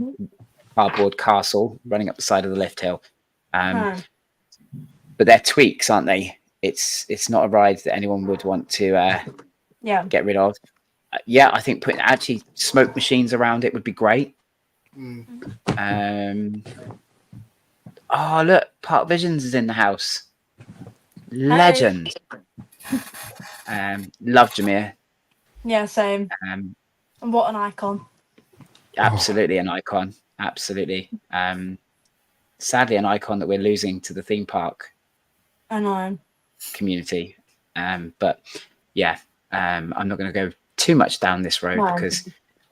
cardboard castle running up the side of the lift hill. No. But they're tweaks, aren't they? It's not a ride that anyone would want to Yeah. get rid of. Yeah, I think putting actually smoke machines around it would be great. Oh, look, Park Visions is in the house. Legend. Love Jameer. Yeah, same. And what an icon. Absolutely an icon. Absolutely. Sadly, an icon that we're losing to the theme park I know. community. But yeah, I'm not going to go too much down this road because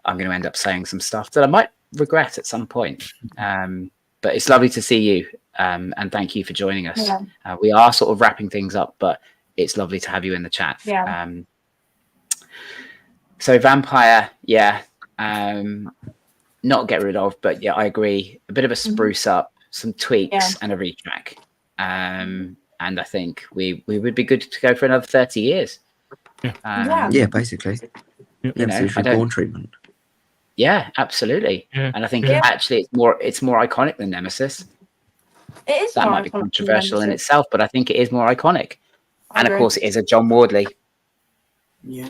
I'm going to end up saying some stuff that I might regret at some point. But it's lovely to see you, and thank you for joining us. Yeah. We are sort of wrapping things up, but it's lovely to have you in the chat. Yeah. So Vampire, yeah, not get rid of, but yeah, I agree. A bit of a spruce up, some tweaks, and a retrack. And I think we would be good to go for another 30 years. Yeah, basically. Nemesis Reborn treatment. Yeah, absolutely. Yeah. And I think actually it's more iconic than Nemesis. It is. That might be controversial in itself, but I think it is more iconic. And of course, it is a John Wardley. Yeah.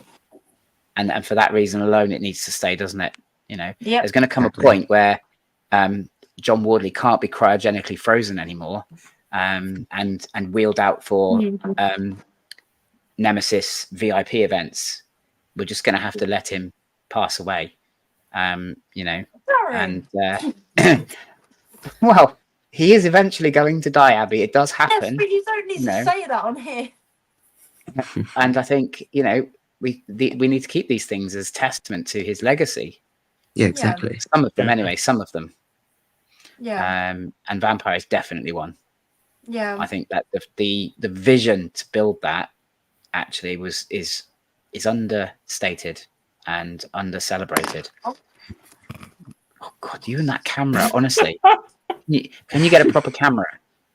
And for that reason alone, it needs to stay, doesn't it? You know, Yep. there's going to come a point where John Wardley can't be cryogenically frozen anymore, and wheeled out for Nemesis VIP events. We're just going to have to let him pass away. You know, and well, he is eventually going to die, Abbie. It does happen. Yes, but you don't need to say that on here. And I think, you know, we need to keep these things as testament to his legacy. Yeah, exactly. Some of them, anyway. Some of them. Yeah. And Vampire is definitely one. Yeah. I think that the vision to build that actually is understated and under celebrated. Oh God, you and that camera, honestly. Can you get a proper camera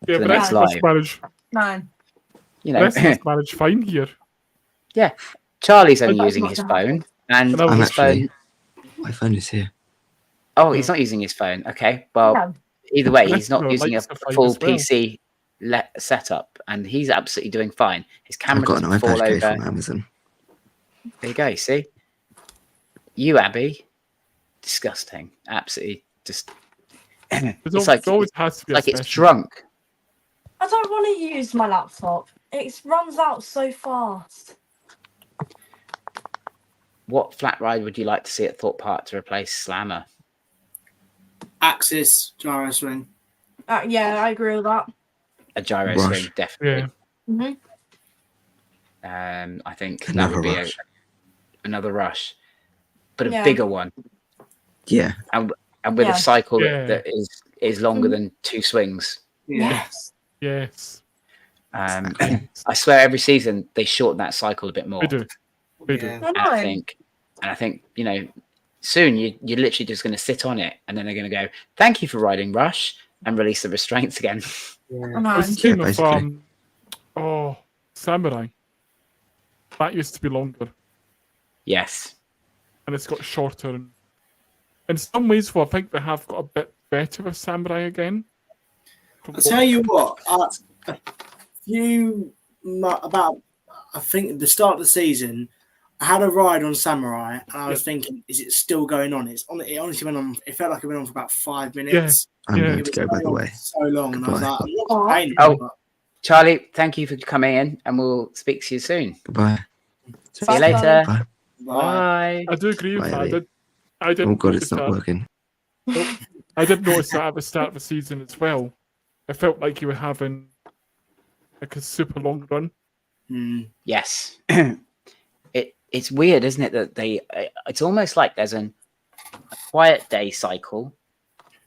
for the next live? No. You know, managed fine here. Yeah, Charlie's only using his phone, and his phone. My phone is here. Oh, he's not using his phone. Okay, well, either way, he's not using a full PC setup, and he's absolutely doing fine. His camera doesn't fall over. From Amazon. There you go. See, you, Abbie, disgusting. Absolutely, just. It's like it's drunk. I don't want to use my laptop. It runs out so fast. What flat ride would you like to see at Thorpe Park to replace Slammer? Axis gyro swing. Yeah, I agree with that. A gyro swing, definitely. Yeah. I think that would be another rush, but a bigger one. Yeah, and with a cycle that is longer than 2 swings. Yes. Yes. I swear, every season they shorten that cycle a bit more. They do. And I think you know, soon you're literally just going to sit on it, and then they're going to go, "Thank you for riding Rush," and release the restraints again. Samurai. That used to be longer. Yes. And it's got shorter. And in some ways, I think they have got a bit better with Samurai again. I'll tell you what, I think at the start of the season, I had a ride on Samurai, and I was thinking, is it still going on? It honestly went on. It felt like it went on for about 5 minutes. I'm going to go, by the way. So long, and I was like, I'm not Charlie, thank you for coming in, and we'll speak to you soon. Goodbye. See you later. Bye. Bye. I do agree with that. Oh God, it's not working. I did notice that at the start of the season as well. I felt like you were having like a super long run. Yes. It's weird, isn't it, that it's almost like there's a quiet day cycle.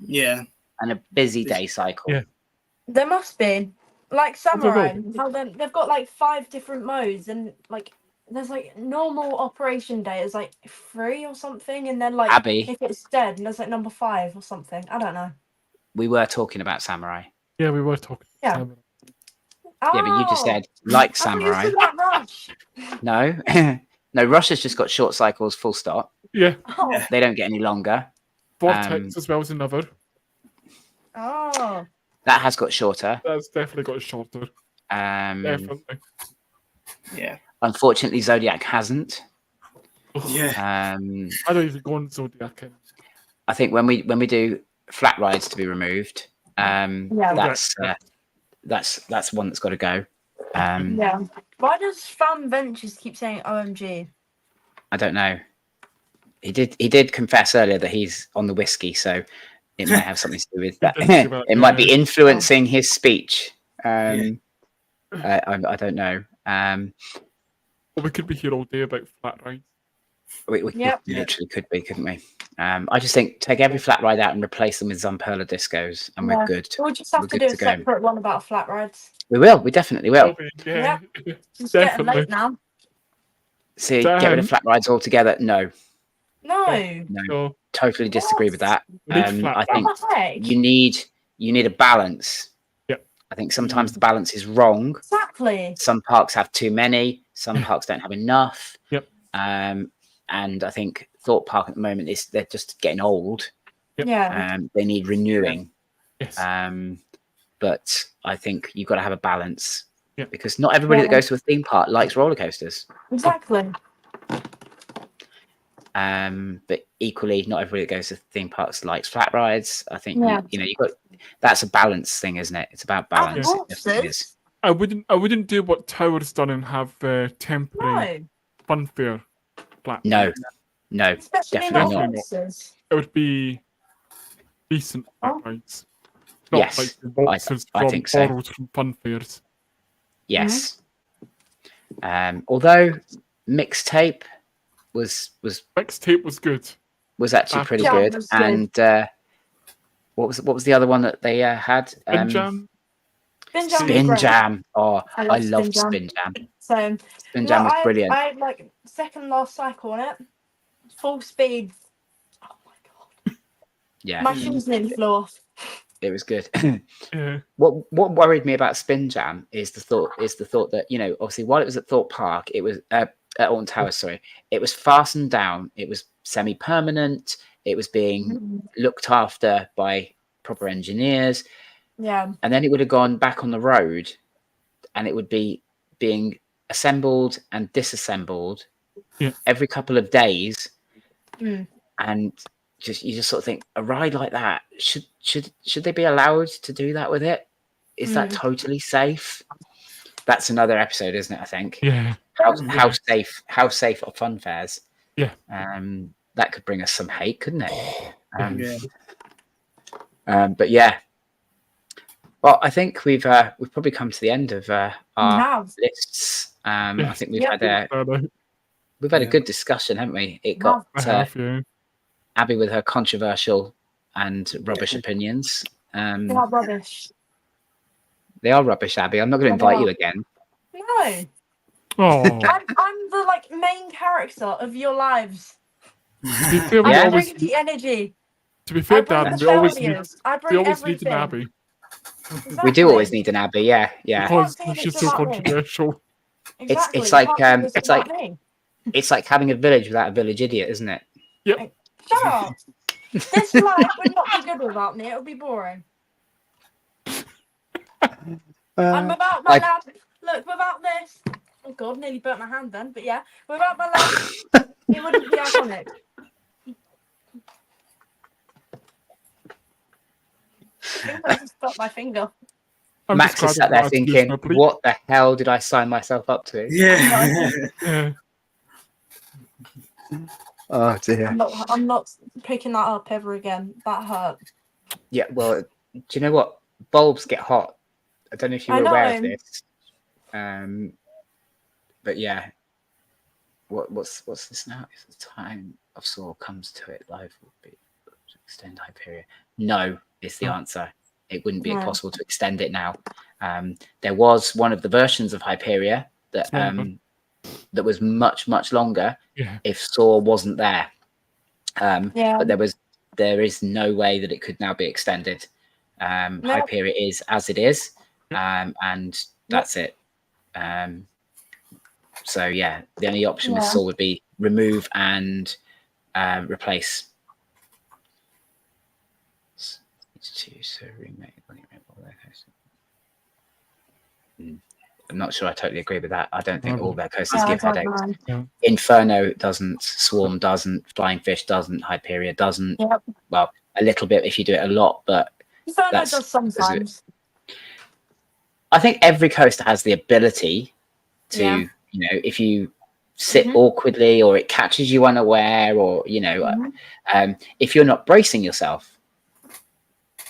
Yeah. And a busy day cycle. Yeah. There must be. Like Samurai, how they've got like 5 different modes, and like there's like normal operation day is like 3 or something, and then like Abbie, if it's dead, and there's like number 5 or something. I don't know. We were talking about Samurai. Yeah, we were talking. Yeah. Samurai. Yeah, but you just Oh, said like I thought you samurai. said that Rush. No, no. Russia's just got short cycles. Full stop. Yeah, Oh, Yeah. They don't get any longer. Vortex as well as another. oh, That has got shorter. That's definitely got shorter. Definitely. Yeah. Unfortunately, Zodiac hasn't. Yeah. I don't even go on Zodiac. I think when we do flat rides to be removed, Yeah. that's one that's got to go. yeah. Why does Fan Ventures keep saying OMG? I don't know. He did confess earlier that he's on the whiskey, so it might have something to do with that. It does do that, It might be yeah. influencing his speech. I don't know. Well, we could be here all day about flat rides. We Yep. literally could be, couldn't we? I just think take every flat ride out and replace them with Zamperla discos, and Yeah. we're good. We'll just have We're to good do a to go. separate one about flat rides. We will. We definitely will. Yeah, It's getting definitely. late now. See, get rid of flat rides altogether. No, No. So totally disagree with that. we need flat I rides. think What the heck? you need a balance. Yep. I think sometimes the balance is wrong. Exactly. Some parks have too many. Some parks don't have enough. Yep. And I think Thorpe Park at the moment they're just getting old. Yep. Yeah. They need renewing. Yes. But I think you've got to have a balance. Yep. Because not everybody that Yeah. goes to a theme park likes roller coasters. Exactly. But equally, not everybody that goes to theme parks likes flat rides. I think Yeah. you've got that's a balance thing, isn't it? It's about balance. And It definitely is. horses. I wouldn't do what Tower's done and have temporary No. fun fair flat. No, Especially Definitely not not. horses. It would be decent flat Oh. rides. Not Yes, like the boxes I from think so. borrowed from fun fairs. yes. Although mixtape was Mixtape was good. actually pretty Yeah, it good, was good. and what was the other one that they had? Spin Jam. Spin Jam was Spin great. Jam. Oh, I I love love Spin Jam. Spin Jam. So Spin Jam was brilliant. I had like second last cycle on it. Full speed. Oh my god. Yeah, My shoes nearly flew off. it was good. Yeah. What worried me about Spin Jam is the thought that, obviously while it was at Thorpe Park, it was at Alton Towers, sorry, it was fastened down, it was semi-permanent, it was being looked after by proper engineers, Yeah. and then it would have gone back on the road and it would be being assembled and disassembled every couple of days. And you just sort of think a ride like that, should they be allowed to do that with it? Is that totally safe? That's another episode, isn't it? I think. Yeah. How safe are fun fairs? Yeah. That could bring us some hate, couldn't it? Yeah. But yeah. Well, I think we've probably come to the end of our lists. I think we've had a good discussion, haven't we? It got I have, yeah. Abbie with her controversial and rubbish opinions. They are rubbish. They are rubbish, Abbie. I'm not going to invite you again. No. Oh. I'm the like main character of your lives. To be fair, Yeah. I always bring the energy. to be fair, I bring Dad, the we always failures. I we bring always need everything. an Abbie We do always need an Abbie, yeah. because can't say she's it's so about me. controversial. Exactly. it's you like, can't say it's about like- me. It's like having a village without a village idiot, isn't it? Yep. Shut up. This life would not be good without me. It would be boring. And without my lab, look, without this. Oh god, nearly burnt my hand then. But yeah, without my lab, it wouldn't be iconic. I think I just got my finger. I'm Max just is glad sat there that excuse thinking, my bleep. what the hell did I sign myself up to? Yeah. Yeah. Oh dear. I'm not picking that up ever again. That hurt. Yeah, well, do you know what? Bulbs get hot. I don't know if you I were aware of know. this. But yeah. What's this now? If the time of Saw comes to it, life will be to extend Hyperia. No, is the answer. It wouldn't be No. possible to extend it now. There was one of the versions of Hyperia that that was much, much longer Yeah. if Saw wasn't there. Yeah. But there is no way that it could now be extended. High period is as it is, and that's it. So yeah, the only option with saw would be remove and replace. So remake. I'm not sure I totally agree with that. I don't think all their coasters give headaches. Inferno doesn't, Swarm doesn't, Flying Fish doesn't, Hyperion doesn't. Well, a little bit if you do it a lot, but Inferno does sometimes. I think every coaster has the ability to, you know, if you sit awkwardly or it catches you unaware, or you know, if you're not bracing yourself.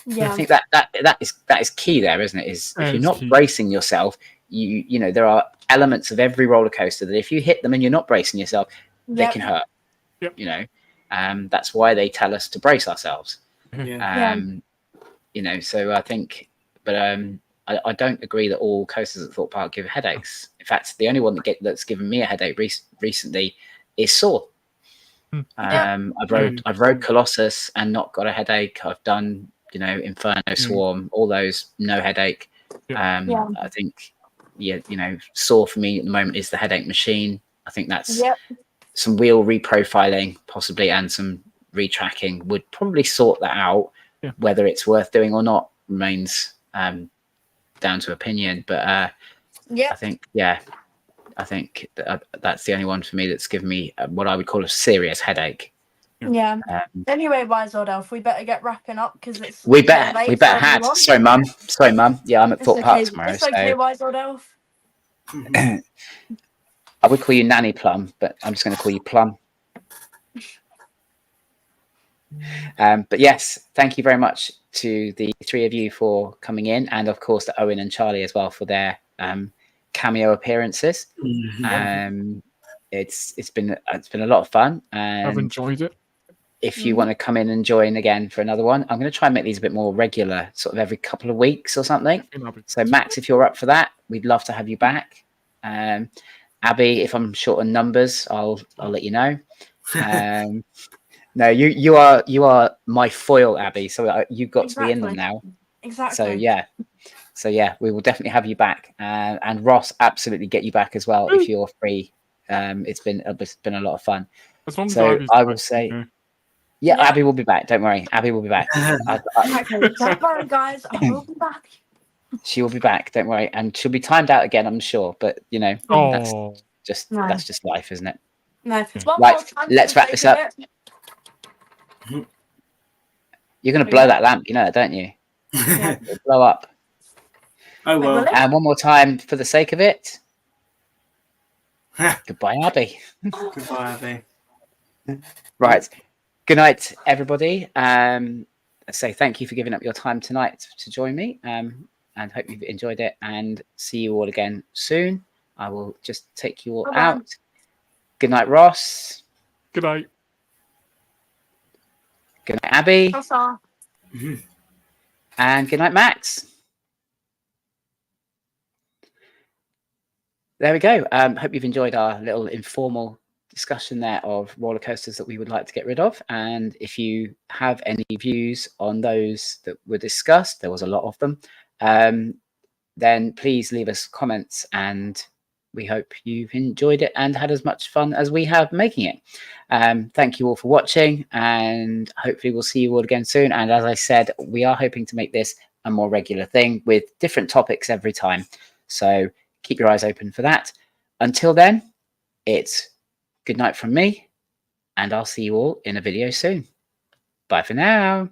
I think that is key there, isn't it? Is if you're not bracing yourself, you know, there are elements of every roller coaster that if you hit them and you're not bracing yourself, they can hurt. You know, that's why they tell us to brace ourselves. You know, so I think, but I don't agree that all coasters at Thorpe Park give headaches. In fact, the only one that's given me a headache recently is Saw. I've rode Colossus and not got a headache. I've done, you know, Inferno, Swarm, all those, no headache. I think, you know, Saw for me at the moment is the headache machine. I think that's some wheel reprofiling possibly and some retracking would probably sort that out. Whether it's worth doing or not remains down to opinion. But I think, I think that's the only one for me that's given me what I would call a serious headache. Anyway, Wise Old Elf, we better get wrapping up because it's we better had. Sorry, mum. Yeah, I'm at Thorpe Park tomorrow. It's okay, Wise Old Elf. I would call you Nanny Plum, but I'm just going to call you Plum. But yes, thank you very much to the three of you for coming in, and of course to Owen and Charlie as well for their cameo appearances. It's been a lot of fun, and I've enjoyed it. If you want to come in and join again for another one, I'm going to try and make these a bit more regular, sort of every couple of weeks or something. So Max, if you're up for that, we'd love to have you back. Abbie, if I'm short on numbers, I'll let you know. No, you are my foil, Abbie. So you've got to be in them now. Exactly. So yeah, we will definitely have you back, and Ross, absolutely get you back as well if you're free. It's been a lot of fun. As long as I will say, Abbie will be back. Don't worry, Abbie will be back. Don't worry, guys. I will be back. She will be back. Don't worry, and she'll be timed out again, I'm sure. But you know, that's just life, isn't it? No, right. Let's wrap this up. You're going to blow that lamp, you know that, don't you? It'll blow up. Oh well. And one more time for the sake of it. Goodbye, Abbie. Goodbye, Abbie. Right. Good night, everybody. Say thank you for giving up your time tonight to join me, and hope you've enjoyed it, and see you all again soon. I will just take you all out. Good night, Ross. Good night. Good night, Abbie. And good night, Max. There we go. Hope you've enjoyed our little informal discussion there of roller coasters that we would like to get rid of. And if you have any views on those that were discussed, there was a lot of them, then please leave us comments, and we hope you've enjoyed it and had as much fun as we have making it. Thank you all for watching, and hopefully we'll see you all again soon. And as I said, we are hoping to make this a more regular thing with different topics every time. So keep your eyes open for that. Until then, it's good night from me, and I'll see you all in a video soon. Bye for now.